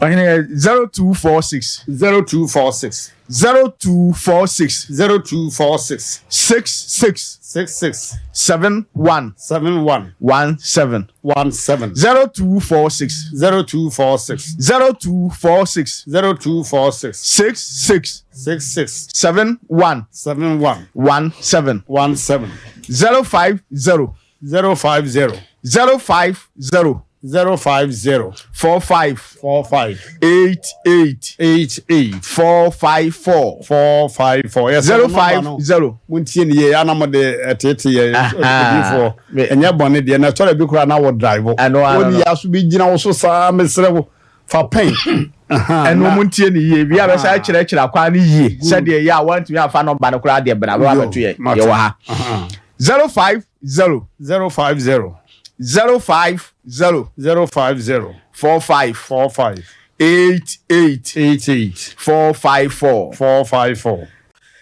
0246 0246 0246 0246 66 71 17 0246 0246 66 71 17 050 050 45 88 454 yes 050 muntie ne ye anamode etete ye before enya bone de na tore bi kura na wo drive woni ya so bi gina wo so sa mesre wo fa pain eno muntie ne ye bia be sa kire akwa ne ye se de ya want me afa number no kura de bra ba beto ye wo ha 050 050 050 45 88 454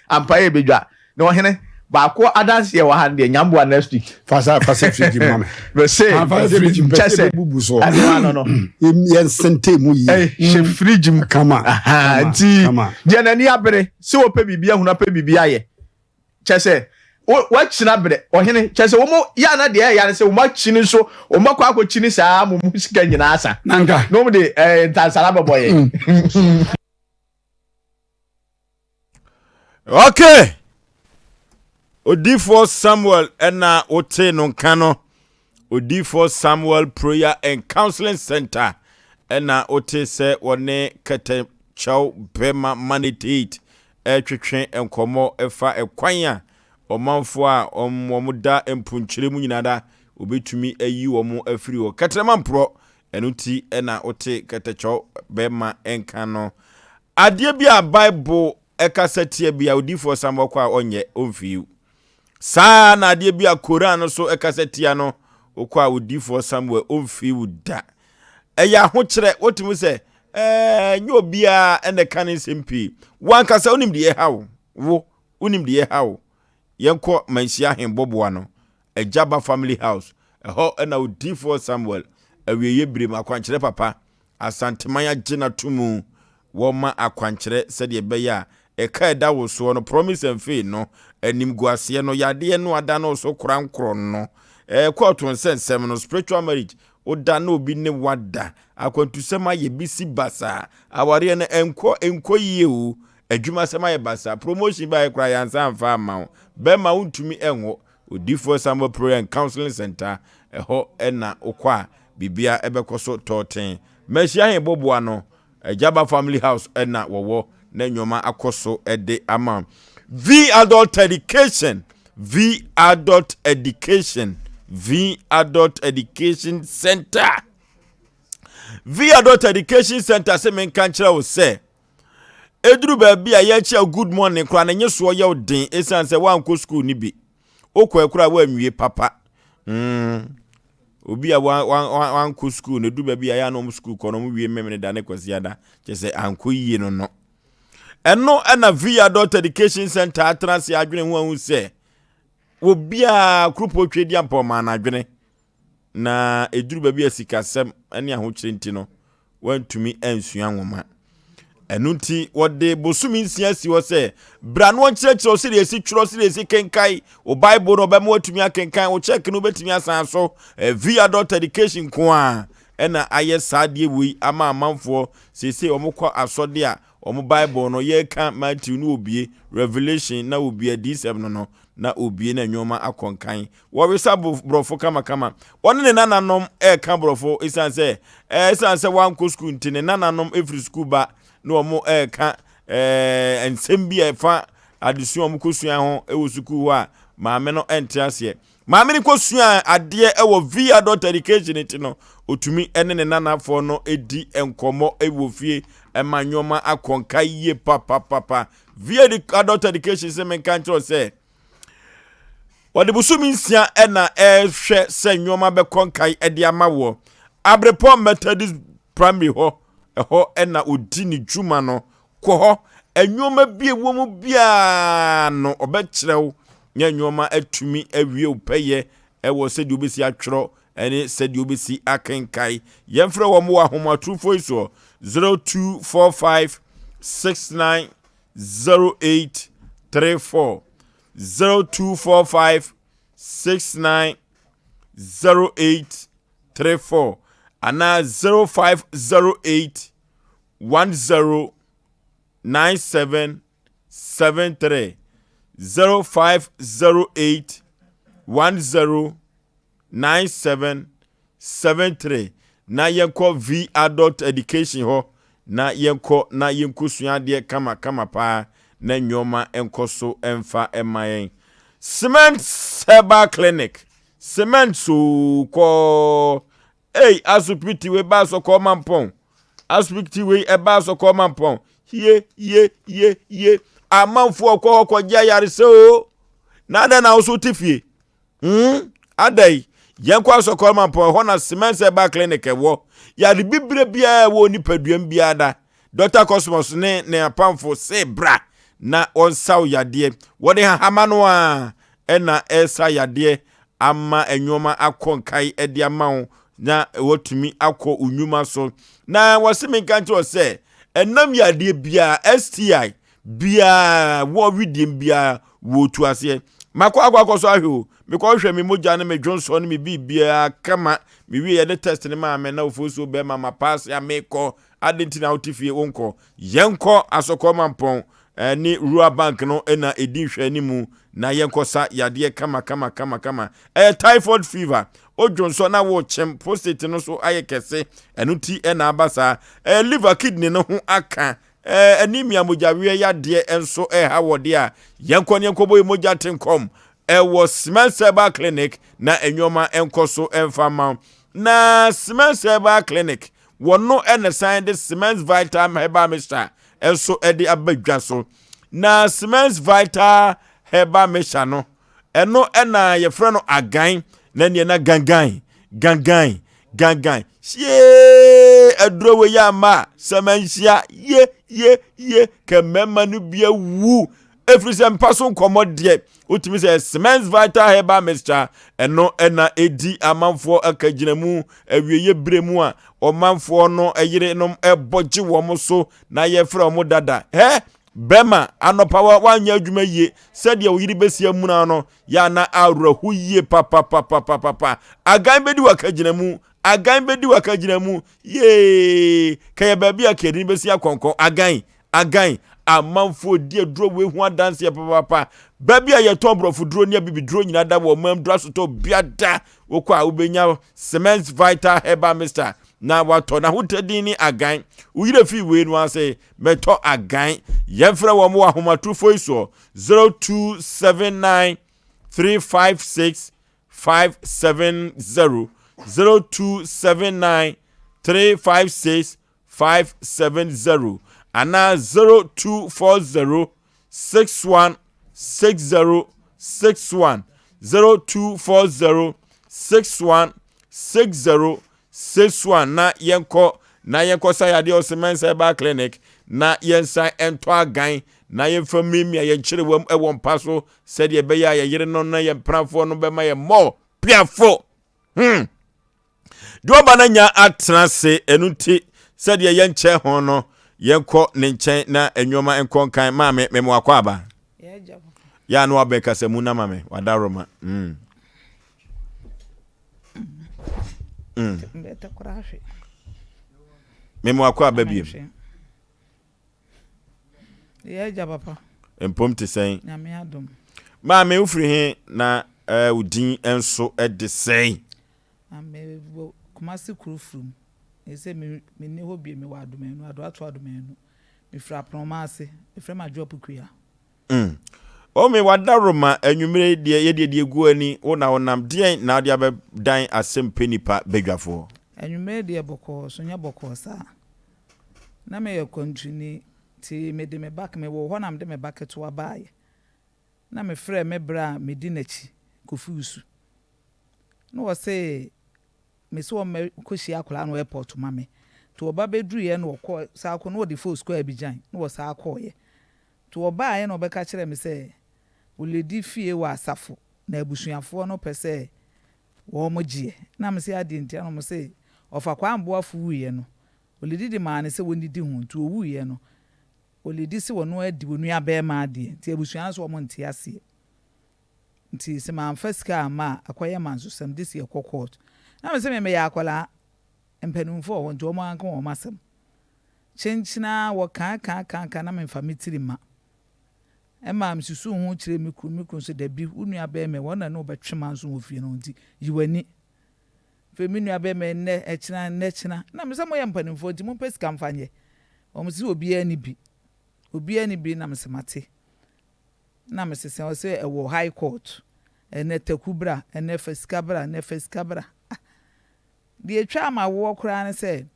ampaye bedwa na ohene ba ko adanse ye wa han de nyambo next week fasa fridge mama we say chese bubu so no yen sente mu yi she fridge kama nti je na ni abere se wo pe bibia huna pe bibia ye chese what china bere ohene chese wo mo ya na de ya se wo ma chini so wo ma kwa chini saa mo musika nyina asa nanka no mo de ntansala boboye okay Odifo Samuel ena ote no kano Odifo Samuel Prayer and Counseling Center ena ote se wone kete chow bema manitate twetwe enkomo efa ekwanya omanfo a omuda empunkyire mu nyinada obetumi ayi omo afiri wo katrema mpro enuti ena ote kete chow bema enkano ade bia Bible ekasetie bia Odifo Samuel kwa onye omfiu sa na ade bia Quran so ekasetia no okwa Odifo Samuel omfiu da eya ho kire otumi se nyo bia ene kan SMP wan kasa onim de hawo wo onim de hawo yenko manhia hemboboa no Ejaba family house ho na Oforisuo Samuel awieye bire makwankyere papa asantemanya gina tumu woma akwankyere sede beya eka eda wo so no promise and faith no anim guase no yade no ada no so krankro no court on sensem no spiritual marriage oda na obi ne wada akwantusema ye bisi basa aware na enko yie adwuma sema ye basa promotion ba ekra yansa amfa ama be ma untumi enwo Oforisuo Samuel prayer and counseling center eho ena okwa bibia ebekoso toten mehia he boboa no Ejaba family house ena wowo na nyoma akoso ede ama V adult education center V adult education center se men kan kira wo se eduru ba bia ye chia good morning kra na nyeso ye odin esan se wanko school ni bi okwa wa nwie papa obi a wanko school ne du ba bia ya no school ko no mu wie memene da ne kwasi ada chese anko yie no eno na V adult education center atransi adwene hu hu se obi a krupo twedi ampoma na adwene na eduru ba bia sikasem ene ahokyere nti no wantumi ansua nwoma enunti wode bosumi nsia si wo se bra no nkyerɛkyerɛ o sire esi tworo sire esi kenkai o bible no be mo atumi akenkan o check no betumi asan so V adult education ko a ena aye saade wi ama amanfo sese omukɔ asode a omo bible no ye ka Matthew no obie Revelation na obie D7 no na obie na nyoma akonkan wo wesa brofo kama won ne nananom ka brofo isan se wanko school ntine nananom every school ba no omo ka ensem bi efa adesu omo kosua ho ewo school a maame no ente ase maame ni kosua ade ewo V adult education ntino otumi ene ne nanafo no edi enkomo ewo fie emanyoma akonka ye papa V adult education se men kan tro se wode busumi nsia ena hwe se nyoma be konkai ede amawo Abrepo Methodist primary ho ena odi ni dwuma no ko ho enyoma bie wo mu bia no obekyerew nya nyoma atumi awie opeye ewo se di obesi atworo ene se di obesi akenkai yemfre wo mo Oforisuo 0245690834 0245690834 ana 0508109773 0508109773 na yenko V adult education ho na yenko na yenkusua de kama pa na nyoma enkoso emfa emayen cement herbal clinic cement so ko asupiti we ba so ko mampon asupiti we e ba so ko mampon ye amanfo ko gya yare so na ada na so tifie adai yenko aso ko mampon ho na cement herbal clinic ewo yare bibre bia wo nipaduam bia da Dr. Cosmos ne apamfo se bra na onsaw yade wode hama no a ena esa yade ama enwoma akonkai ede amawo na wotumi akọ unyuma so na wasemi kanto se enam yade bia STI bia wo widim bia wo tu ase makọ so ahwe me ko hwe me moja na me Johnson me bibia kama me wi ye test ne ma me na Oforisuo be ma pass ya me ko adentina otifie wonko yenko asokọ mampon ni Rural Bank no ena edi hwe ni mu na yenko sa yade kama typhoid fever o Johnson na wo chem prostate no so ayekese enuti ena abasa liver kidney no ho aka anemia mojawe yade enso ha wode a yenko boy moja tenkom was Cement Herbal Clinic na enyoma enkoso enfama na Cement Herbal Clinic wono ene sign the Cement Vital Herbal Mixture enso edi abadwa so na Cement Vital Herbal Mixture no eno ena ye frɛ no agan na ne na gangan sie aduro we ya ma semanhia ye ke memma no bia wu efrise mpaso nkomode utimi se cement vital herbal mixture eno na edi amanfo akaginamu awieye bremu a omanfo no eyire no eboje wo mo so na ye frɛ mo dada bema anopa wanya adwuma yie sɛdeɛ wo yiri besia mu na no ya na awrahu yie papa agan bedi wakaginamu ye kaya baby akedi besia konkon agan amanfo die dro we hu adanse papa baby ayeto brofo dro ne bibi dro nyina da wo mam dro so to biada wokwa ubenya cement vital herbal mixture na wato na hutadin ni agan uyire fi we no ase meto agan yefra wo mo Oforisuo 0279 356 570 0279 356 570 ana 0240 61 60 61 0240 61 60 61 na yenko sayade osemensa ba clinic na yensa ento agan na yemfa mimi yenkyere wam ewo mpaso sede be ya yere no na yemprafo no be ma ye mo piafo Duoba na nya atrase enunti sede yenche ho no yenko ne nchen na enwoma enkonkan ma me memo akwa aba ya no abeka semu na mame wadaroma Mbeta kurafi memo akwa aba biem yeja papa empom te sen nyame adom ma me ufiri he na udin enso de sen ame kumasi kurufrum ese me ne hobi me wa adomenu ado adomenu me fra promase me fra ma drop kuya o me wadaroma anwumere de ye gu ani wona wonam de na de abedan asem penipa bedwafo anwumere de boko so nya boko sa na me ye continue ti me de me back me wo honam de me back to abaye na me fra me bra me di nachi Oforisuo no wo say me so me koshi akola no airport mame to oba bedru ye no ko sa ko no de full square bijan no wo sa ko ye to oba ye no be ka kire me say oledi fie wa asafo na abusuafo no pese wo mogie na me say ade ntia no me say ofa kwa amboafo wuye no oledi de maane se woni di hu to wuye no oledi se wono adi wonu abe ma ade ntia abusuan so mo ntia se nti se ma amfaska ma akoye manso sam disi ekokot na me se me ya akola empanumfo wo nto mo anka wo masem chenchina wo kan na me famitiri ma ema msusu hu kire mikru so da bi unu abe me wona no betwema nso wo fie no nti yiwani fe minu abe me ne echina na me se mo ya mpanumfo nti mo pesika mfanye o mo si obi ani bi na me se mate na me se o se ewo high court ene takubra ene fesikabra die twa ma wo kura ne se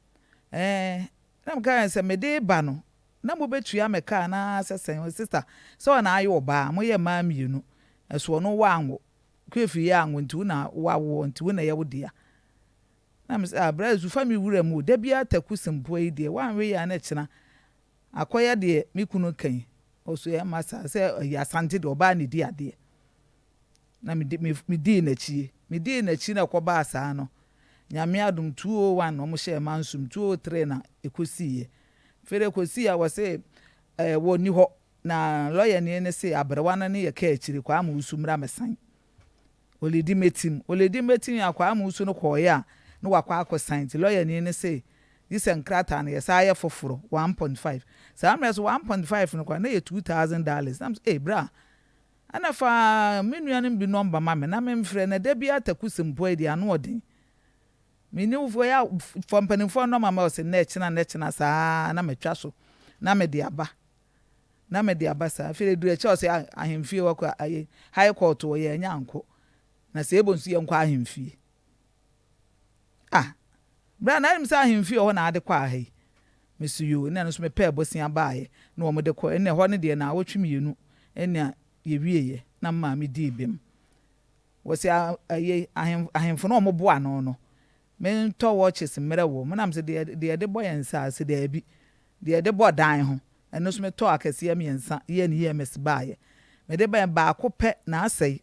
na me ka se me de ba no na mo betua me ka na sesen sister so na ayo ba mo ye ma mienu eso no wa anwo kwefi ya anwo nti na wa wo nti na ye wo dia na me se brazu fami wura mu da bia takusimpo yi de wan we ya na kina akoya de mikunu kan oso ya masa se ya sante de oba ne di ade na me di na chi na ko ba asa no nyame adum 201 no mo hye mansum 203 na ekosi fere kosi ya wose wo ni ho na lawyer ne se abrewana ne ye ka akiri kwa ma usumra mesan oledi metim akwa ama usu no koya no wakwa akosan ti lawyer ne se disenkrata na ye sa ye foforo 1.5 sa amre so 1.5 no kwa na ye $2,000 nam bra ana fa menuanem bi number ma me na me mfre na da bi atakusimpo edi ano odin mini ufo ya fompanifo no mama o se na china sa na metwa so na me de aba sa fere dure che o se ahemfie wa kwa aye high court wo ye nyanko na se ebonsu ye nkwa ahemfie bra na nim sa ahemfie ho na ade kwa ahe mesuyo na no so me pe bosia baaye na wo de ko ene ho ne de na awotwemienu ene ye wieye na ma me di bem wo se aye ahemfo no mo boa no men to watches mmere wo menam se de boy ensa se de bi de boy dan ho eno so me to akese am yensa ye ne ye mes baaye me de ba akopɛ na asɛe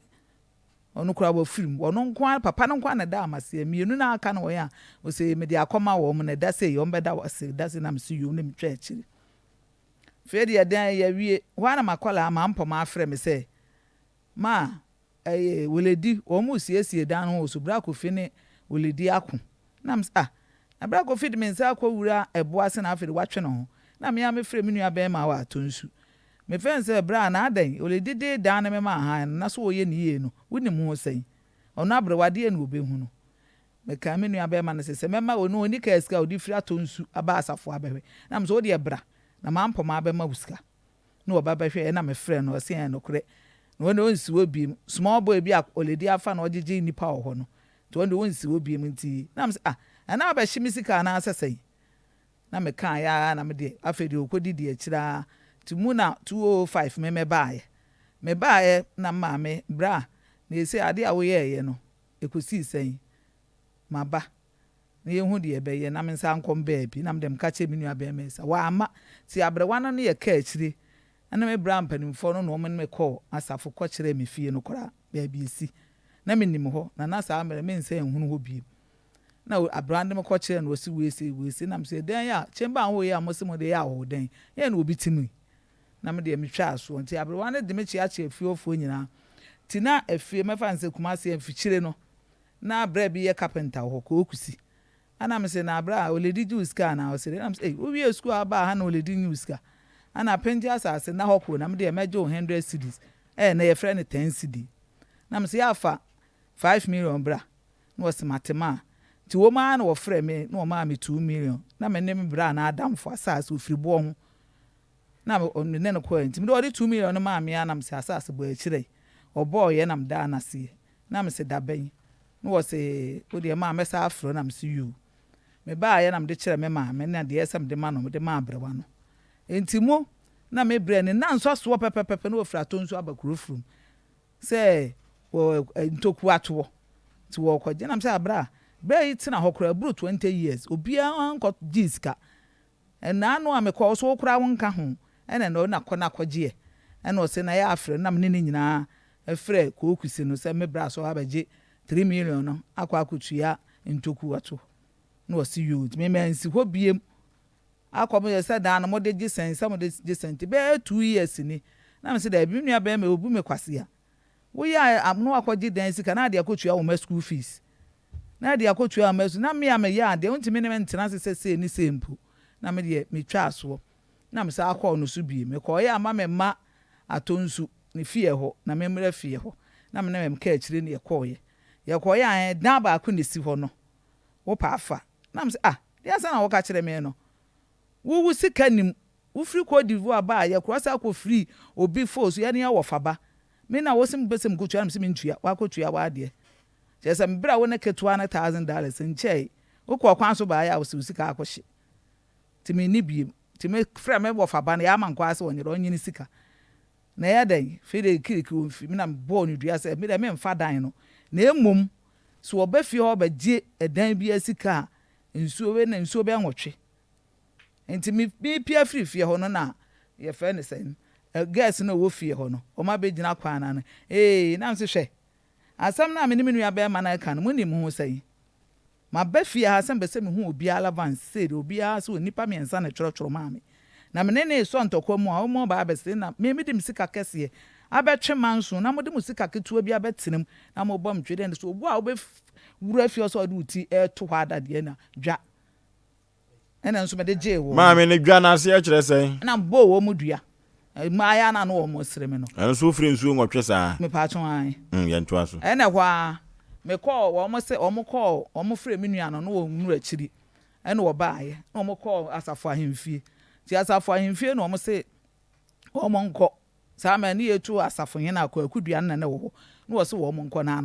ɔno kura wo film ɔno nko papa no nko na da amase mienu na aka no ya o se me de akɔma wo mo na da se yo mbɛda wo se da se na me se yo ne me twa akiri fe de dan ya wie ho na makola ma mpɔ ma afrɛ me se ma weledi o mu siesie dan ho so bra ko fi ne weledi ako na na bra ko fi de me nsa akɔ wura ɛboa se na afɛ de watwe no ho na me ya me frɛ me nua bɛn ma wa atonsu me fen se bra na adan weledi de dan me ma ha na so ye ne ye no woni mu Osei ono abrewade e na obehu no me ka me nua bɛn ma na se me ma onu oni ka eska odi firi atonsu aba asafo abɛhwe na me so de bra na ma mpɔ ma bɛma wuska na oba bɛhwe na me frɛ no ɔse en no kore no no nsi obi small boy bi oledi afa na ogege nipa ho no to no nsi obi nti na me se ana ba hye misika na asesei na me kan ya na me de afedi okodi de akira ti mu na 205 me baaye na ma me bra na ese ade a wo ye no ekosi sen maba na ye hu de ebeye na me nsa nkom baabi na me dem ka che me nua ba me sa wa ama ti abrewa no ye ka akire ana me bra mpanimfo no no me call asafo kɔ kyerɛ me fie no kora baabi esi na me nim hɔ na sa amere me nsa ehunu hɔ bi na abrande me kɔ kyerɛ no osi wesi na me se dan ya chemba ho ye amosimo de ya ho dan ye na obi timi na me de me twa aso nti abrewa no de me chia chia fie ofo nyina ti na afie me fa nse kuma se amfikyire no na abra bi ye carpenter hɔ ko okusi ana me se na abra oledi juice ka na o se na me se wo wie school aba ha na oledi news ka ana penji asase na hoko na me de mejo 100 cedis na ye frɛ ne 10 cedi na me se ya fa 5 million bra na wo se matema ti wo ma na wo frɛ me na wo ma me 2 million na me ne me bra na adamfo asase ofiri bo ho na me ne no ko nti me de 2 million no ma me ya na me se asase bo akire obo ye na me da na se na me se da ben na wo se wo de ma me sa afro na me se you me ba ye na me de kyerɛ me ma me na de esem de ma no me de ma abrewa no entimu na me bre ne na nso so pepepepe na ofra to nso abakurofrum se wo ntoku ato ti wo kwaje na me se abra bra yi tina hokora bru 20 years obia anko jiska na anu amekọ so okura wonka ho ene na kọ kwaje ene o se na ya afre na me ne nyina afre ko okusi no se me bra so abaje 3 million no akwa akutua ntoku ato na o se you me mensi ho biem akomo ye se dan no mo de gisen se mo de gisen ti be 2 years ni na me se da bi nua be me obu me kwase a wo ya amno akwaje dan sika na de akotua wo ma school fees na de akotua ma su na me ya me ya de untimi ne mentena se ni sempu na me de me twa aso na me se akọ no su bi me ko ya ama me ma atonsu ni fie ho na me mra fie ho na me na me ka akire ne ye ko ya dan ba ko ne si ho no wo pa afa na me se ya sa na wo ka kire me no wo sika nim wo free ko divo ba ye crossa ko free obi force ya ne ya wo faba me na wo sim besem ko tua me sim ntua wa ko tua wa de je se mbra wo na ketua na $1,000 nche wo ko kwan so ba ya wo sika akohye ti me ni biem ti me frɛ me wo faba na ya man kwa se wonyere onyini sika na ya dan fe de kiriki wo fi me na bo ni dua se me de me mfa dan no na emom so oba fi ho ba gye edan bi asika nsuo we na nsuo be anwotwe enti mi pia free ho no na ye fe ne sen gas no wo fie ho no o ma be gina kwa na na mse hwe asam na me ni nua be ma na ka no munim ho sei ma ba fie ha asam be se me hu obi ala van said obi a so nipa me ensa na choro ma me na me ne so ntokwa mu a o mo ba be se na me dim sika kese abetwe manso na mo dim sika ketua bi abetenem na mo bom twede so obu a wo be wura fie so adu ti to ha adade na dwa ena nso me de je wo ma me ne dwa na ase a kyerɛ sɛn na bo wo mu dua ma ya na no wo mo sere me no enso firi nsuo nwɔtwe saa me pa twa an ye nto aso ena hwa me call wo mo se o mo call o mo frɛ me nua no no wo nuru akiri ena wo baaye na mo call asafo ahemfie ti asafo ahemfie na mo se wo mo nkɔ saa ma ne yetu asafo hena akɔ akudua na na wo na wo se wo mo nkɔ na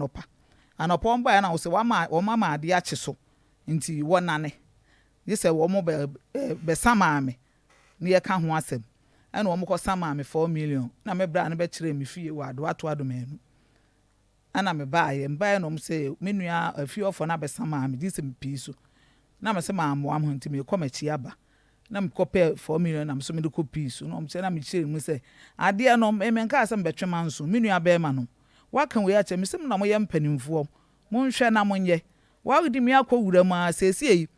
anopa mba na wo se wo mama ade akye so nti wo nane yese wo mo be sama me ne ye ka ho asem ena wo mo ko sama me 4 million na me bra ne be kire me fie wo ado ato ado menu ana me bae mbae no say menua afiofo na besama me disem piso na me se ma mo am hunti me komachi aba na me kopɛ 4 million na me so me de ko piso no me na me kyere mu say ade no me nka asem betwema nso menua be ma no waka we ache me sem na mo ye mpanimfo mo nhwɛ na mo nye wagdi me akɔwura ma sesi yi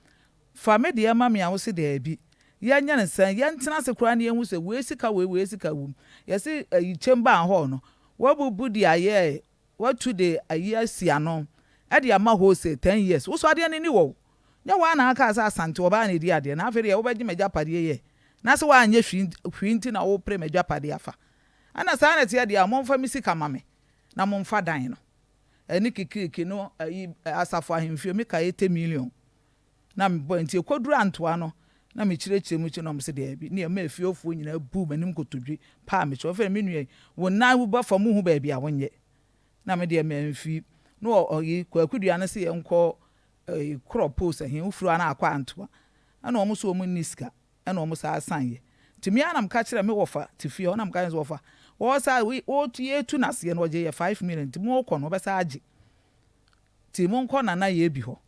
fa me de ma me a wo se de abi ya nya ne san ya ntena se kura ne hu se we sika wum ya se yi chemba ho no wabubu di aye watu de ayi asia no e de ama ho se 10 years wo so ade ne ni wo nya wa na aka asa asante wo ba na di ade na afere ye wo beji magya pade ye na se wa anya hwinti na wo pre magya pade afa ana sa na tie de amomfa misika mame na momfa dan no eni kikiki no ayi asafo ahemfio me ka 80 million na me bo ntie koduru antoa no na me kyerɛkyerɛ mu no mse de abi ne ma afiofo nyina bu manim kotodwe pa me kyerɛ fe me nua wo na wo ba fa mu hu ba bia wonye na me de ma mfi no oyi kwakudua no se yenko crop post ahen ufuru ana akwa antoa ana omo so omo niska ana omo sa asanye timi ana m ka kyerɛ me wofa tifi ona m ka nso wofa wo sa wo tie tu na se no oje 5 million timi wo kɔ no be sa age timi nkɔ na ye bi ho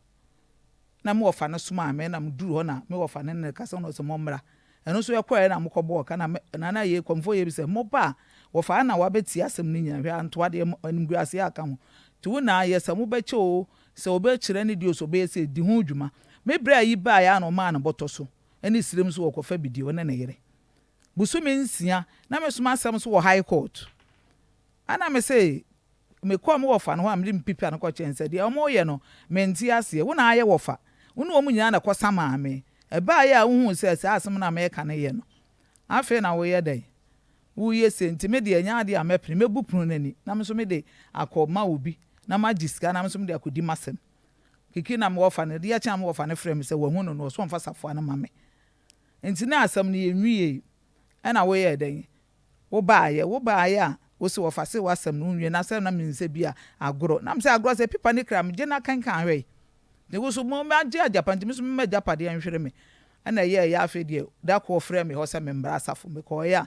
na me wofa no suma ame na mduru ho na me wofa ne kasa no so momra eno so yekoe na mkɔbɔ ka na ye komfo ye bi se mo ba wofa na wabeti asem ni nya hwe antoa de animgu ase aka ho ti wo na ye se mo be che o se obe kyerɛ ne di so be se di ho dwuma me bra yi ba ya no ma na bɔtɔ so eni sirem so wɔkɔfa bidi wo ne ne yere busumi nsia na me suma asem so wɔ high court ana me se me kɔ mo wofa no ho am de mpipa no kɔ kyɛnse de ɔmo ye no me nti ase wo na aye wofa wonu omu nyina na kosa maame eba ya hu se asem na me ka ne ye no afi na wo ye dai wo ye sentime de anya de amepre mebu punu nani na me so me de akoma obi na magiska na me so me de akodi masem kiki na me wofa ne de ya cha me wofa ne frem se wo hu no no so mfa safo na mame enti na asem ne yenwie na wo ye dai wo ba ye a wo se wofa se wasem no nwie na asem na me nse bia agoro na me se agoro se pipa ne kra me je na kankan hwe ne wo so mo ma je Japan timi so me Japan de anhwere me ana ye ya afi de da ko frɛ me ho se me mbra asafo me ko ya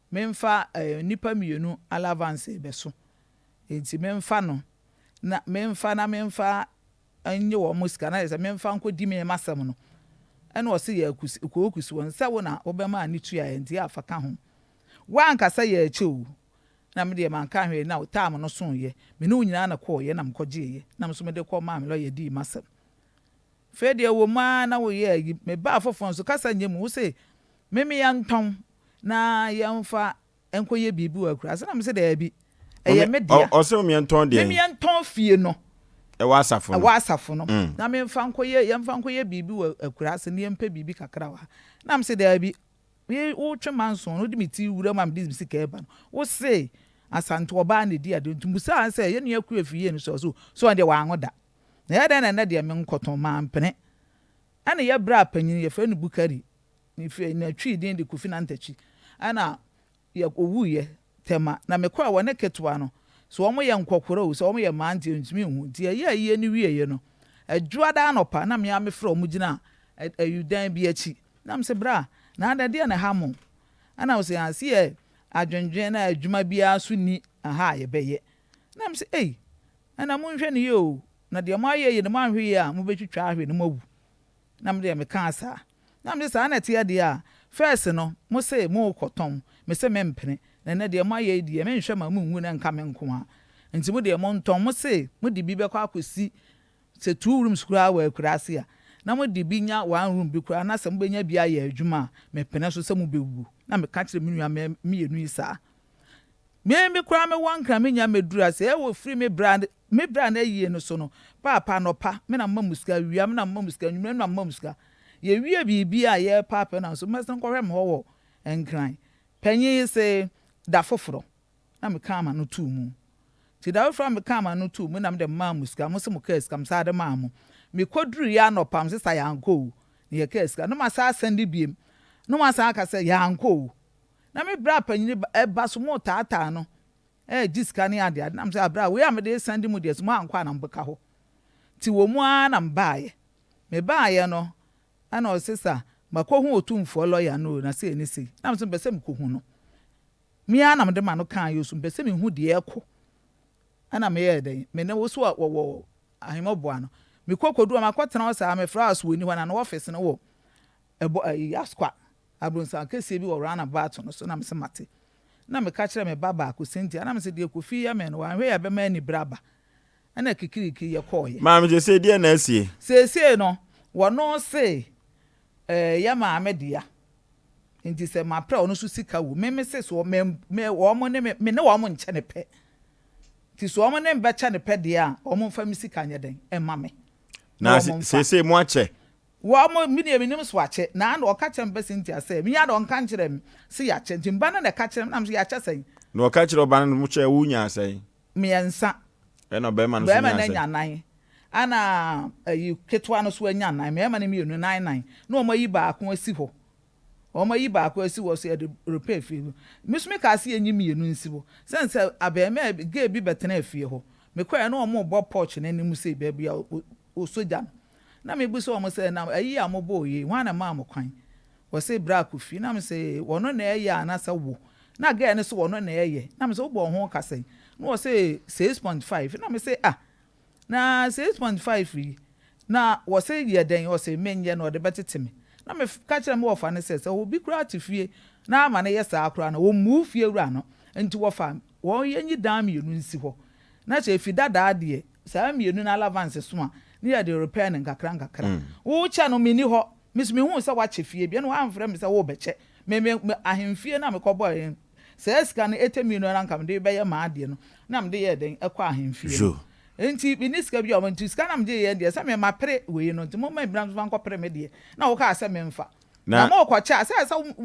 me mfa nipa mienu allowance be so enti me mfa no na me mfa anye wo musika na se me mfa nko di me masam no ɛna ɔse ye akusi won se wo na wo be ma ani tu ya enti afa ka ho wa ankasa ye achew na me de man ka hwe na tam no so ye me no nyina na kɔ ye na mkɔgye ye na me so me de kɔ ma me lo ye di masam fe de wo ma na wo ye me ba afofon so kasa nyem wo se me ya nton na ya mfa enko ye bibi wa kura se na me se da bi eye me dia o se me nton de me ya nton fie no e wa asafo no na me mfa nko ye ya mfa nko ye bibi wa kura se ne mpa bibi kakra wa na me se da bi wo twema nso no de meti wura ma me di sika eba no wo se asante oba na di ade ntumbusa se ye ne akura fie no so ande wa anwoda na ya da na de me nkoton ma mpene ana ye bra panyin ye fa no bukari ni fi na twi din de kufi na ntachi ana ye owu ye tema na me kwa wona ketwa no so omo ye nkokoro o so omo ye mante ntumi hu ti ye ni wie ye no adwada anopa na me ya me fra omo gina ayudan bi achi na me se bra na da de na hamo ana wo se anse ye adwendwen na adwuma bia so ni aha ye beye na me se ana monhwe ne yo na de mo aye ne mo anhwe ye a mo betwitwa ahwe ne mo wu na me de me kan asa na me sa na tie de a first no mo se mo koton me se me mpene na de mo aye de me nhwe ma mo nwu na nka me nko a nti mo de mo nton mo se mo de bi be kwa akosi se 2 rooms kura wa kura ase a na mo de bi nya 1 room bi kura na se mo benya bi aye adwuma me pene so se mo bewu na me ka kire me nua me yenu isa me kura me wankra me nya medura se e wo free me brand na yie no so no papa no pa me na mma musika wia me na mma musika nwum na mma musika ye wie bibi a ye papa na so mesan kwhwem ho wo enkran panyi se da foforo na me kama no tu mu ti da foforo me kama no tu mu na me de mma musika mo se mo ka ska msa de ma mo me koduru ya no pam se sa yanko ne ye ka ska no ma sa sende biem no ma sa aka se yanko na me bra panyi e ba so mo tata no jiska ne ade na me say abra we am dey send mu dey so mo ankwa na mbeka ho ti wo mu na mbaaye me baaye no ana o sisa makohu otumfo lawyer no na say ni sei na me so bese me kohu no me ana me de ma no kan yo so bese me hu de ekọ ana me ye den me ne wo so wo ahimoboa no me kokodu ma kwatena wo sa me fraas woni hɔ na no office no wo ebo yaskwa abronsa kese bi wo rana bato no so na me se mate na me ka kire me baba ko Cynthia na me se de kofi ya me no wan hwe ya be ma ni braba ana kikiriki ye kɔ ye ma me je se de na asie se no wo no se ya ma amedia nti se ma pra ono so sika wo me se so me wo mo ne me ne wo mo nche ne pe ti so wo mo ne mbe cha ne pe de a wo mo fa mi sika nya den e ma me na se mo ache wo mo mi ne nim so ache na na o ka che mbe Cynthia se mi ya do nka nkire m se ya che nti mba na ka kire na m se ya che sen na o ka kire oba no mo che wunya sen mi ensa e no be ma no so nya sen be ma na nya nan ana ayi ketwa no so anya nan me ma ne mi enu nan na o mo yi ba ko asi ho o mo yi ba ko asi wo so e repair fi mi so me ka se enyi mi enu nsi bo sense abema ge bi betena afie ho me kwa na o mo bo porch na ni mu se ba bia o soja na me bu so o mo se na ayi amobo yi wan na ma mo kwan wo se bra ku fi na me se wono na eye anasa wo na ge ne so wono na eye na me se wo bo ho ka se na wo se 6.5 na me se na 6.5 na wo se ye den wo se menye na o de beteteme na me ka kire me wo fa ne se obi kura tifie na ama ne yesa akura na wo mu fie wura no enti wo fa wo yenyi dam yenu nsi ho na che fi dada de sa mienu na alavance so a ne ya de repair ne nkakra wo cha no mini ho mismi hu se wa che fie bia no amfre me se wo beche me ahemfie na me kobo se ska ne 80 million na nkam de be ye ma ade no na me de ye den ekwa ahemfie enti biniska bia o enti ska na me de ye de se me mapre we no enti mo ma bram so nkopre me de na wo ka se me mfa na mo kwa cha se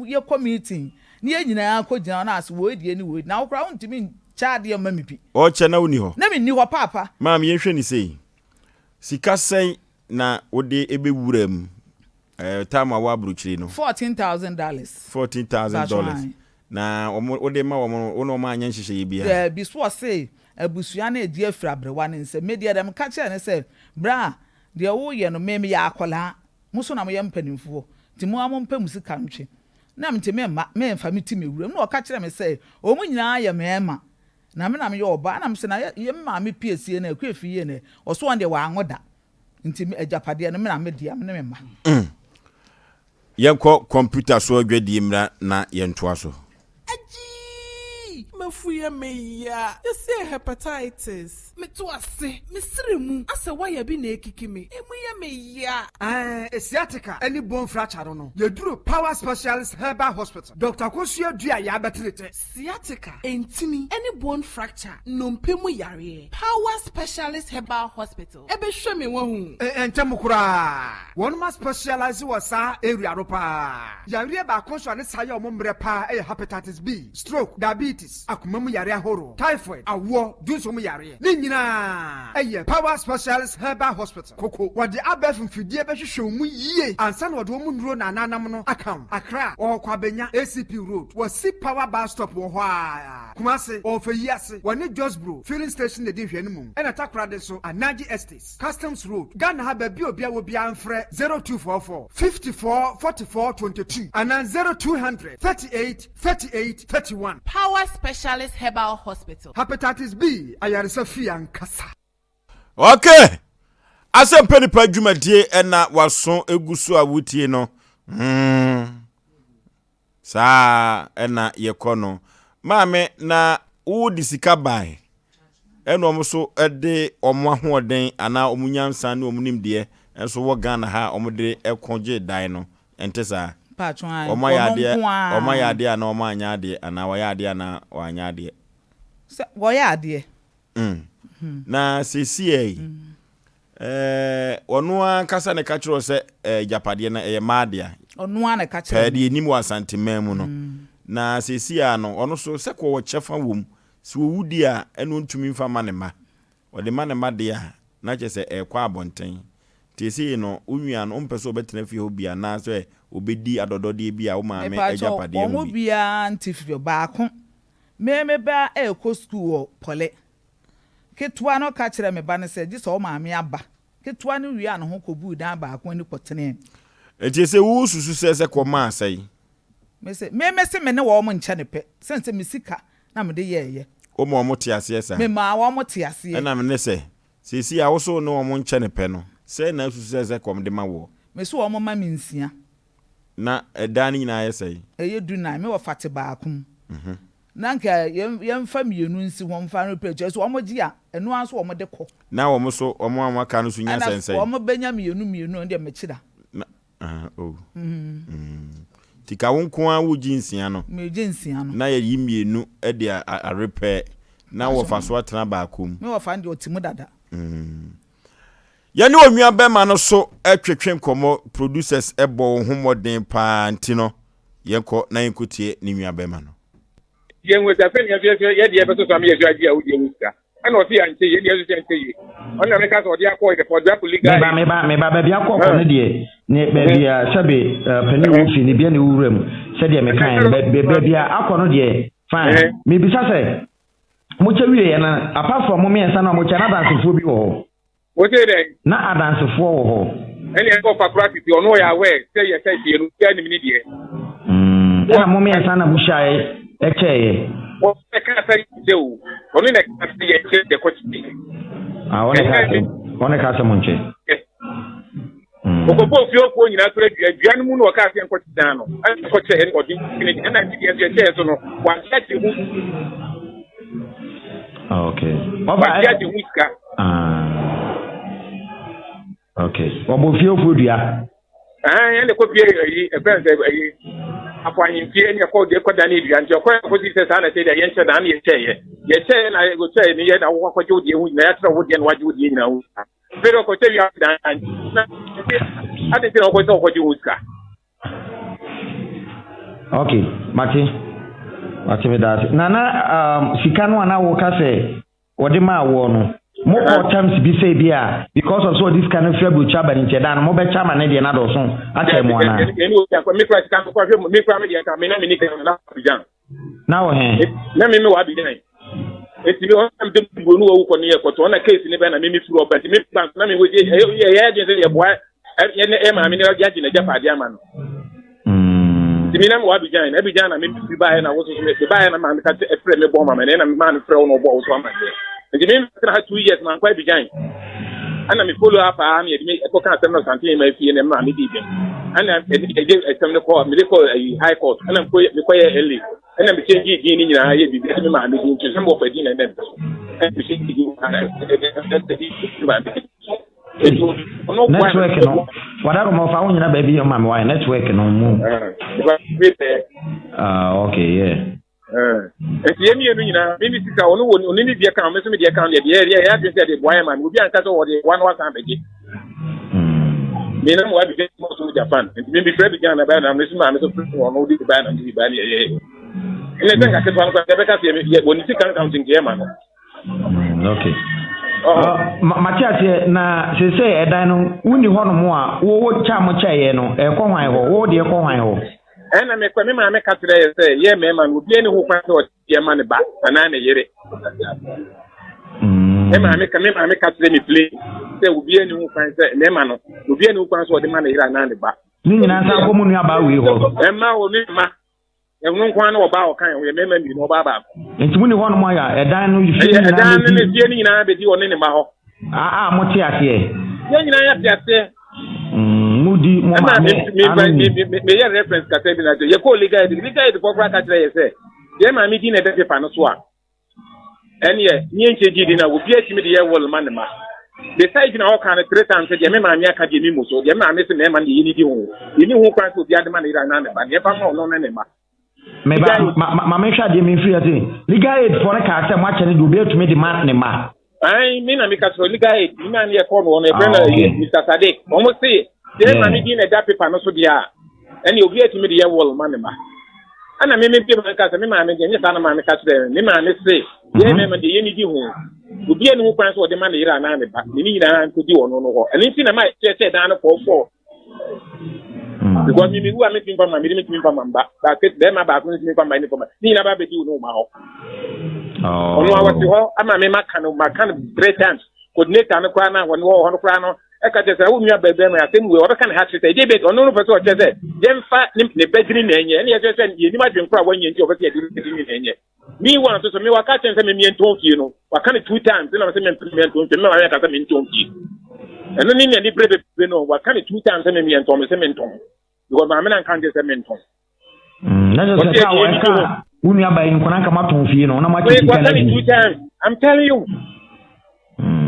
ye committee ne ye nyina akogina na ase wo die ni wo na wo kra wo ntimi cha de ma mipi o che na woni ho na me ni ho papa ma me ye hwe ni sei sika sei na ode ebe wuram time a wabruchiri no $14,000 na ode ma wo ma anya nhihye bia bi so say abusua na edi afra brewa ne nse media dem ka che ne se bra de wo ye no meme ya akola muso na mo ye mpanimfo ti mo amo mpa musika ntwe na mte me mfa me ti me wuram na o ka kire me se o mu nyina ye mema na me ye oba na me se na ye ma me piesie na akwa fiye ne o so on de wa anwoda nti me ajapade no me na me dia me ne me ma yenko computer so adwadi mra na yentoa so mafuya meya yesi hepatitis meto ase misirimu ase waya bi na ekikimi emuya meya sciatica any bone fracture no yeduru power specialist herbal hospital Dr. Kosua Dua ya betrete sciatica entimi any bone fracture no mpemu yare power specialist herbal hospital ebe hwe me wahu entem kura one ma specialize wasa area ropa yare ba konso ne saye omombre pa hepatitis B stroke diabetes akumamu yare ahoro typhoid awo dunso yare ni nyina power specialist herbal hospital koko wode abef mfidie be hwehwe mu yie ansa na wode mu nduro na nanam no akam akra o kwabenya ACP road wasi power bus stop wo ho a kumase o feyiase woni Josbro filling station de hwe no mu ena takra de so Anaji Estates Customs Road Ghana ha ba bi obia wo bia mfre 0244 54 44 22 and 0200 38 38 31 power specialist herbal hospital hepatitis B ayaresa fian kasa okay Asem penipa adwumadie ena waso egusu awutie no sa ena yekono maame na wo disika bai eno omso ede omo ahoden ana omunyansa na omunimde enso wo Ghana ha omde ekonje dai no entesa patron omo yade ana omo anyade ana wayade ana wanyade wo yade na CCA onu ankasa ne ka kiro se japade na madia onu an ka kiro pedi nim wa santimam no na CCA no onu so se ko wo chefa wom si wo wudi a enu ntumi mfa ma ne ma wode ma ne ma de a na che se kwa abonten tisi no unwia no mpeso betena fi ho bia na so obedi adodode bia wo ma me japade mu bia ntifio baako meme ba ko school pole ketwa no ka kire me ba ne se gi so ma me aba ketwa no wi an ho kobu dan baako ni potene etise wo susu se ko ma asai me se me ne wo mo nche ne pe sense me sika na me de ye Omo omote ase sa. Me ma wo mote ase. Na me ne se. Sisi a wo so no omo nche ne pe no. Se na susu se kom de ma wo. Me so omo ma me nsia. Na edani na ayesai. Eye du na me wo fate baakum. Na nka yemfa mienu nsi ho mfa no page so omo gi a eno anso omo de kɔ. Na wo mo so omo amaka no so nya sense. Ana omo benya mienu de mekira. Tika wonko a wo gi nsia no. Me gi nsia no. Na ye yi mienu e de a repair. Na wo fa so atena baakum. Me wo fa de otimu dada. Yani onua bema no so etwetwe komo producers ebo homoden pa ntino yenko na yenkotie ni nua bema no yenwe ta fe ye de beso so me ye adia wo de muska ana o fi ante ye de so ante ye ona me ka so de akọ de for example legal me ba bia akọ ko ne de ne be bia sabe pani wo fi ne bia ne wuram se de me kan be bia akọ no de fine me bisa se mo chewie ye na apart from mo me ensa na mo chana dansefo bi wo what say then na adansefo wo ho any go for practice you know ya we say you say you no ni me die na mo me ensa na bushai e cheye o se ka say you only na ka say you say the coach one ka say mo nche Okopo fi okwo nyina to aduan mu no o ka say coach dan no an coach e no di ni na di e so no wa set hu okay baba ya di muska okay obo fi ofodua ene ko bi yi e ben say afanyin fi ene ko de ko dan edua nti ko ko di say na say da yen che dan ye che na go che ni ye da wo ko jodi hu na ya tra wo de na waji odi nyina hu pero ko che ya dan ade ti ko ko di muska okay mati me da nana sikano ana wo ka say wode ma wo no mo all times be say bia because of so this kind of fear go chaba ni che dan mo be chama na de na do so ache mo ana me price kan ko me kwa me dia ka me na me ni kan na bijan na wo he na me wa bijan eti me on dem bonu wo ko ni e ko to na case ni be na me furu oba ti me bank na me we ye agent ye boy ye ma me ni agent na japa dia ma no ti me na wa bijan na me furu ba na wo so me ba na ma me ka e frɛ me bo ma me na ma me frɛ no bo so ma me na 2 years man kwa bijan ana me follow up am ye me ko kan asem no santin ma fie ne ma me di bi ana e asem no ko me ko high court ana me ko ye early ana me change gi ni nyina ye bi me ma me di nti sem bo fa di na dem e se di ana network no wadaro mo fa wonyina ba bi yo ma me wa network no mu okay yeah eti yemi enu nyina mimi sika onu woni oni ni die kan me so me die kan de ya de de boy man obi an ka so wode 1 beji me na mo abi de mo so Japan enti me bi fre bi gan na ba na me so ma me so onu di ba na di ba ni ele tenga ke twan ko de ka se me woni sika kan tin ke ma no okay Matias na sese edan no wuni ho no mo a wo cha mo cha ye no e ko hwan ho wo de ko hwan ho ena me kwa me ma me katre ye ye me ma no bi ni ho kwa so ye ma ne ba ana ne yere me ma me katre mi play se obi ni ho kwa se me ma no obi ni ho kwa so de ma ne yere ana ne ba ni nyina sa ko mu nu aba we ho e ma o ni ma e no kwa na oba o kan ye me ma mi no oba ba enti mu ni ho no mo ya edan no yifi ni edan ne die ni nyina be di oni ne ma ho mo ti ase ye nyina ya ti ase mudi mo ma me ye reference ka tebi na ye ko liga e for kwa ka tire ye se ye ma mi di na de pa no so a ene ye nye nche di na wo bi atimi de ye wol man ma the side na o kan 3 times ye me ma mi aka de mi mo so ye ma mi se me ma ni di ho ni ho kwa so bi ade ma na ira na ne ba ye pa ma no ne ma me ba ma me hwa de mi free ati liga aid for ka se mo ache ne do bi atimi de ma ne ma ai mi na mi ka so liga aid mi na ne ko no e bre na Mr. Sadik almost say ye ma mi di na da paper no so dia ene obi atimi de ye wol ma ne ma ana me bi ma ka se me ma me de nyesa na ma me ka so me ma me say ye me ma de ye ni di ho obi enu kwan so de ma na ira na ne ba ni nyina nto di wono no ho ene ti na ma che dan no for because me who am making for my me making for my ba ke be ma ba ko ni for my ni for my ni na ba be di no ma ho ono awati ho ama me maka no 3 times coordinator no kwa na wono ho no kwa no e ka tese wo nua bebe ma atem we oba kan ha tese dey be ono no person tese dem fa ne bedri na enye ne ye tese ye ni ma dwen kwa wanye nti oba se ye bedri na enye Me want to say me waka chen say me enton fie no. Waka ne 2 times na say me enton fie. Me wa ka say me enton fie. Eno ni ne brebe no waka ne 2 times say me enton me say me enton. Because my man can just say me enton. Na just say ka uni abai nkona ka maton fie no na ma chiki kana. Waka ne 2 times. I'm telling you.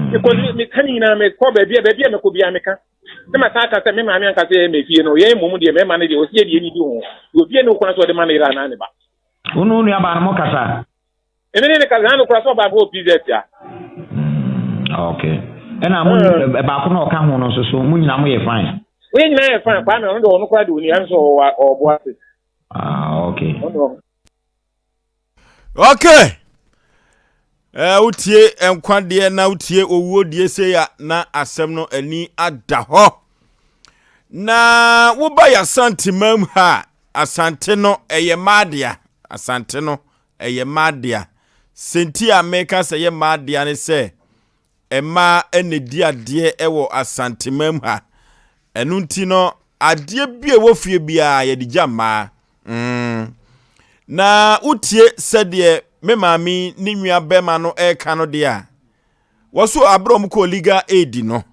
Because me can na me ko baby me ko bia me ka. Na ma ka say me ma me ka say me fie no. Ye mumu de me ma ne de o sie de ni di ho. Obi no kona so de ma ne ra na ne ba. Unu ni aba mo kasa. Emene ne kasa no kura so ba go PZ ya. Okay. Ena mo ba ko no ka ho no so mo nyina mo ye fine. We nyina ye fine kwa me no do no kura de oni an so oboase. Okay. Okay. Utie enkwade na utie owuo die se ya na asem no ani ada ho. Na wo ba ya santimam ha asante no eye madia. Asante no eye madia. Senti America se ye madia ne se ema enedi ade ewo asantemam ha. Enu nti no ade bie wo fie bia ye digya ma. Na utie sede me mami ni nua bema no eka no de a. Woso abrom ko legal aid no.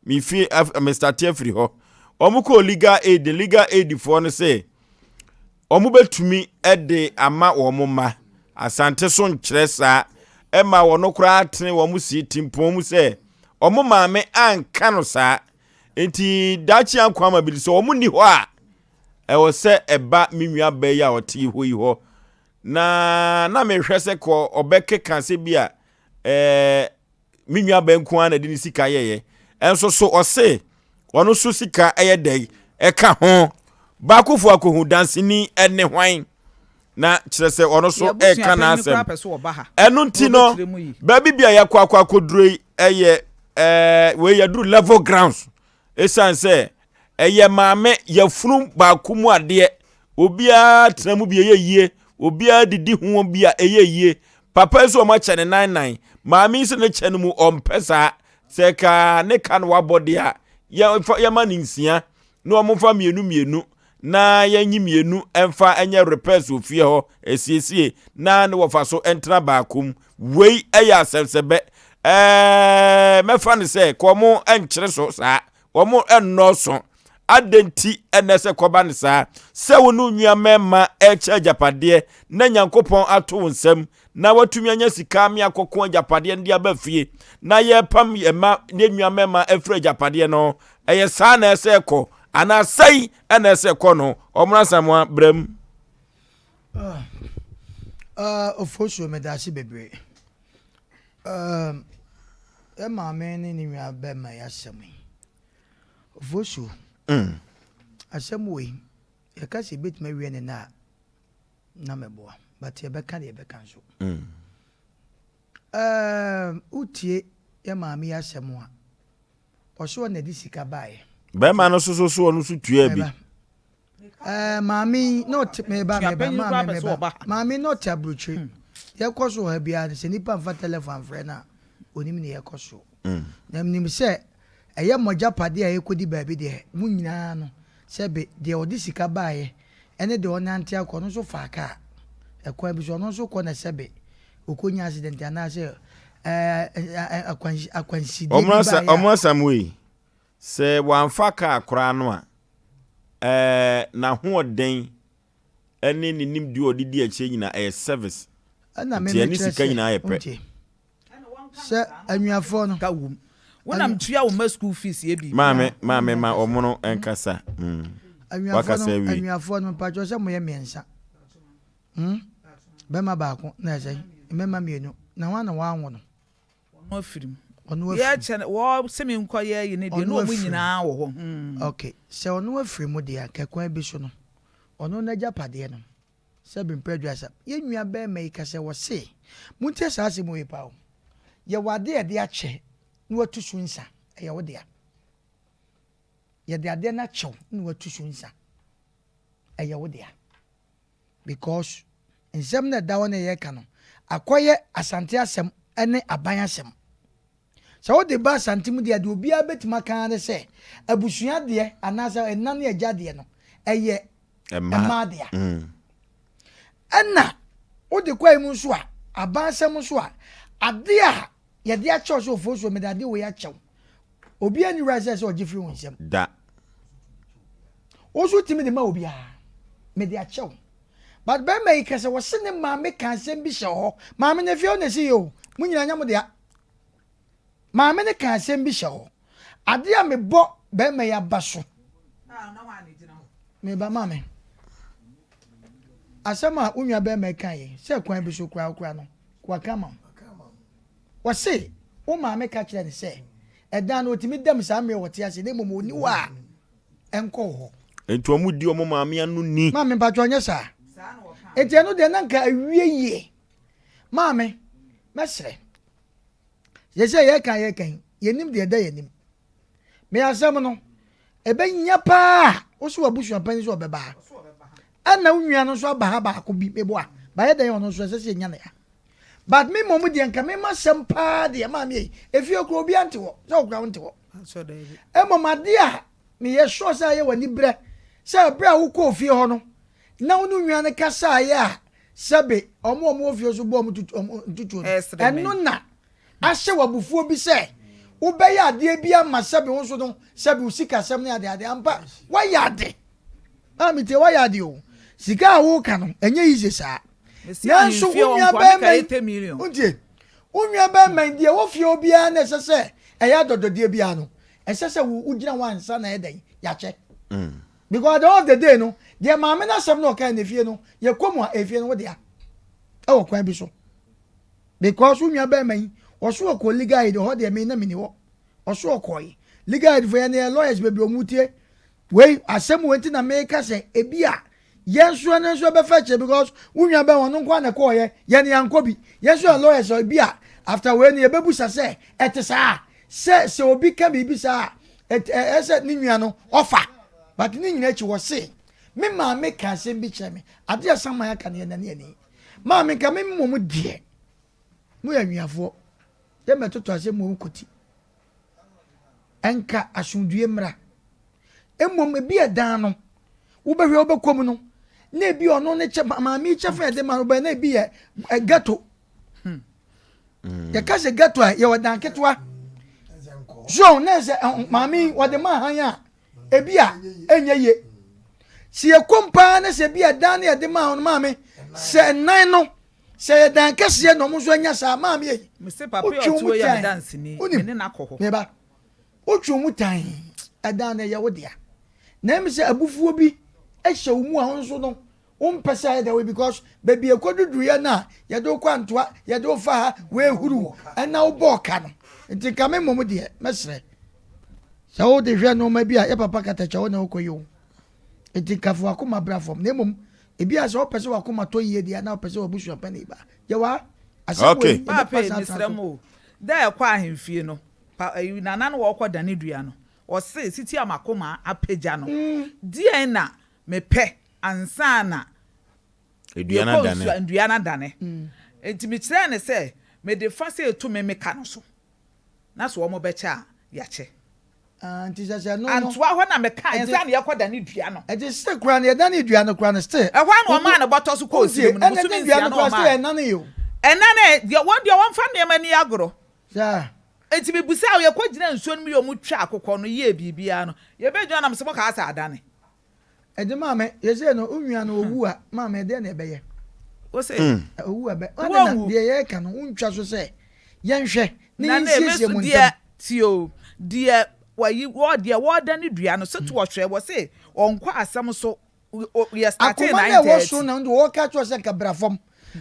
Mi fie Mr. Tefri ho. Omuko legal aid for no say omu betumi ede ama omuma asante so nkyere saa ema wono kura atene womu si timpom mu se omu maame anka no saa enti dachi ankwa ma bi so omu ni ho a ewo se eba minua ba ya oti ho yi ho na me hwese ko obeke kan se bia minua ba nko ana de ni sika yeye enso so ose wono so sika eyedai eka ho Bakufu akohu dansini ene hwan na kyerɛ sɛ ɔno so eka na asɛm ɛno nti no baabi bia yakɔ akoduroi ɛyɛ we yaduru level grounds esan sɛ ɛyɛ maame yafunu baako mu adeɛ obia tena mu bia yeye obia didi ho bia eyeye papa so ma kyɛ ne nan maame so ne kyɛ no mu ɔmpɛsa sɛ ka ne kan wabɔde a ya ma ne nsia no ɔmfa mienu na yanyi mienu emfa enye repairs ofie ho esiesie na ne wofa so entra baakum wei eya asensebe mefa ne se komo enkyere so saa womo enno so adenti enese koba ne saa se wonu nwua mema eche japade na nyankopon ato nsam na watumi anya sika me akoko japade ndi abafie na ye pam ema ne nwua mema efra japade no eye saa na ese ko ana sai ana se kono omra samwa brem Oforisuo medashi bebre ma me ni nwa be ma ya semi Oforisuo asem we ya ka se bit ma wie ne na meboa but ye be ka nso utie ya ma me ya semwa oso na di sika bae Bema no so no so tua bi. Mami not me ba mami not abruchi. Ye koso ha bia se nipa mfa telephone frɛ na onim ne ye koso. Na mnim se eye moja pade a ekodi baabi de mu nyina no se be de odi sika baaye ene de onante akɔ no so fa ka. Ekwa bi so no so kɔ na se be okonya accident ana se akwansi de baaye. Omra samwe. Se wanfaka akora no a na hoɔden ene ne nimdi odidi akye nyina service ana me me sika nyina ayepɛ se anuafo no ka wum wonam tua wo ma school fees ye bi ma omono enkasa anuafo no pacho se moye miensa bema baako na se mema mienu na wana wanwo no no afirim ya chene wo semi nkwa ye yi ne de no mu nyina wo ho okay se ono afirimu de akakwan bi so no ono na japade no se bi mpredwasa ye nwua be mai ka se wo se muntie sa se mo yipa o ye wade ye de ache no watu sunsa ye wo de ye de ade na chew no watu sunsa ye wo de because nsem na da wona ye ka no akoye asante asem ene aban asem so de ba santimu de ade obi abetima kan de se abusua de anasa enane agya de no eye ema de enna de kwa mu nso a abansɛm nso a ade a yɛde akyɛw so Oforisuo me ade wo yɛakyɛw obi ani rise sɛ ɔgye firi wo nsɛm da oso timi de ma obi a me de akyɛw but be me kase wo se ne maame kan asɛm bi hyɛ hɔ maame ne fie na si yo mu nyina nya mo de a maame ne kan asɛm bi hyɛ hɔ ade a me bɔ be me ya ba so me ba maame asɛm a unwa be me kan yi sɛ kwan bi so kura no kwa kama wo se wo maame ka kyerɛ ne sɛ ɛdan no otimi dam saa me wɔte ase ne momo ni wa enko hɔ enti omu di omo maame anu ni maame patro nya saa enti eno de nanka awie yie maame mesre yese ye kan yenim de da yenim me asɛm no ebenya pa wo so wabusu apani so obeba ana unua no so aba ha ba ko bi mebo a ba ye da ye ono so sese nya na ya but me momu de nka me masɛm pa de maame efi okro obi ante wo so okra wonte wo so da bi emomade a me ye sure say ye wani bre say bra wo ko ofie ho no na wo nua ne kasa ye a sebe omo ofie so bo omo tutu eno na ahye wabufuo bi say wo be ya ade bi ama sebe wo so no sebe usika sem na ade ampa wa ya ade amite wa ya ade o sika wo ka no enye yize saa na so unua be million unje unua be man die wo fie obi a na sese eya dododie bia no sese wo ugina wansa na edan ya che because the of the day no the maame na sem no kan na fie no ye komu a efie no de a e wo kwan bi so because unua be man wo so ko legal aid ho de me na me ni wo wo so ko yi legal aid for ya na lawyers be bi omutie we asem wenti na me ka se ebi a yenso na nso be fa che because unua be won nko na ko ye ye ne yanko bi yenso lawyers ebi a after we ne bebusa se etisa se obi ka bibi sa ese ni nua no offer but ni nyina chi wo se me ma me ka asem bi che me ade asama ya ka ne na ne ni ma me ka me mo die mu ya nuafo ye metoto asem mo nkoti enka asundue mra emom bi edan no wo behwe wo bekom no na bi ono ne che ma me che fa de ma na bi ye gato ya ka se gato a ye wadan ketwa so na se mami wode ma han ya ebi a enye ye si ekompa na se bi edan na de ma on mami se nan no se dan kese no mo so anya sa mami e me se papa o tuo ya dance ni me na kɔ hɔ me ba o twu mu tan edan na ye wode a na me se abufuo bi ehye wo mu a honso no umpesa da we because baby ekodudu ya na ye do kwantoa ye do fa we huru na wo boka no nti kame mom de mesre sa wo de hwe no ma bi a ye papa katacha wo na okoyo nti kafu akoma brafom na mom ebi a so pese wakoma to ye de na pese wabusu apani ba ye wa okay papa mesre mo da ekwa ahemfie no nana no wo kɔ dane dua no o se siti amakoma apagya no die na mepe ansana eduana dane enti me kire ne se me de fa se etu me meka no so na so wo be cha ya che anti sasa no antoa ho na meka ansana ye kɔ dane dua no e de se kura ne dane dua no kura no still e hwa no ma na boto so ko si mu no so me dua no ma enane yo enane de won fa ne ma ni agoro ja enti me busa ye kɔ gina nsuo no mi yo mu twa akokɔ no ye bibia no ye be dua na me se mo ka asa adane ede maame ye se no unwa no owu a maame de na ebeye o se owu abe na de ye ka no untwa so se ye nhwe na siesie mu ntam tio de wayi wo de wo da ne dua no so to wo hwe wo se onkwa asem so ye start in 90 akoma na wo so na ndo wo ka cho se ka brafom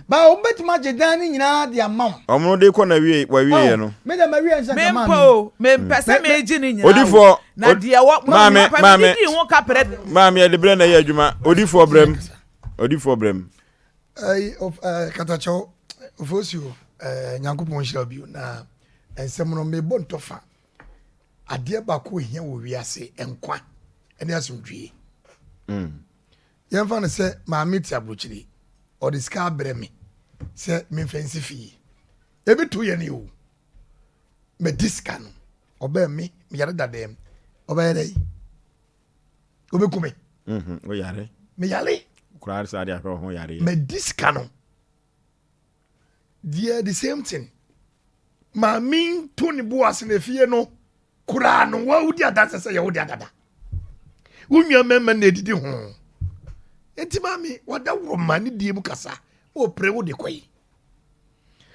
ba o betima jedan ni nyina de amam omno de ko na wie wa wie ye no me da ma wie nsa ka maame me pese me egi ni nyina odifo na de wo maame di ho ka pere maame e de bre na ye adwuma odifo brem ai of katacho Oforisuo nyankopon hira bio na ensem no me bontofa ade ba ko hia wo wiase enkwa ene asomdwie yemfa no se maame ti abrochiri or the scar breme se me fancy fee ebi to ye ne o me discount oba me yare dadem oba yare obe kume o yare me yare kurar sa dia ho yare me discount the same thing maame to ne boas na fie no kura no wa wudi adasa sɛ yɛ wudi adada wunua mɛmɛ na edidi ho enti maame wada woro ma ne die mu kasa o pre wo de kɔyi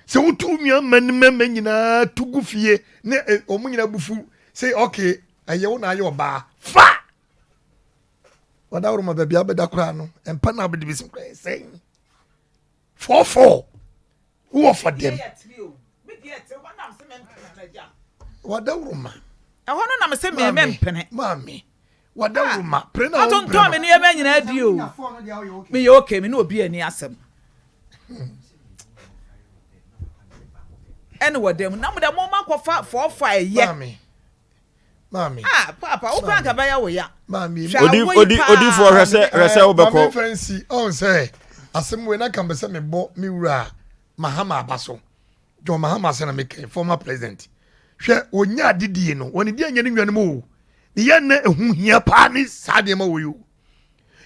sɛ wotu nua mɛmɛ nyinaa tugu fie ne ɔmo nyina bufu say okay ɛyɛ wo na ayɛ ɔbaa fa wada woro ma baabi abɛda kura no ɛmpa na abɛde bi sim kura sɛn 4 who for them wada woro ma ɛhɔ no na me se me mpene maame wada woro ma pre na atonto me ne yɛ nyina adi o me yɛ okay me ne obi ani asɛm ɛne wɔdam na mo da mo ma kɔfa 4 ɛyɛ Mami. Papa, o kan ka ba ya wo ya. Mami. Odi for rese wo beko. Mami fancy on say asem we na kan be se me bo me wura Mahama Abaso. John Mahama se na me former president. Hwe onya adidie no, woni die anya ne nwane mo. Ne ye na ehu hia pa ni sade ma wo yo.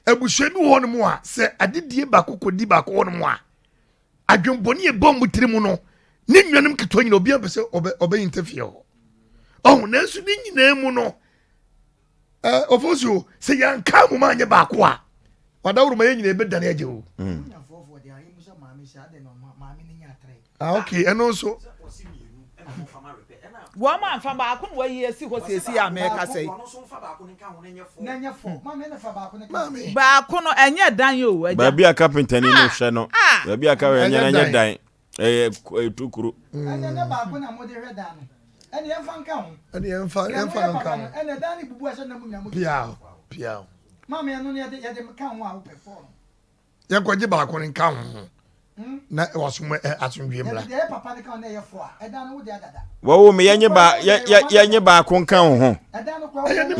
Ebushe bi wo no mo a se adidie ba kokodi ba ko no mo a. Adwemboni e bom tiri mu no. Ne nwanem keto nyina obi apese obe interfere. Oh, nanso ni nyina mu no Oforisuo se yanka mu ma anye ba ko a wada woro ma ye nyina ebe dane agye o okay eno so wo ma mfa ba ko no yi esi ho sesi America sei ba ko no enye dan yo ba bia carpenter ni no hwe no ba bia ka we enye dan tukuru enye ba ko na mo de hwe dan no ene yemfa nka ho ene yemfa nka ho ene dan ni bubu ase na mu nyamu pia mama ya no ye de ka ho a wo perform ye kwaje ba ko nka ho na wasum asundwe mla de papa ne ka na ye fo a edan no wo de adada wo me yenye ba ko nka ho edan no kwa ye ne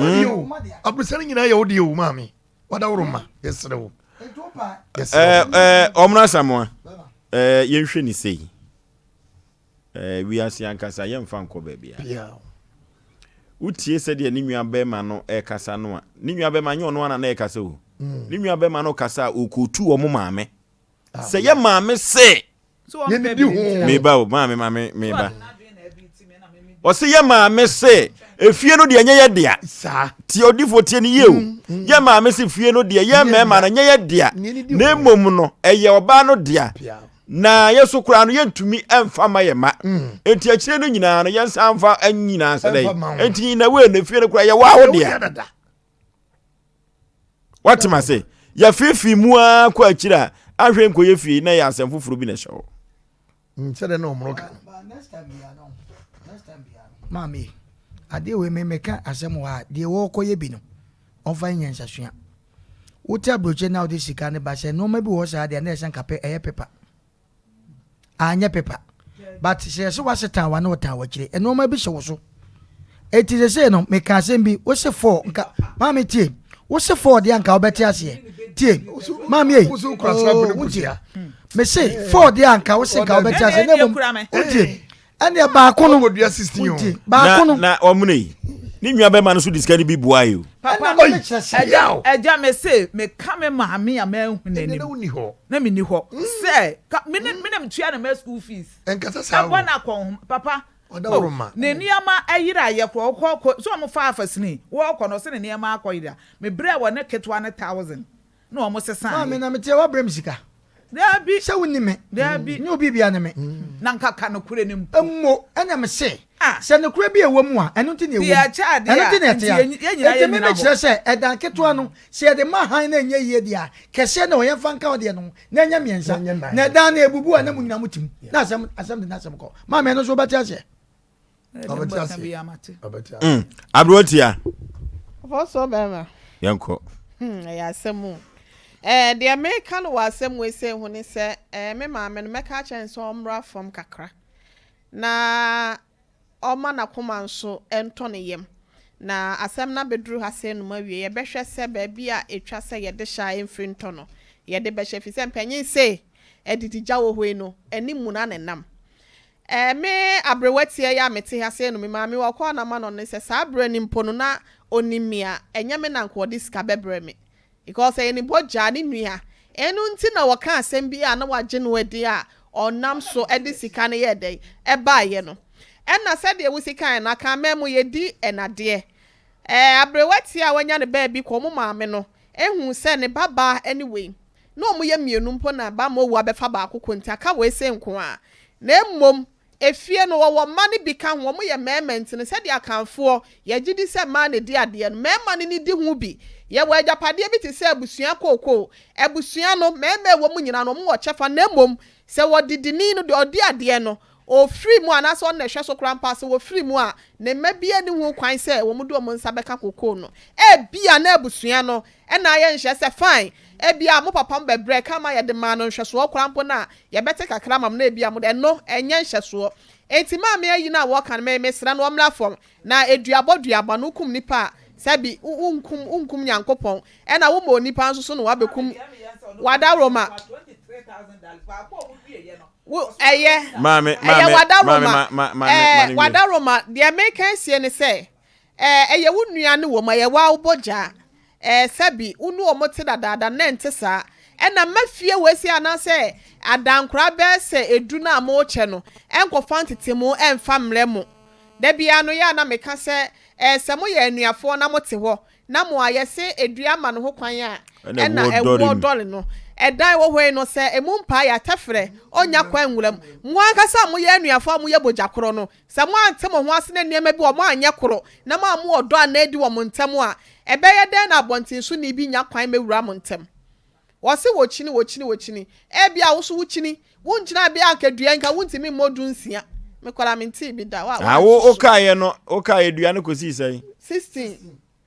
ma dio abusane nyina ye wo de o mami wada woro ma yesere wo omna samoa yenhwe ni sei we are seeing kasa yem fan ko bebia utie se de ni nwa bema no kasa no a ni nwa bema nyo no na kasa o ni nwa bema no kasa okotu o mo maame se ye maame se ye ni di ho me ba o maame me ba o se ye maame se efie no de nye ye dia sa ti odifo tie ni ye o ye maame se fie no de ye mema na nye ye dia na emom no eye oba no dia na yesu kura no yentumi emfa mayema enti akire no nyina no yensa amfa anyina sedai enti na we na fie no kura ye wa wo dia what ma say ya fifi mu a kwa akira ahwe nko ye fie na ya asem fufuru bi na hyewo sede na omro ka next time mami ade we me meka asem wa de wo koye bi no onfa nyansa sua wotia broche na odi sika ne ba se no ma bi wo sa de na esan kape eye pepa anya pepa but se so waseta wa na wota wa kire eno ma bi hye wo so eti se no me ka sem bi wo se 4 nka mami tie wo se 4 de anka obeti ase tie mami e wo kwasra bu butia me se 4 de anka wo se ka obeti ase na mo tie ane ba ko no bodua 16 ba ko no na omune ni nwa be ma no so discard bi buayo papa eja me se me ka me maame ya ma hu nani na me ni ho se me tua na my school fees enkasa sa wo na kon papa odawroma ne niama ayira ye ko so mo fa afasini wo ko no se ne niama akoyira me bre wo ne ketwa na 1000 na o mo sesan maame na me tie wa bre msika dabi se woni me dabi ni obi bia na me na nkaka no kure nim emmo ena me se se ne kure bi ewo mu a eno ti ne ewo eno ti ne te ya me kire se edan keto no se de ma han na enye ye dia kese na oyen fanka o de no na enya miensa na dan na ebubu a na mu nyina mutim na asem de na asem ko ma me no so bati ase abrotia Oforisuo bema yanko ya asemu the American was same way say when he say me maame no meka chance omra from kakra na oma na koma nso ento ne yem na asem na bedru ha say no mawie ye behwe se ba bia etwa se ye de sha emfri nto no ye de behwe fi se mpanyin say edidi jawo hoi no animu na nenam me abrewatie ya mete ha say no me maame wo kwa na ma no ne se sa abre ni mpo no na onimia enya me na nko diska bebre me because any boja ni nua enu nti na waka asem bi a na waje no ade a onam so edi sika ne ye dey e ba ye no na said de wo sika na ka memu ye di enade abrewati a wanya ne ba bi ko mo maame no ehu se ne baba anyway no mo ye mienu mpo na ba mo wu abefa ba akoko nti aka we se nko a na emmom efie no wo mane bi ka ho mo ye memment ne said akanfo ye gidi se ma ne di ade no mema ne di hu bi ye wa ajapade bi ti se abusua kokoo abusua no meme wo mu nyina no mo wo chefa na emmom se wo didini no de odi ade no o free mu anaso on na hwe so krampa se wo free mu a ne mabia ni hu kwan se wo mu do mo nsa beka kokoo no bia na abusua no na ye nhye se fine bia mo papa mbe break kama ye de ma no nhwe so krampo na ye bete kakra mam na bia mo de no enye nhye so enti ma me ayi na wo kan me sra no omla fom na eduaba no kum nipa sabi unkum nyankopon na wo mo nipa nso so no wabekum wada roma mame wada roma de make sie ne se eye wo nua ne wo ma ye wa obogya sabi unu omote dada na ntesa na mafie wesi ana se adankura be se edu na mo che no enkofa ntitemu emfa mremu da bia no ya na meka se se mo ye anuafo na mote ho na mo aye se edua ma no ho kwan a na ewo dole no edan wo hwe no se emumpa ya tafre onya kwan nwuram mo akasa mo ye anuafo mo ye bojakoro no se mo antem ho ase na niam bi wo mo anya koro na mo odo ana edi wo mo ntem a ebeye den na abontin so ni bi nya kwan mewura mo ntem wose wo chini bia wo so wo chini wo ngina bia akadua nka wo ntimi modu nsia me kwala me nti bi da wa wo okaye no okaye dua no kosi sai 16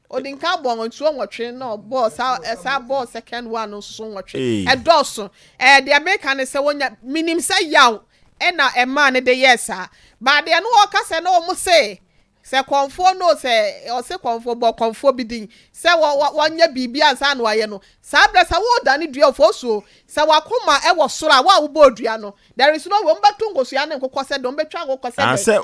odinka bon ntuo nwotwe no boss esa boss second one so nwotwe edoso de America ne se wonya minim se yaw na ema ne de yesa ba de no okase no mo se konfo no se o se konfo bo konfo bidin se wonya bibia ansa no aye no sa blesa wo da ne dua ofosuo se wakoma e wo soro a wo bo dua no there is no we mbetu ngosuya ne nkokọ se do mbetwa nkokọ se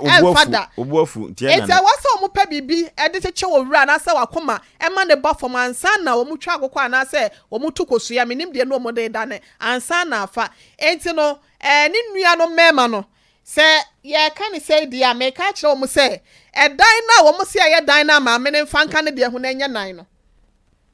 obuafu tie na ete wase o mu pa bibi e de cheche wo wura na se wakoma e ma ne ba fom ansa na wo mu twa nkokọ ana se wo mu tukosuya menim de no mo de da ne ansa na afa enti no ni nua no mema no se ye kan say dia me ka kire wo se edan na wo se ye dan na ma me ne fanka ne de hu na nya nan no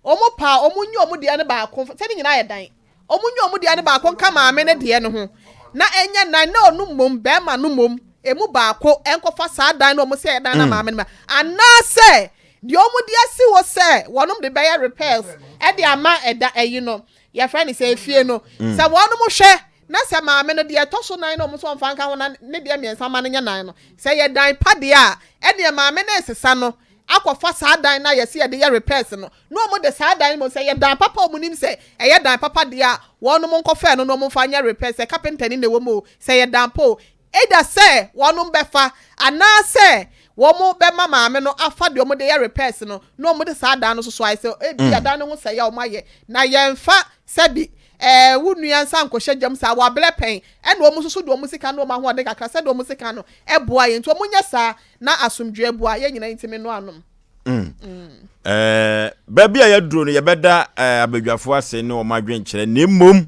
omo pa omo nyu omo de ne ba ko se ni nyina ye dan omo nyu omo de ne ba ko nka ma me ne de ne ho na enya nan na onu mom be ma no mom emu ba ko enkofa sa dan na omo se ye dan na ma me ne ana se de omo de asi wo se wonum de be ye repairs e de ama eda eyi no ye friend say fie no se wonum hwe na se maame no de etoso nan no mo so mfa nka ho na ne de miensa ma no nya nan no se ye dan pa de a e de maame na esesa no akwafa sa dan na ye se ye de ye repairs no mo de sa dan mo se ye dan papa mo nim se e ye dan papa de a wono mo nkofa no mo mfa nya repairs e carpenter ni ne wo mo se ye dan po e da se wono befa ana se wo mo be maame no afa de mo de ye repairs no mo de sa dan no so ai se e bi dan no se ye o ma ye na ye mfa sabi wo nua nsa nkɔhye jam sa wa bele pen ɛna wo mususu do musika no ma ho de kakra sɛ do musika no ɛboa ye nti wo munya sa na asomdwe boa ye nyina ntimi no anom baby a yaduro no yɛbɛda abadwafo ase ne wo madwen kyerɛ ne mmom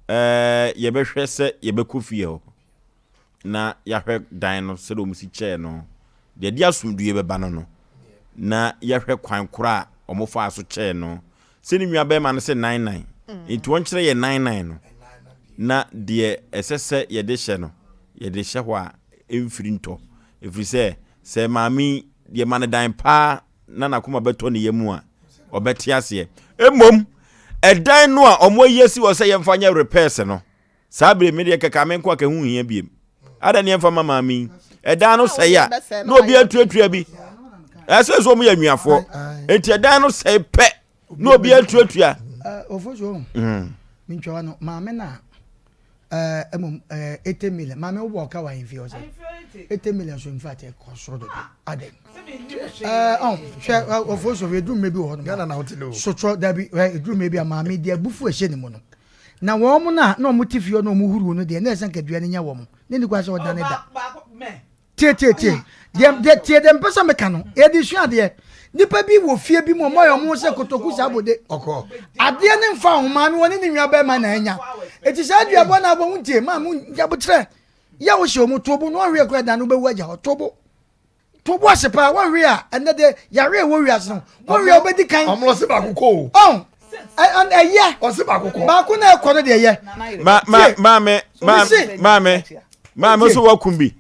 yɛbɛhwɛ sɛ yɛbɛkɔ fie ho na yɛhwɛ dan no sɛ do musi kyɛ no de dia asomdwe bɛba no na yɛhwɛ kwan kora a ɔmofa so kyɛ no sɛ ne nua bɛma no sɛ 99 it won kire ye 99 no na de esese ye de hye no ye de hye ho a emfiri nto efiri se maami de man dan pa na nakoma beto ne yemu a obeti ase emom edan no a omo yesi wo se ye mfanya repairs no sabre me de keka me nko aka hu hia biem ada ne mfa maami edan no se ya na obi atuatua bi ese so mo ya nnuafo enti edan no se pe na obi atuatua Oforisuo minchwa no maame na 80 million maame wo boka wa infi ose 80 million so in fact e kosoro do ade Oforisuo we do maybe wo no Ghana na hotelo so tro da bi do maybe maame de abufu ehye ne mu no na wo mo na mo tifio no mo huru no de na esan kadua ne nya wo mo ne ni kwa so da ne da tie dem pesa meka no e di sua de Nipa bi wo fie bi mo mo se kotoku sabode oko ade ne mfa ho maami woni ne nwa ba ma na anya It is said you are one of them, Mamun Yabutre. Yawisho Mutobo, no real grad and Ubewaja or Tobo. To wash a power warrior, and that Yare warriors. Warrior, but the kind. I'm lost about Coco. Oh, and a year or Sabako. Bakuna quality a year. Mamma, so what could be?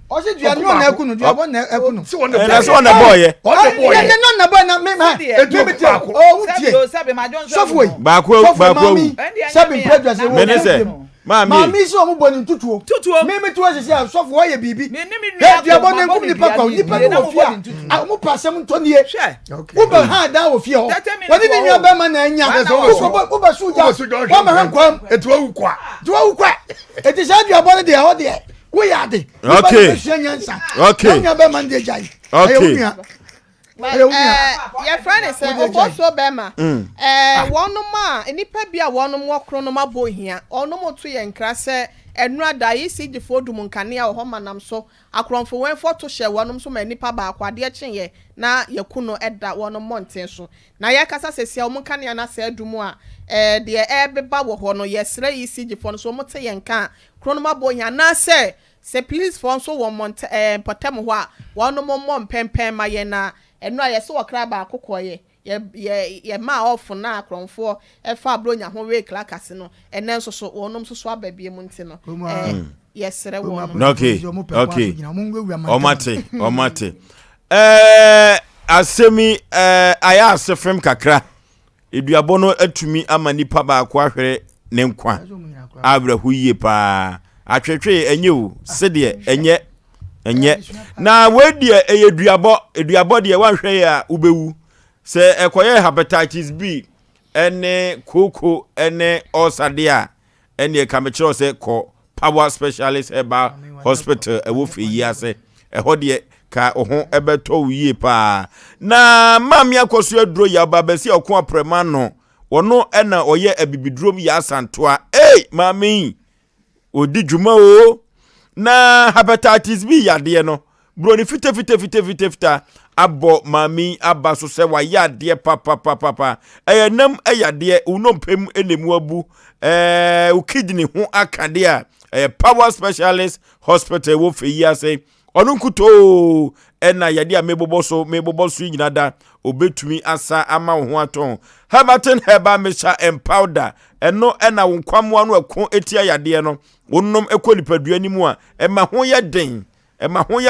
Or said you are not Ekunu, you are one Ekunu. So that's on the boy. Mami so mo boni tutuo. Me to say so for ye bibi. He dia boni nkum Nipa kwa Nipa no fia. A mo pasem ntonie. Wo ba ha da wo fia ho. Woni ni nwa ba ma na anya. Wo ba suja. Wo ma hankwam. Etu awu kwa. Tu awu kwa. Eti sa dia boni de ho de. Wo ya de. Okay. Nya ba ma de jai. Okay. Your friend is Oforisuo Bema. One ma, Nipa bia one more chronoma boy here. Or no more 2 year nkra se enra da yi si gifo dum nkania o homa nam so akronfo wen for to share one so ma nipa ba akwade chen ye na yakuno eda one monten so na ya kasa sesia o nkania na se adum a de beba wo ho no yesre yi si gifo no so mo te ye nka chronoma boy here na se please for so one month potem ho a one mo mpempen ma ye na eno aye so wakra ba akokoye ye ma off na akronfo e fa bronya ho we klakase no enen so so wonom so ababie mu nti no yesere wonom okay omate asemi aya asefem kakra eduabo no atumi ama nipa ba akwa hwere ne nkwa abrahu yie pa atwetwe enye o sede enye na wedie eduabo de wanhwe ya ubewu se ekoye hepatitis B ene koko ene osade a ene kamechiro se ko power specialist eba hospital ewofe yiase ehode ka oho ebeto wiye pa na mami akoso aduro ya babasi okon aprema no wono ena oye abibidrom ya santoa mami odi dwuma o na hepatitis B yade no broni fita abo mami abaso se wa yade papa nam yade unompem enemu abu u kidney ho akade a power specialist hospital wo feyi ase onunkuto ena yade a meboboso nyina da obetumi asa ama ho aton Herbatin herba mesha powder eno ena wonkwamwa no akon etia yade no wonnom ekolipadua ni mu a ema ho ye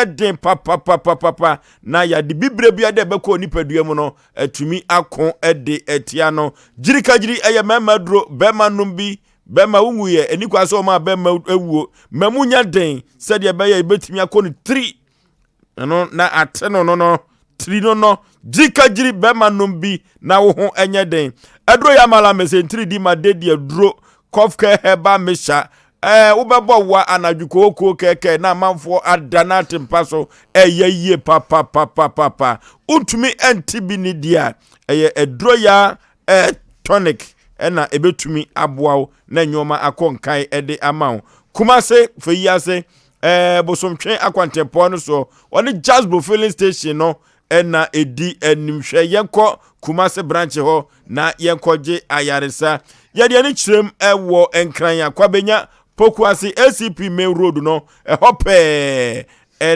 den papa na yade bibre bia de beko nipadua mu no atumi akon ede etia no jirikagiri eye mema duro bema numbi bema wunguye enikwa so ma bema ewuo mamunya den sede ebe ye betumi akon 3 no na ateno no 3 no jirikagiri bema numbi na wo ho enye den aduro ya mala mesen 3D ma de duro kofke heba mesha ubebo wa anadwuko oko keke na manfo adana tempaso yeye papa utumi antibi ni dia edro ya tonic na ebetumi aboawo na nyoma akonkan ede amawo kumase feyase bosomtwe akwantempo no so oni Jasbo filling station no na edi animhwe yenko kumase branch ho na yenkoje ayaresa yede ani kirem ewo enkran akwabenya Pokuasi ACP main road no hope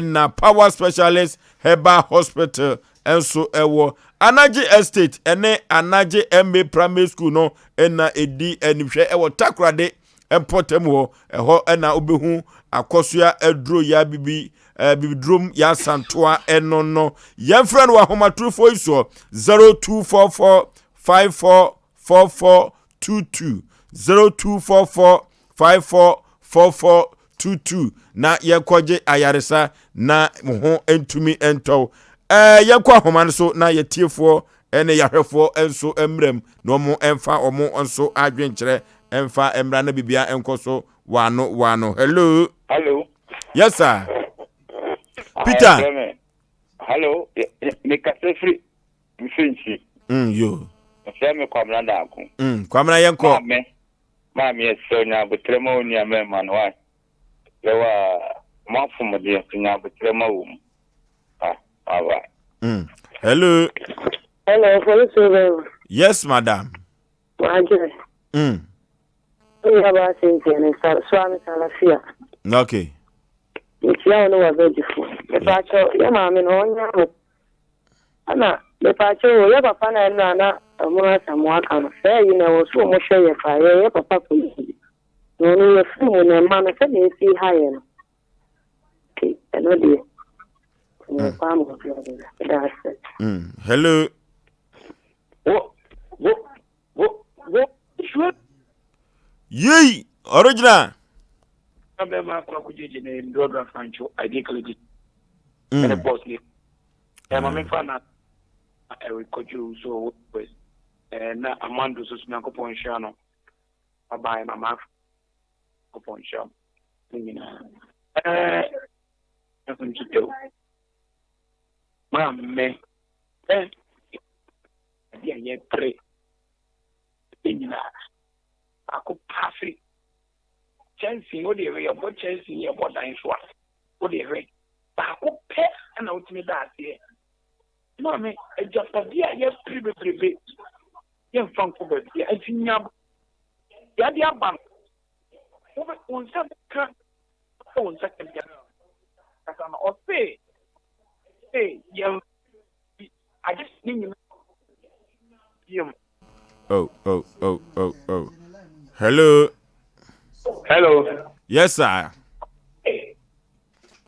na power specialist heba hospital enso ewo Anaje estate ene Anaje MA primary school no na edi enihwe ewo takrade empotem ho eho na obehu akosua edro ya bibidrom ya santoa eno no yemfra no ahomatrufo iso 0244544422 0244544422 na yekoje ayaresa na ho entumi ento yekwa homan so na yetiefo ene yahwefo enso emrem no mo emfa omo enso adwenkyere emfa emra na bibia enkoso wano hello yes sir Peter hello me kasefri mfinchi yo me kwamna ndako kwamna yenko Mami Sonya Butrema Unia Meman, why? There were more from the Sonya Butrema. All right. Hello. Hello, Oforisuo. Yes, madam. Aboagye. Yeah, about saying, Swami Salafia. Okay. It's young no beautiful. The patcho, your mammy, no young. Anna, the patcho, your papa and Nana, a more someone can say, you know, so much your fire, your papa. No, you're feeling a man, I said, you see higher. Okay, I know the hello. What? Yay! Original. I'm in Dodra Francho, I declared and a boss. I'm a fan of Eric Koju, so and Amando Susnako Ponchano. I buy my mouth upon shop. Nothing to do. Me, I pray. I could pass it. Chancing, what do you read about chancing about dying swat? What do you read? I could pay and out me that here. Mammy, I just a dear, yes, pretty. Young funk for it. I think Yadia Bank. On second, on second. Osei. Hey, young. I just need you. Oh. Hello. Hello. Yes, sir.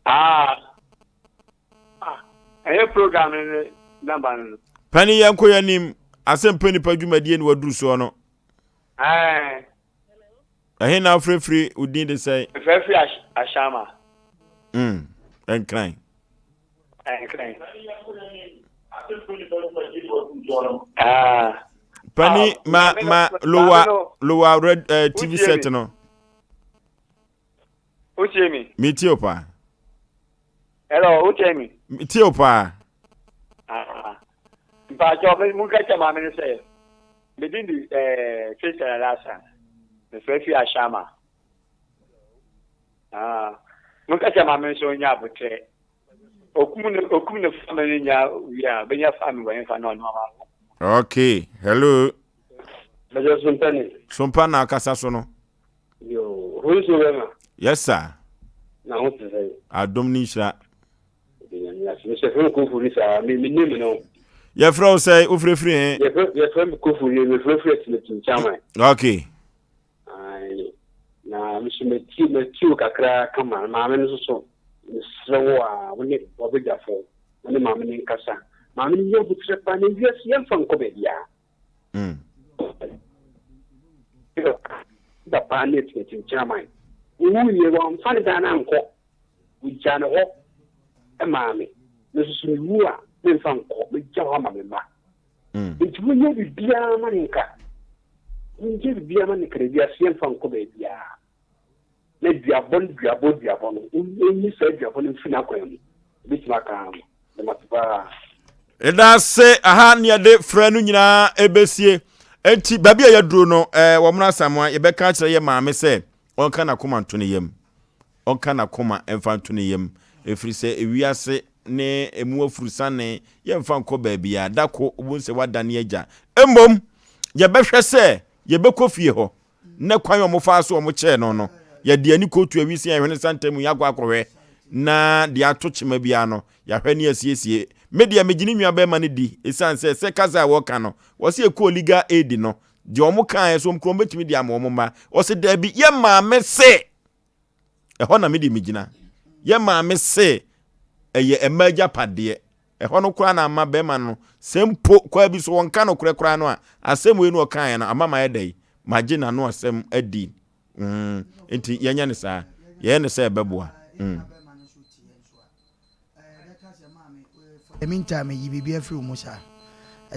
I have program in number. Penny Yanko Yanim, Asem Penny Pajumadi and Wadu Sono. I hear now free would need to say. Free Ashama. And crying. Penny, lower red TV set no. Who's me? Metiopa. Hello, who's me? Metiopa. But you're going to get my minister. Within the Christian Lassa, the free Ashama. Look at my minister in Yabutre. Okun family ya be ya family for no normal. Okay, hello. Major Sompa na akasa so no. Yo, who is you? Yes sir. Na what to say? Adom ni hira. Yes, Mr. Frank Oforisuo, me name no. Your friend say ofrefri eh. Your friend Oforisuo, me frefre to chairman. Okay. Na me tiu kakra kama ma me so so when it was for when the mamma in Casa. Mamma, you would step on in yes, young from Comedia. The pandit in Germany. You won't find an uncle with Jana Hawk and Mammy. This is you are then from with Jama. It will not be Bia Manica. We give Bia Manica, yes, young from Comedia. Let the abon, only said the abon Finaquem, which Macam, the Matba. And I say, aha, near the friend Nina, Ebesie, Eti, Baby, ya druno, Wamna Samoa, ye catch a mamma say, on can I come on 20 yem, on can I come and find 20 yem, if we say, if we are say, ne, a more frusane, ye found co baby, that co won't say what Danieja. Embom, ye better say, ye be coffee ho, ne quite more fast or much no. Ya di ani kotu awisi ya hwene santem ya gwa akɔhwɛ na de atoche mabiano ya hwene asiesie media megini nwa ba ma ne di esanse se kaza wo ka no wo se ekɔ legal aid no de omo kan so mkrom betimi di am omo ma wo se da bi ye ma me se ɛhɔ na media megina ye ma me se eye emaja pade ɛhɔ no kura na ama ba ma no sempo kwa bi so won ka no kura no a asem we no kan na ama ma ye dai magina no asem adi enti yanya ne saa ye ne saa beboa meantime yi bibia free musa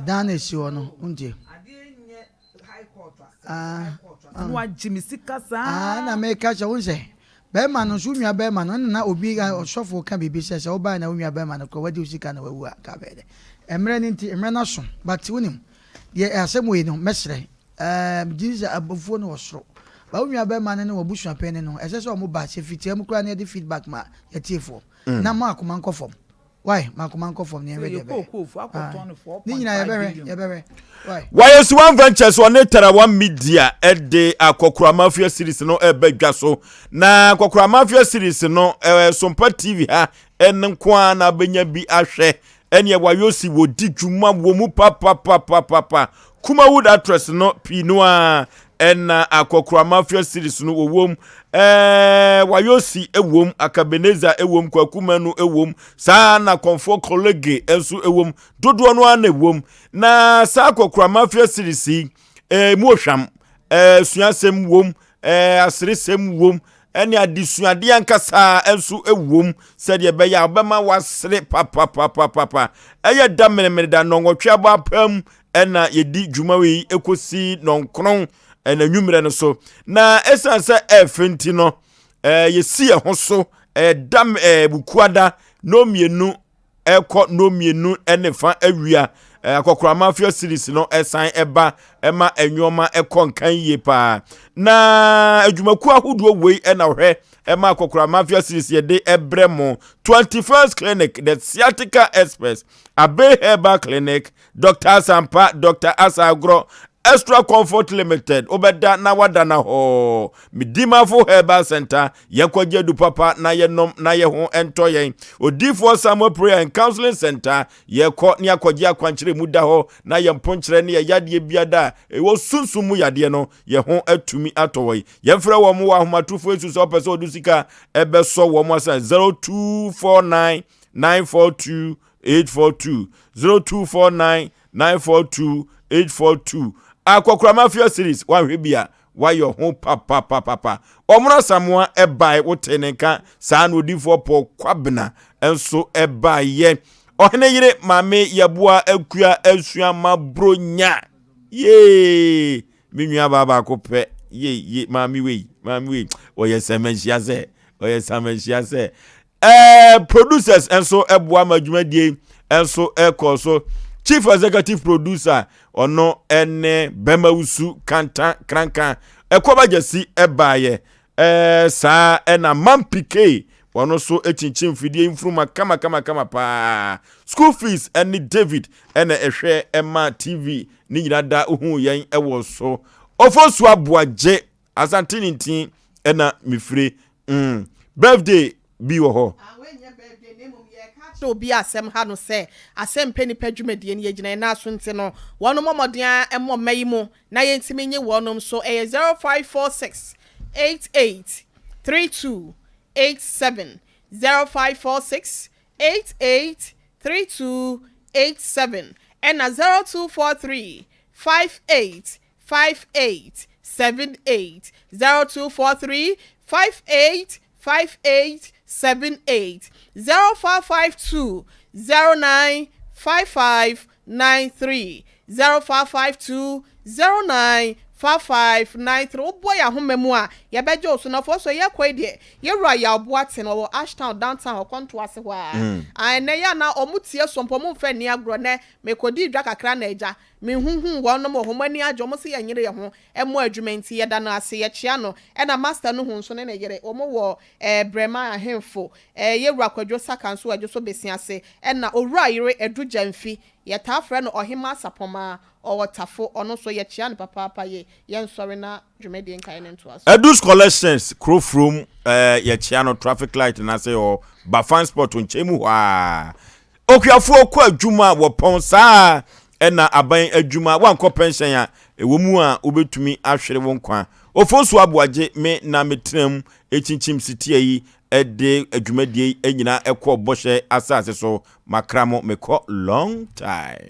dan na si ono unje no ajimi sika saa na me ka cha unse be ma no so nwa be ma no na obi osofo ka bibi se o ba na nwa be ma no ko wadi usika na wawu ka be de emre ni nti emre na so but wonim ye asem we no mesre jesus abofo no osoro ba nwa be ma ne wabusu apene no ese se o mo ba se fitia mu kura na de feedback ma ye tiefo na ma akoma nkofom Why? Makomanko from the area. YS One Ventures on Netara One Media at the Akokura Mafia series no Gaso. Na Akokura Mafia series no Sompa TV ha enkwa na benya bi ahwe ene wayosi wodi dwuma womu papa kuma wood actress no Pinoa ena Akokura Mafia series no wom wayosi ewom Akabeneza ewom Kwakuma no ewom sa na Comfort colleague enso ewom dodo no ana ewom na sa Akokura Mafia series mu hwam suasem wom asresem wom ene adisuade ankasa enso ewom said ye beya obema wasre papa eye da menemene da nongotwe abapam ena yedi dwumawe ekosi nonkron ena nwumre no so na esanse efenti no yesi ehoso dam bukuada no mienu eko no mienu enefa awia Akokura Mafia series no esan eba ema enwoma ekonkan ye pa na adwumaku ahodo wei ena hwe ema Akokura Mafia series ye de ebremo 21st clinic the sciatica express Abe Herbal Clinic Dr. Sompa Dr. Asagro Extra Comfort Limited obeda na wada na ho Midimafo Herbal Center yakwaje du papa na yenom na ye ho entoyen Odifo Samuel Prayer and Counseling Center yekọ ni akwaje akwankyere muda ho na ye mponkyere ne yade biada ewo sunsumu yade no ye ho atumi atoyi yefre wo mo wa homatufo esu so pese odusika ebeso wo mo asa 0249 942 842 0249 942 842 Akokura Mafia series one bia why your home papa omra samwa ebai wotenenka saa no difo po kwabena enso ebaye ohene yire mame yabua akua asua mabronya ye minua baba kope ye mami we oyesemenhia se producers enso eboa madwumadie enso ekoso Chief Executive Producer ono ene Bemausu Kanta Kranka Ekobajesi ebaye sa ena Mampike ono so echinchim fidie infruma kama pa school fees eni David ene ehwe Emma TV ni nyinada ohu yen ewo so Oforisuo Aboagye asantinintin ena mifire birthday bi wo ho obi Asem ha no se Asem peni padwumadie ne yegina na so nti no wono momoden emmo mayi mu na yentimi nye wonom so 0546 88 32 87 0546 88 32 87 and 0243 58 58 78 0243 58 58 78 0552 095593 0552 095593 oboy ahomemu a ye beje oso na fo so ye kwai de ye wura ya oboaten wo Ashtown downtown ho konto ase ho a na ya na omutie sompo mu mfa ni agro ne mekodi dwa kakra na eja me hunhun wo no mo homani ajo mo se ye nyire ye ho emo adwumenti ye da na ase ye chia no e na master no hu so ne yere omo wo brema ahemfo ye wura kwadwo saka nso adwo so besi ase e na owura yire edu jamfi ye ta frɛ no ohima sapoma owotafo ono so ye chia no papa ye nsori na dwumedi nkan ne nto aso Edus collections from ye chia no traffic light na say o Bafan sport nchemu hwa okuafo kwa adwuma wo pon saa ena aban adwuma wankọ pension a ewomu a obetumi ahwere wo nkwa Oforisuo Aboagye me na metram echinchim city yi ede adwumadie enyina ekọ bọhye asase so makramo mekọ long time